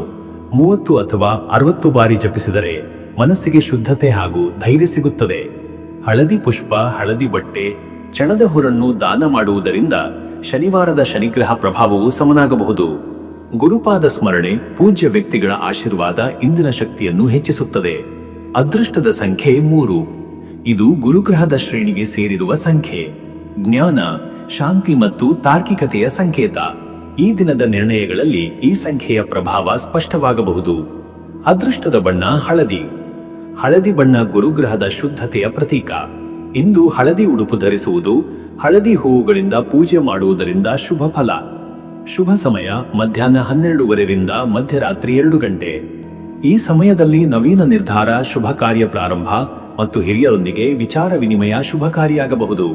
30 ಅಥವಾ 60 ಬಾರಿ ಜಪಿಸಿದರೆ ಮನಸ್ಸಿಗೆ ಶುದ್ಧತೆ ಹಾಗೂ ಧೈರ್ಯ ಸಿಗುತ್ತದೆ. ಹಳದಿ ಪುಷ್ಪ, ಹಳದಿ ಬಟ್ಟೆ, ಚಣದ ಹುರನ್ನು ದಾನ ಮಾಡುವುದರಿಂದ ಶನಿವಾರದ ಶನಿಗ್ರಹ ಪ್ರಭಾವವು ಸಮನಾಗಬಹುದು. ಗುರುಪಾದ ಸ್ಮರಣೆ, ಪೂಜ್ಯ ವ್ಯಕ್ತಿಗಳ ಆಶೀರ್ವಾದ ಇಂದಿನ ಶಕ್ತಿಯನ್ನು ಹೆಚ್ಚಿಸುತ್ತದೆ. ಅದೃಷ್ಟದ ಸಂಖ್ಯೆ 3. ಇದು ಗುರುಗ್ರಹದ ಶ್ರೇಣಿಗೆ ಸೇರಿರುವ ಸಂಖ್ಯೆ. ಜ್ಞಾನ, ಶಾಂತಿ ಮತ್ತು ತಾರ್ಕಿಕತೆಯ ಸಂಕೇತ. ಈ ದಿನದ ನಿರ್ಣಯಗಳಲ್ಲಿ ಈ ಸಂಖ್ಯೆಯ ಪ್ರಭಾವ ಸ್ಪಷ್ಟವಾಗಬಹುದು. ಅದೃಷ್ಟದ ಬಣ್ಣ ಹಳದಿ. ಹಳದಿ ಬಣ್ಣ ಗುರುಗ್ರಹದ ಶುದ್ಧತೆಯ ಪ್ರತೀಕ. ಇಂದು ಹಳದಿ ಉಡುಪು ಧರಿಸುವುದು, ಹಳದಿ ಹೂವುಗಳಿಂದ ಪೂಜೆ ಮಾಡುವುದರಿಂದ ಶುಭ ಫಲ. ಶುಭ ಸಮಯ ಮಧ್ಯಾಹ್ನ 12:15 ರಿಂದ ಮಧ್ಯರಾತ್ರಿ 2 ಗಂಟೆ. ಈ ಸಮಯದಲ್ಲಿ ನವೀನ ನಿರ್ಧಾರ, ಶುಭ ಕಾರ್ಯ ಪ್ರಾರಂಭ ಮತ್ತು ಹಿರಿಯರೊಂದಿಗೆ ವಿಚಾರ ವಿನಿಮಯ ಶುಭಕಾರಿಯಾಗಬಹುದು.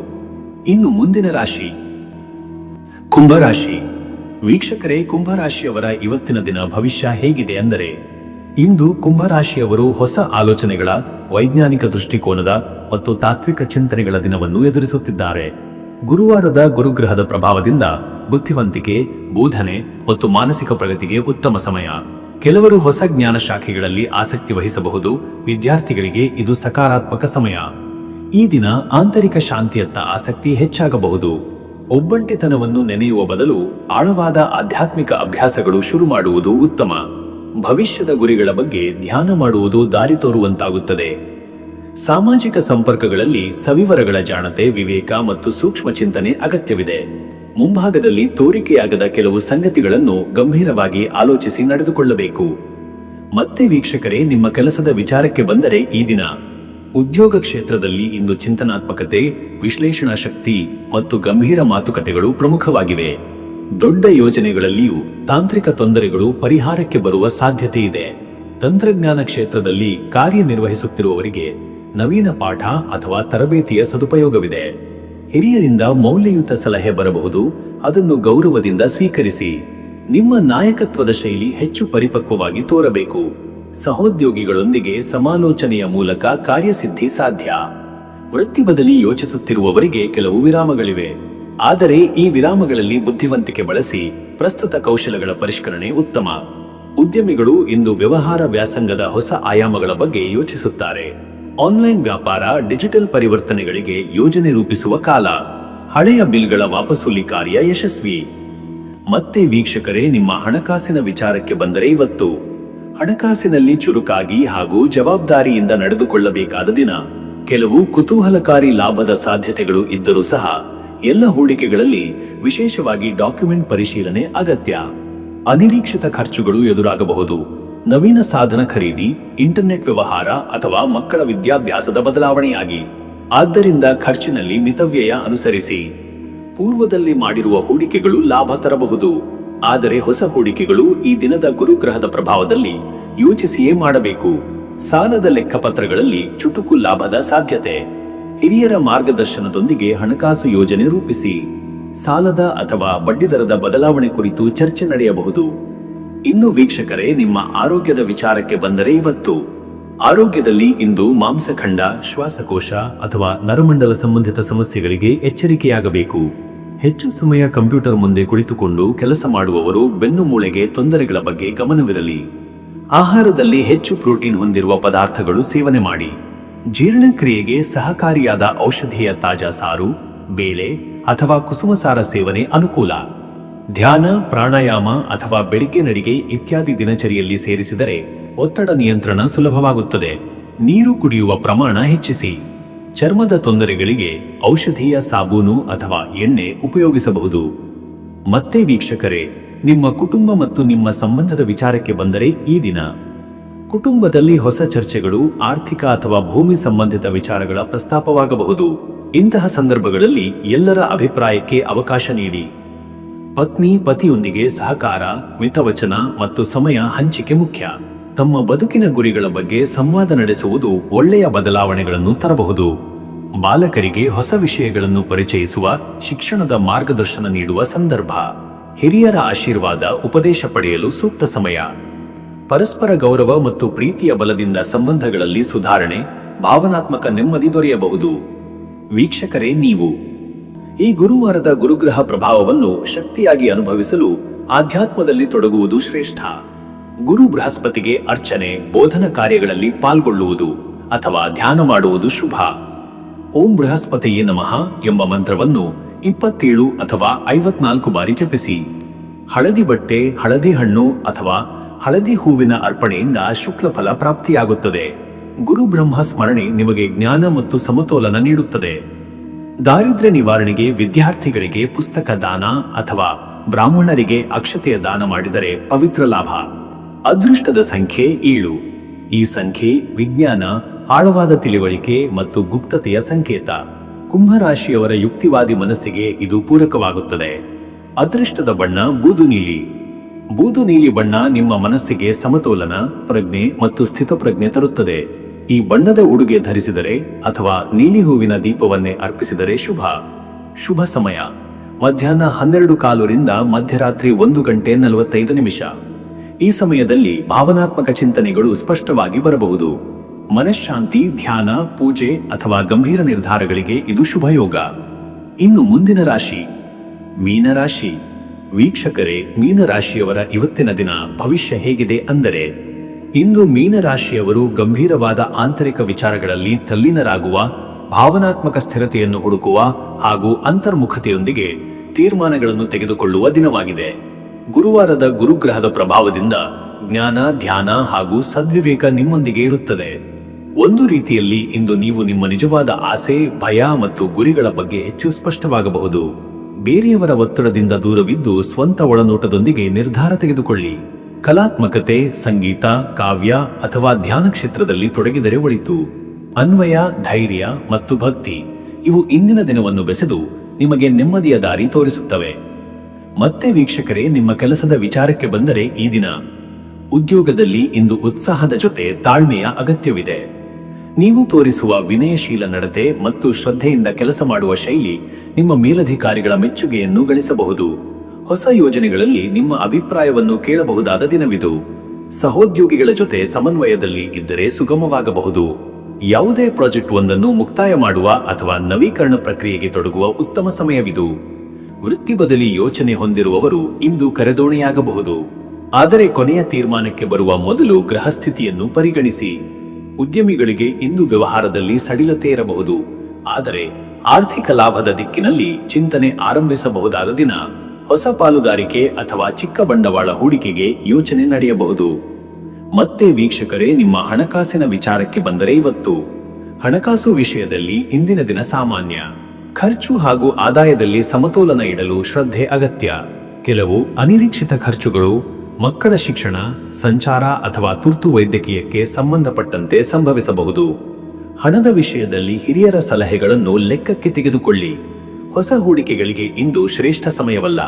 ಇನ್ನು ಮುಂದಿನ ರಾಶಿ ಕುಂಭರಾಶಿ. ವೀಕ್ಷಕರೇ, ಕುಂಭರಾಶಿಯವರ ಇವತ್ತಿನ ದಿನ ಭವಿಷ್ಯ ಹೇಗಿದೆ ಅಂದರೆ, ಇಂದು ಕುಂಭರಾಶಿಯವರು ಹೊಸ ಆಲೋಚನೆಗಳ, ವೈಜ್ಞಾನಿಕ ದೃಷ್ಟಿಕೋನದ ಮತ್ತು ತಾತ್ವಿಕ ಚಿಂತನೆಗಳ ದಿನವನ್ನು ಎದುರಿಸುತ್ತಿದ್ದಾರೆ. ಗುರುವಾರದ ಗುರುಗ್ರಹದ ಪ್ರಭಾವದಿಂದ ಬುದ್ಧಿವಂತಿಕೆ, ಬೋಧನೆ ಮತ್ತು ಮಾನಸಿಕ ಪ್ರಗತಿಗೆ ಉತ್ತಮ ಸಮಯ. ಕೆಲವರು ಹೊಸ ಜ್ಞಾನ ಶಾಖೆಗಳಲ್ಲಿ ಆಸಕ್ತಿ ವಹಿಸಬಹುದು. ವಿದ್ಯಾರ್ಥಿಗಳಿಗೆ ಇದು ಸಕಾರಾತ್ಮಕ ಸಮಯ. ಈ ದಿನ ಆಂತರಿಕ ಶಾಂತಿಯತ್ತ ಆಸಕ್ತಿ ಹೆಚ್ಚಾಗಬಹುದು. ಒಬ್ಬಂಟಿತನವನ್ನು ನೆನೆಯುವ ಬದಲು ಆಳವಾದ ಆಧ್ಯಾತ್ಮಿಕ ಅಭ್ಯಾಸಗಳು ಶುರು ಮಾಡುವುದು ಉತ್ತಮ. ಭವಿಷ್ಯದ ಗುರಿಗಳ ಬಗ್ಗೆ ಧ್ಯಾನ ಮಾಡುವುದು ದಾರಿ ತೋರುವಂತಾಗುತ್ತದೆ. ಸಾಮಾಜಿಕ ಸಂಪರ್ಕಗಳಲ್ಲಿ ಸವಿವರಗಳ ಜಾಣತೆ, ವಿವೇಕ ಮತ್ತು ಸೂಕ್ಷ್ಮ ಚಿಂತನೆ ಅಗತ್ಯವಿದೆ. ಮುಂಭಾಗದಲ್ಲಿ ತೋರಿಕೆಯಾಗದ ಕೆಲವು ಸಂಗತಿಗಳನ್ನು ಗಂಭೀರವಾಗಿ ಆಲೋಚಿಸಿ ನಡೆದುಕೊಳ್ಳಬೇಕು. ಮತ್ತೆ ವೀಕ್ಷಕರೇ, ನಿಮ್ಮ ಕೆಲಸದ ವಿಚಾರಕ್ಕೆ ಬಂದರೆ ಈ ದಿನ ಉದ್ಯೋಗ ಕ್ಷೇತ್ರದಲ್ಲಿ ಇಂದು ಚಿಂತನಾತ್ಮಕತೆ, ವಿಶ್ಲೇಷಣಾ ಶಕ್ತಿ ಮತ್ತು ಗಂಭೀರ ಮಾತುಕತೆಗಳು ಪ್ರಮುಖವಾಗಿವೆ. ದೊಡ್ಡ ಯೋಜನೆಗಳಲ್ಲಿಯೂ ತಾಂತ್ರಿಕ ತೊಂದರೆಗಳು ಪರಿಹಾರಕ್ಕೆ ಬರುವ ಸಾಧ್ಯತೆ ಇದೆ. ತಂತ್ರಜ್ಞಾನ ಕ್ಷೇತ್ರದಲ್ಲಿ ಕಾರ್ಯನಿರ್ವಹಿಸುತ್ತಿರುವವರಿಗೆ ನವೀನ ಪಾಠ ಅಥವಾ ತರಬೇತಿಯ ಸದುಪಯೋಗವಿದೆ. ಹಿರಿಯರಿಂದ ಮೌಲ್ಯಯುತ ಸಲಹೆ ಬರಬಹುದು, ಅದನ್ನು ಗೌರವದಿಂದ ಸ್ವೀಕರಿಸಿ. ನಿಮ್ಮ ನಾಯಕತ್ವದ ಶೈಲಿ ಹೆಚ್ಚು ಪರಿಪಕ್ವವಾಗಿ ತೋರಬೇಕು. ಸಹೋದ್ಯೋಗಿಗಳೊಂದಿಗೆ ಸಮಾಲೋಚನೆಯ ಮೂಲಕ ಕಾರ್ಯಸಿದ್ಧಿ ಸಾಧ್ಯ. ವೃತ್ತಿ ಬದಲಿ ಯೋಚಿಸುತ್ತಿರುವವರಿಗೆ ಕೆಲವು ವಿರಾಮಗಳಿವೆ, ಆದರೆ ಈ ವಿರಾಮಗಳಲ್ಲಿ ಬುದ್ಧಿವಂತಿಕೆ ಬಳಸಿ ಪ್ರಸ್ತುತ ಕೌಶಲಗಳ ಪರಿಷ್ಕರಣೆ ಉತ್ತಮ. ಉದ್ಯಮಿಗಳು ಇಂದು ವ್ಯವಹಾರ ವ್ಯಾಸಂಗದ ಹೊಸ ಆಯಾಮಗಳ ಬಗ್ಗೆ ಯೋಚಿಸುತ್ತಾರೆ. ಆನ್ಲೈನ್ ವ್ಯಾಪಾರ, ಡಿಜಿಟಲ್ ಪರಿವರ್ತನೆಗಳಿಗೆ ಯೋಜನೆ ರೂಪಿಸುವ ಕಾಲ. ಹಳೆಯ ಬಿಲ್ಗಳ ವಾಪಸೂಲಿ ಕಾರ್ಯ ಯಶಸ್ವಿ. ಮತ್ತೆ ವೀಕ್ಷಕರೇ, ನಿಮ್ಮ ಹಣಕಾಸಿನ ವಿಚಾರಕ್ಕೆ ಬಂದರೆ ಇವತ್ತು ಹಣಕಾಸಿನಲ್ಲಿ ಚುರುಕಾಗಿ ಹಾಗೂ ಜವಾಬ್ದಾರಿಯಿಂದ ನಡೆದುಕೊಳ್ಳಬೇಕಾದ ದಿನ. ಕೆಲವು ಕುತೂಹಲಕಾರಿ ಲಾಭದ ಸಾಧ್ಯತೆಗಳು ಇದ್ದರೂ ಸಹ ಎಲ್ಲ ಹೂಡಿಕೆಗಳಲ್ಲಿ ವಿಶೇಷವಾಗಿ ಡಾಕ್ಯುಮೆಂಟ್ ಪರಿಶೀಲನೆ ಅಗತ್ಯ. ಅನಿರೀಕ್ಷಿತ ಖರ್ಚುಗಳು ಎದುರಾಗಬಹುದು. ನವೀನ ಸಾಧನ ಖರೀದಿ, ಇಂಟರ್ನೆಟ್ ವ್ಯವಹಾರ ಅಥವಾ ಮಕ್ಕಳ ವಿದ್ಯಾಭ್ಯಾಸದ ಬದಲಾವಣೆಯಾಗಿ. ಆದ್ದರಿಂದ ಖರ್ಚಿನಲ್ಲಿ ಮಿತವ್ಯಯ ಅನುಸರಿಸಿ. ಪೂರ್ವದಲ್ಲಿ ಮಾಡಿರುವ ಹೂಡಿಕೆಗಳು ಲಾಭ ತರಬಹುದು, ಆದರೆ ಹೊಸ ಹೂಡಿಕೆಗಳು ಈ ದಿನದ ಗುರುಗ್ರಹದ ಪ್ರಭಾವದಲ್ಲಿ ಯೋಚಿಸಿಯೇ ಮಾಡಬೇಕು. ಸಾಲದ ಲೆಕ್ಕಪತ್ರಗಳಲ್ಲಿ ಚುಟುಕು ಲಾಭದ ಸಾಧ್ಯತೆ. ಹಿರಿಯರ ಮಾರ್ಗದರ್ಶನದೊಂದಿಗೆ ಹಣಕಾಸು ಯೋಜನೆ ರೂಪಿಸಿ. ಸಾಲದ ಅಥವಾ ಬಡ್ಡಿದರದ ಬದಲಾವಣೆ ಕುರಿತು ಚರ್ಚೆ ನಡೆಯಬಹುದು. ಇನ್ನು ವೀಕ್ಷಕರೇ, ನಿಮ್ಮ ಆರೋಗ್ಯದ ವಿಚಾರಕ್ಕೆ ಬಂದರೆ ಇವತ್ತು ಆರೋಗ್ಯದಲ್ಲಿ ಇಂದು ಮಾಂಸಖಂಡ, ಶ್ವಾಸಕೋಶ ಅಥವಾ ನರಮಂಡಲ ಸಂಬಂಧಿತ ಸಮಸ್ಯೆಗಳಿಗೆ ಎಚ್ಚರಿಕೆಯಾಗಬೇಕು. ಹೆಚ್ಚು ಸಮಯ ಕಂಪ್ಯೂಟರ್ ಮುಂದೆ ಕುಳಿತುಕೊಂಡು ಕೆಲಸ ಮಾಡುವವರು ಬೆನ್ನು ಮೂಳೆಗೆ ತೊಂದರೆಗಳ ಬಗ್ಗೆ ಗಮನವಿರಲಿ. ಆಹಾರದಲ್ಲಿ ಹೆಚ್ಚು ಪ್ರೋಟೀನ್ ಹೊಂದಿರುವ ಪದಾರ್ಥಗಳು ಸೇವನೆ ಮಾಡಿ. ಜೀರ್ಣಕ್ರಿಯೆಗೆ ಸಹಕಾರಿಯಾದ ಔಷಧೀಯ ತಾಜಾ ಸಾರು, ಬೇಳೆ ಅಥವಾ ಕುಸುಮಸಾರ ಸೇವನೆ ಅನುಕೂಲ. ಧ್ಯಾನ, ಪ್ರಾಣಾಯಾಮ ಅಥವಾ ಬೆಳಿಗ್ಗೆ ನಡಿಗೆ ಇತ್ಯಾದಿ ದಿನಚರಿಯಲ್ಲಿ ಸೇರಿಸಿದರೆ ಒತ್ತಡ ನಿಯಂತ್ರಣ ಸುಲಭವಾಗುತ್ತದೆ. ನೀರು ಕುಡಿಯುವ ಪ್ರಮಾಣ ಹೆಚ್ಚಿಸಿ. ಚರ್ಮದ ತೊಂದರೆಗಳಿಗೆ ಔಷಧೀಯ ಸಾಬೂನು ಅಥವಾ ಎಣ್ಣೆ ಉಪಯೋಗಿಸಬಹುದು. ಮತ್ತೆ ವೀಕ್ಷಕರೇ, ನಿಮ್ಮ ಕುಟುಂಬ ಮತ್ತು ನಿಮ್ಮ ಸಂಬಂಧದ ವಿಚಾರಕ್ಕೆ ಬಂದರೆ ಈ ದಿನ ಕುಟುಂಬದಲ್ಲಿ ಹೊಸ ಚರ್ಚೆಗಳು, ಆರ್ಥಿಕ ಅಥವಾ ಭೂಮಿ ಸಂಬಂಧಿತ ವಿಚಾರಗಳ ಪ್ರಸ್ತಾಪವಾಗಬಹುದು. ಇಂತಹ ಸಂದರ್ಭಗಳಲ್ಲಿ ಎಲ್ಲರ ಅಭಿಪ್ರಾಯಕ್ಕೆ ಅವಕಾಶ ನೀಡಿ. ಪತ್ನಿ, ಪತಿಯೊಂದಿಗೆ ಸಹಕಾರ, ಮಿತವಚನ ಮತ್ತು ಸಮಯ ಹಂಚಿಕೆ ಮುಖ್ಯ. ತಮ್ಮ ಬದುಕಿನ ಗುರಿಗಳ ಬಗ್ಗೆ ಸಂವಾದ ನಡೆಸುವುದು ಒಳ್ಳೆಯ ಬದಲಾವಣೆಗಳನ್ನು ತರಬಹುದು. ಬಾಲಕರಿಗೆ ಹೊಸ ವಿಷಯಗಳನ್ನು ಪರಿಚಯಿಸುವ, ಶಿಕ್ಷಣದ ಮಾರ್ಗದರ್ಶನ ನೀಡುವ ಸಂದರ್ಭ. ಹಿರಿಯರ ಆಶೀರ್ವಾದ, ಉಪದೇಶ ಪಡೆಯಲು ಸೂಕ್ತ ಸಮಯ. ಪರಸ್ಪರ ಗೌರವ ಮತ್ತು ಪ್ರೀತಿಯ ಬಲದಿಂದ ಸಂಬಂಧಗಳಲ್ಲಿ ಸುಧಾರಣೆ, ಭಾವನಾತ್ಮಕ ನೆಮ್ಮದಿ ದೊರೆಯಬಹುದು. ವೀಕ್ಷಕರೇ, ನೀವು ಈ ಗುರುವಾರದ ಗುರುಗ್ರಹ ಪ್ರಭಾವವನ್ನು ಶಕ್ತಿಯಾಗಿ ಅನುಭವಿಸಲು ಆಧ್ಯಾತ್ಮದಲ್ಲಿ ತೊಡಗುವುದು ಶ್ರೇಷ್ಠ. ಗುರು ಬೃಹಸ್ಪತಿಗೆ ಅರ್ಚನೆ, ಬೋಧನ ಕಾರ್ಯಗಳಲ್ಲಿ ಪಾಲ್ಗೊಳ್ಳುವುದು ಅಥವಾ ಧ್ಯಾನ ಮಾಡುವುದು ಶುಭ. ಓಂ ಬೃಹಸ್ಪತಿಯೇ ನಮಃ ಎಂಬ ಮಂತ್ರವನ್ನು 27 ಅಥವಾ 54 ಬಾರಿ ಜಪಿಸಿ. ಹಳದಿ ಬಟ್ಟೆ, ಹಳದಿ ಹಣ್ಣು ಅಥವಾ ಹಳದಿ ಹೂವಿನ ಅರ್ಪಣೆಯಿಂದ ಶುಕ್ಲ ಫಲ ಪ್ರಾಪ್ತಿಯಾಗುತ್ತದೆ. ಗುರು ಬ್ರಹ್ಮ ಸ್ಮರಣೆ ನಿಮಗೆ ಜ್ಞಾನ ಮತ್ತು ಸಮತೋಲನ ನೀಡುತ್ತದೆ. ದಾರಿದ್ರ್ಯ ನಿವಾರಣೆಗೆ ವಿದ್ಯಾರ್ಥಿಗಳಿಗೆ ಪುಸ್ತಕ ದಾನ ಅಥವಾ ಬ್ರಾಹ್ಮಣರಿಗೆ ಅಕ್ಷತೆಯ ದಾನ ಮಾಡಿದರೆ ಪವಿತ್ರ ಲಾಭ. ಅದೃಷ್ಟದ ಸಂಖ್ಯೆ 7. ಈ ಸಂಖ್ಯೆ ವಿಜ್ಞಾನ, ಆಳವಾದ ತಿಳಿವಳಿಕೆ ಮತ್ತು ಗುಪ್ತತೆಯ ಸಂಕೇತ. ಕುಂಭರಾಶಿಯವರ ಯುಕ್ತಿವಾದಿ ಮನಸ್ಸಿಗೆ ಇದು ಪೂರಕವಾಗುತ್ತದೆ. ಅದೃಷ್ಟದ ಬಣ್ಣ ಬೂದು ನೀಲಿ. ಬೂದು ನೀಲಿ ಬಣ್ಣ ನಿಮ್ಮ ಮನಸ್ಸಿಗೆ ಸಮತೋಲನ, ಪ್ರಜ್ಞೆ ಮತ್ತು ಸ್ಥಿತಪ್ರಜ್ಞೆ ತರುತ್ತದೆ. ಈ ಬಣ್ಣದ ಉಡುಗೆ ಧರಿಸಿದರೆ ಅಥವಾ ನೀಲಿ ಹೂವಿನ ದೀಪವನ್ನೇ ಅರ್ಪಿಸಿದರೆ ಶುಭ ಸಮಯ ಮಧ್ಯಾಹ್ನ 12:15 ರಿಂದ ಮಧ್ಯರಾತ್ರಿ 1:45. ಈ ಸಮಯದಲ್ಲಿ ಭಾವನಾತ್ಮಕ ಚಿಂತನೆಗಳು ಸ್ಪಷ್ಟವಾಗಿ ಬರಬಹುದು. ಮನಃಶಾಂತಿ, ಧ್ಯಾನ, ಪೂಜೆ ಅಥವಾ ಗಂಭೀರ ನಿರ್ಧಾರಗಳಿಗೆ ಇದು ಶುಭಯೋಗ. ಇನ್ನು ಮುಂದಿನ ರಾಶಿ ಮೀನರಾಶಿ. ವೀಕ್ಷಕರೇ, ಮೀನರಾಶಿಯವರ ಇವತ್ತಿನ ದಿನ ಭವಿಷ್ಯ ಹೇಗಿದೆ ಅಂದರೆ, ಇಂದು ಮೀನರಾಶಿಯವರು ಗಂಭೀರವಾದ ಆಂತರಿಕ ವಿಚಾರಗಳಲ್ಲಿ ತಲ್ಲೀನರಾಗುವ, ಭಾವನಾತ್ಮಕ ಸ್ಥಿರತೆಯನ್ನು ಹುಡುಕುವ ಹಾಗೂ ಅಂತರ್ಮುಖತೆಯೊಂದಿಗೆ ತೀರ್ಮಾನಗಳನ್ನು ತೆಗೆದುಕೊಳ್ಳುವ ದಿನವಾಗಿದೆ. ಗುರುವಾರದ ಗುರುಗ್ರಹದ ಪ್ರಭಾವದಿಂದ ಜ್ಞಾನ, ಧ್ಯಾನ ಹಾಗೂ ಸದ್ವಿವೇಕ ನಿಮ್ಮೊಂದಿಗೆ ಇರುತ್ತದೆ. ಒಂದು ರೀತಿಯಲ್ಲಿ ಇಂದು ನೀವು ನಿಮ್ಮ ನಿಜವಾದ ಆಸೆ, ಭಯ ಮತ್ತು ಗುರಿಗಳ ಬಗ್ಗೆ ಹೆಚ್ಚು ಸ್ಪಷ್ಟವಾಗಬಹುದು. ಬೇರೆಯವರ ಒತ್ತಡದಿಂದ ದೂರವಿದ್ದು ಸ್ವಂತ ಒಳನೋಟದೊಂದಿಗೆ ನಿರ್ಧಾರ ತೆಗೆದುಕೊಳ್ಳಿ. ಕಲಾತ್ಮಕತೆ, ಸಂಗೀತ, ಕಾವ್ಯ ಅಥವಾ ಧ್ಯಾನ ಕ್ಷೇತ್ರದಲ್ಲಿ ತೊಡಗಿದರೆ ಒಳಿತು. ಅನ್ವಯ, ಧೈರ್ಯ ಮತ್ತು ಭಕ್ತಿ ಇವು ಇಂದಿನ ದಿನವನ್ನು ಬೆಸೆದು ನಿಮಗೆ ನೆಮ್ಮದಿಯ ದಾರಿ ತೋರಿಸುತ್ತವೆ. ಮತ್ತೆ ವೀಕ್ಷಕರೇ, ನಿಮ್ಮ ಕೆಲಸದ ವಿಚಾರಕ್ಕೆ ಬಂದರೆ ಈ ದಿನ ಉದ್ಯೋಗದಲ್ಲಿ ಇಂದು ಉತ್ಸಾಹದ ಜೊತೆ ತಾಳ್ಮೆಯ ಅಗತ್ಯವಿದೆ. ನೀವು ತೋರಿಸುವ ವಿನಯಶೀಲ ನಡತೆ ಮತ್ತು ಶ್ರದ್ಧೆಯಿಂದ ಕೆಲಸ ಮಾಡುವ ಶೈಲಿ ನಿಮ್ಮ ಮೇಲಧಿಕಾರಿಗಳ ಮೆಚ್ಚುಗೆಯನ್ನು ಗಳಿಸಬಹುದು. ಹೊಸ ಯೋಜನೆಗಳಲ್ಲಿ ನಿಮ್ಮ ಅಭಿಪ್ರಾಯವನ್ನು ಕೇಳಬಹುದಾದ ದಿನವಿದು. ಸಹೋದ್ಯೋಗಿಗಳ ಜೊತೆ ಸಮನ್ವಯದಲ್ಲಿ ಇದ್ದರೆ ಸುಗಮವಾಗಬಹುದು. ಯಾವುದೇ ಪ್ರಾಜೆಕ್ಟ್ ಒಂದನ್ನು ಮುಕ್ತಾಯ ಮಾಡುವ ಅಥವಾ ನವೀಕರಣ ಪ್ರಕ್ರಿಯೆಗೆ ತೊಡಗುವ ಉತ್ತಮ ಸಮಯವಿದು. ವೃತ್ತಿ ಬದಲಿ ಯೋಚನೆ ಹೊಂದಿರುವವರು ಇಂದು ಕರೆದೋಣೆಯಾಗಬಹುದು. ಆದರೆ ಕೊನೆಯ ತೀರ್ಮಾನಕ್ಕೆ ಬರುವ ಮೊದಲು ಗ್ರಹಸ್ಥಿತಿಯನ್ನು ಪರಿಗಣಿಸಿ. ಉದ್ಯಮಿಗಳಿಗೆ ಇಂದು ವ್ಯವಹಾರದಲ್ಲಿ ಸಡಿಲತೆ ಇರಬಹುದು, ಆದರೆ ಆರ್ಥಿಕ ಲಾಭದ ದಿಕ್ಕಿನಲ್ಲಿ ಚಿಂತನೆ ಆರಂಭಿಸಬಹುದಾದ ದಿನ. ಹೊಸ ಪಾಲುದಾರಿಕೆ ಅಥವಾ ಚಿಕ್ಕ ಬಂಡವಾಳ ಹೂಡಿಕೆಗೆ ಯೋಚನೆ ನಡೆಯಬಹುದು. ಮತ್ತೆ ವೀಕ್ಷಕರೇ, ನಿಮ್ಮ ಹಣಕಾಸಿನ ವಿಚಾರಕ್ಕೆ ಬಂದರೆ ಇವತ್ತು ಹಣಕಾಸು ವಿಷಯದಲ್ಲಿ ಇಂದಿನ ದಿನ ಸಾಮಾನ್ಯ. ಖರ್ಚು ಹಾಗೂ ಆದಾಯದಲ್ಲಿ ಸಮತೋಲನ ಇಡಲು ಶ್ರದ್ಧೆ ಅಗತ್ಯ. ಕೆಲವು ಅನಿರೀಕ್ಷಿತ ಖರ್ಚುಗಳು ಮಕ್ಕಳ ಶಿಕ್ಷಣ, ಸಂಚಾರ ಅಥವಾ ತುರ್ತು ವೈದ್ಯಕೀಯಕ್ಕೆ ಸಂಬಂಧಪಟ್ಟಂತೆ ಸಂಭವಿಸಬಹುದು. ಹಣದ ವಿಷಯದಲ್ಲಿ ಹಿರಿಯರ ಸಲಹೆಗಳನ್ನು ಲೆಕ್ಕಕ್ಕೆ ತೆಗೆದುಕೊಳ್ಳಿ. ಹೊಸ ಹೂಡಿಕೆಗಳಿಗೆ ಇಂದು ಶ್ರೇಷ್ಠ ಸಮಯವಲ್ಲ.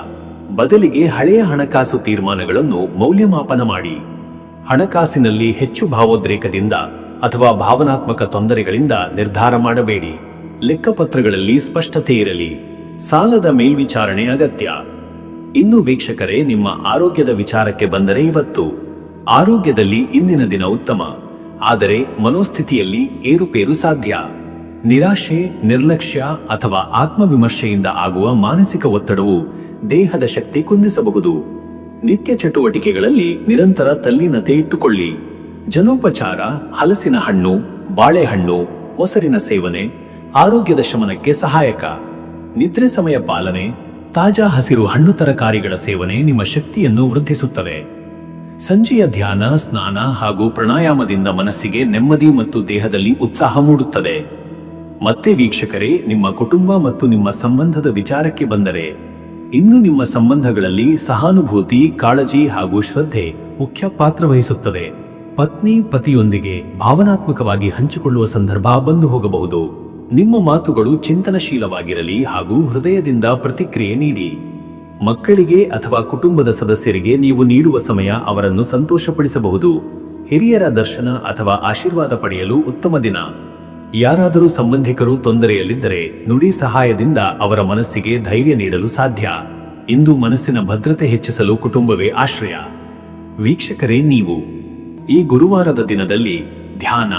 ಬದಲಿಗೆ ಹಳೆಯ ಹಣಕಾಸು ತೀರ್ಮಾನಗಳನ್ನು ಮೌಲ್ಯಮಾಪನ ಮಾಡಿ. ಹಣಕಾಸಿನಲ್ಲಿ ಹೆಚ್ಚು ಭಾವೋದ್ರೇಕದಿಂದ ಅಥವಾ ಭಾವನಾತ್ಮಕ ತೊಂದರೆಗಳಿಂದ ನಿರ್ಧಾರ ಮಾಡಬೇಡಿ. ಲೆಕ್ಕಪತ್ರಗಳಲ್ಲಿ ಸ್ಪಷ್ಟತೆ ಇರಲಿ. ಸಾಲದ ಮೇಲ್ವಿಚಾರಣೆ ಅಗತ್ಯ. ಇನ್ನು ವೀಕ್ಷಕರೇ, ನಿಮ್ಮ ಆರೋಗ್ಯದ ವಿಚಾರಕ್ಕೆ ಬಂದರೆ ಇವತ್ತು ಆರೋಗ್ಯದಲ್ಲಿ ಇಂದಿನ ದಿನ ಉತ್ತಮ, ಆದರೆ ಮನೋಸ್ಥಿತಿಯಲ್ಲಿ ಏರುಪೇರು ಸಾಧ್ಯ. ನಿರಾಶೆ, ನಿರ್ಲಕ್ಷ್ಯ ಅಥವಾ ಆತ್ಮವಿಮರ್ಶೆಯಿಂದ ಆಗುವ ಮಾನಸಿಕ ಒತ್ತಡವು ದೇಹದ ಶಕ್ತಿ ಕುಂದಿಸಬಹುದು. ನಿತ್ಯ ಚಟುವಟಿಕೆಗಳಲ್ಲಿ ನಿರಂತರ ತಲ್ಲೀನತೆ ಇಟ್ಟುಕೊಳ್ಳಿ. ಜನೋಪಚಾರ, ಹಲಸಿನ ಹಣ್ಣು, ಬಾಳೆಹಣ್ಣು, ಮೊಸರಿನ ಸೇವನೆ ಆರೋಗ್ಯದ ಶಮನಕ್ಕೆ ಸಹಾಯಕ. ನಿದ್ರೆ ಸಮಯ ಪಾಲನೆ, ತಾಜಾ ಹಸಿರು ಹಣ್ಣು ತರಕಾರಿಗಳ ಸೇವನೆ ನಿಮ್ಮ ಶಕ್ತಿಯನ್ನು ವೃದ್ಧಿಸುತ್ತದೆ. ಸಂಜೆಯ ಧ್ಯಾನ, ಸ್ನಾನ ಹಾಗೂ ಪ್ರಾಣಾಯಾಮದಿಂದ ಮನಸ್ಸಿಗೆ ನೆಮ್ಮದಿ ಮತ್ತು ದೇಹದಲ್ಲಿ ಉತ್ಸಾಹ ಮೂಡುತ್ತದೆ. ಮತ್ತೆ ವೀಕ್ಷಕರೇ, ನಿಮ್ಮ ಕುಟುಂಬ ಮತ್ತು ನಿಮ್ಮ ಸಂಬಂಧದ ವಿಚಾರಕ್ಕೆ ಬಂದರೆ ಇಂದು ನಿಮ್ಮ ಸಂಬಂಧಗಳಲ್ಲಿ ಸಹಾನುಭೂತಿ, ಕಾಳಜಿ ಹಾಗೂ ಶ್ರದ್ಧೆ ಮುಖ್ಯ ಪಾತ್ರ ವಹಿಸುತ್ತದೆ. ಪತ್ನಿ ಪತಿಯೊಂದಿಗೆ ಭಾವನಾತ್ಮಕವಾಗಿ ಹಂಚಿಕೊಳ್ಳುವ ಸಂದರ್ಭ ಬಂದು ಹೋಗಬಹುದು. ನಿಮ್ಮ ಮಾತುಗಳು ಚಿಂತನಶೀಲವಾಗಿರಲಿ ಹಾಗೂ ಹೃದಯದಿಂದ ಪ್ರತಿಕ್ರಿಯೆ ನೀಡಿ. ಮಕ್ಕಳಿಗೆ ಅಥವಾ ಕುಟುಂಬದ ಸದಸ್ಯರಿಗೆ ನೀವು ನೀಡುವ ಸಮಯ ಅವರನ್ನು ಸಂತೋಷಪಡಿಸಬಹುದು. ಹಿರಿಯರ ದರ್ಶನ ಅಥವಾ ಆಶೀರ್ವಾದ ಪಡೆಯಲು ಉತ್ತಮ ದಿನ. ಯಾರಾದರೂ ಸಂಬಂಧಿಕರು ತೊಂದರೆಯಲ್ಲಿದ್ದರೆ ನುಡಿ ಸಹಾಯದಿಂದ ಅವರ ಮನಸ್ಸಿಗೆ ಧೈರ್ಯ ನೀಡಲು ಸಾಧ್ಯ. ಇಂದು ಮನಸ್ಸಿನ ಭದ್ರತೆ ಹೆಚ್ಚಿಸಲು ಕುಟುಂಬವೇ ಆಶ್ರಯ. ವೀಕ್ಷಕರೇ, ನೀವು ಈ ಗುರುವಾರದ ದಿನದಲ್ಲಿ ಧ್ಯಾನ,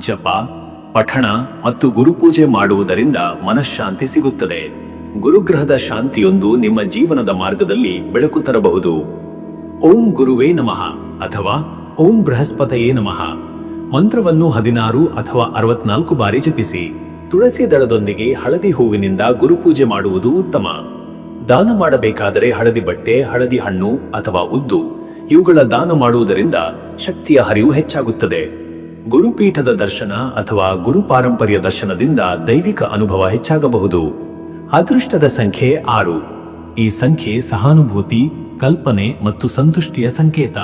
ಜಪ, ಪಠಣ ಮತ್ತು ಗುರುಪೂಜೆ ಮಾಡುವುದರಿಂದ ಮನಃಶಾಂತಿ ಸಿಗುತ್ತದೆ. ಗುರುಗ್ರಹದ ಶಾಂತಿಯೊಂದು ನಿಮ್ಮ ಜೀವನದ ಮಾರ್ಗದಲ್ಲಿ ಬೆಳಕು ತರಬಹುದು. ಓಂ ಗುರುವೇ ನಮಃ ಅಥವಾ ಓಂ ಬೃಹಸ್ಪತಯೇ ನಮಃ ಮಂತ್ರವನ್ನು 16 ಅಥವಾ 64 ಬಾರಿ ಜಪಿಸಿ. ತುಳಸಿ ದಳದೊಂದಿಗೆ ಹಳದಿ ಹೂವಿನಿಂದ ಗುರುಪೂಜೆ ಮಾಡುವುದು ಉತ್ತಮ. ದಾನ ಮಾಡಬೇಕಾದರೆ ಹಳದಿ ಬಟ್ಟೆ, ಹಳದಿ ಹಣ್ಣು ಅಥವಾ ಉದ್ದು ಇವುಗಳ ದಾನ ಮಾಡುವುದರಿಂದ ಶಕ್ತಿಯ ಹರಿವು ಹೆಚ್ಚಾಗುತ್ತದೆ. ಗುರುಪೀಠದ ದರ್ಶನ ಅಥವಾ ಗುರು ಪಾರಂಪರ್ಯ ದರ್ಶನದಿಂದ ದೈವಿಕ ಅನುಭವ ಹೆಚ್ಚಾಗಬಹುದು. ಅದೃಷ್ಟದ ಸಂಖ್ಯೆ 6. ಈ ಸಂಖ್ಯೆ ಸಹಾನುಭೂತಿ, ಕಲ್ಪನೆ ಮತ್ತು ಸಂತುಷ್ಟಿಯ ಸಂಕೇತ.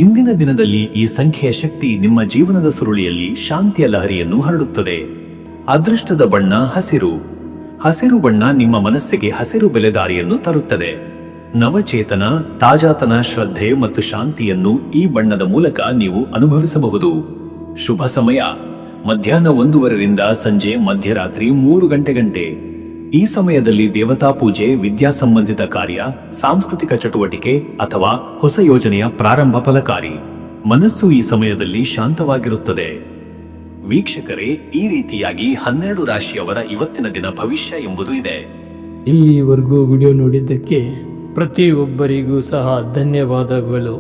ಇಂದಿನ ದಿನದಲ್ಲಿ ಈ ಸಂಖ್ಯೆಯ ಶಕ್ತಿ ನಿಮ್ಮ ಜೀವನದ ಸುರುಳಿಯಲ್ಲಿ ಶಾಂತಿಯ ಲಹರಿಯನ್ನು ಹರಡುತ್ತದೆ. ಅದೃಷ್ಟದ ಬಣ್ಣ ಹಸಿರು. ಹಸಿರು ಬಣ್ಣ ನಿಮ್ಮ ಮನಸ್ಸಿಗೆ ಹಸಿರು ಬೆಲೆದಾರಿಯನ್ನು ತರುತ್ತದೆ. ನವಚೇತನ, ತಾಜಾತನ, ಶ್ರದ್ಧೆ ಮತ್ತು ಶಾಂತಿಯನ್ನು ಈ ಬಣ್ಣದ ಮೂಲಕ ನೀವು ಅನುಭವಿಸಬಹುದು. ಶುಭ ಸಮಯ ಮಧ್ಯಾಹ್ನ 1:15 ಸಂಜೆ ಮಧ್ಯರಾತ್ರಿ 3 ಗಂಟೆ. ಈ ಸಮಯದಲ್ಲಿ ದೇವತಾ ಪೂಜೆ, ವಿದ್ಯಾ ಸಂಬಂಧಿತ ಕಾರ್ಯ, ಸಾಂಸ್ಕೃತಿಕ ಚಟುವಟಿಕೆ ಅಥವಾ ಹೊಸ ಯೋಜನೆಯ ಪ್ರಾರಂಭ ಫಲಕಾರಿ. ಮನಸ್ಸು ಈ ಸಮಯದಲ್ಲಿ ಶಾಂತವಾಗಿರುತ್ತದೆ. ವೀಕ್ಷಕರೇ, ಈ ರೀತಿಯಾಗಿ 12 ರಾಶಿಯವರ ಇವತ್ತಿನ ದಿನ ಭವಿಷ್ಯ ಎಂಬುದು ಇದೆ. ಇಲ್ಲಿವರೆಗೂ ವಿಡಿಯೋ ನೋಡಿದ್ದಕ್ಕೆ ಪ್ರತಿಯೊಬ್ಬರಿಗೂ ಸಹ ಧನ್ಯವಾದಗಳು.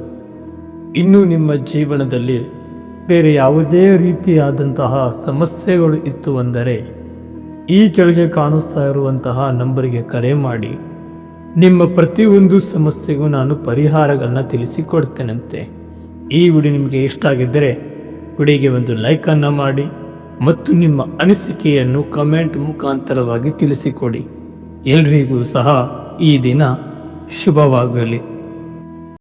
ಇನ್ನು ನಿಮ್ಮ ಜೀವನದಲ್ಲಿ ಬೇರೆ ಯಾವುದೇ ರೀತಿಯಾದಂತಹ ಸಮಸ್ಯೆಗಳು ಇತ್ತು ಅಂದರೆ ಈ ಕೆಳಗೆ ಕಾಣಿಸ್ತಾ ಇರುವಂತಹ ನಂಬರಿಗೆ ಕರೆ ಮಾಡಿ ನಿಮ್ಮ ಪ್ರತಿಯೊಂದು ಸಮಸ್ಯೆಗೂ ನಾನು ಪರಿಹಾರಗಳನ್ನ ತಿಳಿಸಿಕೊಡ್ತೇನಂತೆ. ಈ ವಿಡಿಯೋ ನಿಮಗೆ ಇಷ್ಟ ಆಗಿದ್ದರೆ ವಿಡಿಯೋಗೆ ಒಂದು ಲೈಕನ್ನು ಮಾಡಿ ಮತ್ತು ನಿಮ್ಮ ಅನಿಸಿಕೆಯನ್ನು ಕಮೆಂಟ್ ಮುಖಾಂತರವಾಗಿ ತಿಳಿಸಿಕೊಡಿ. ಎಲ್ರಿಗೂ ಸಹ ಈ ದಿನ ಶುಭವಾಗಲಿ.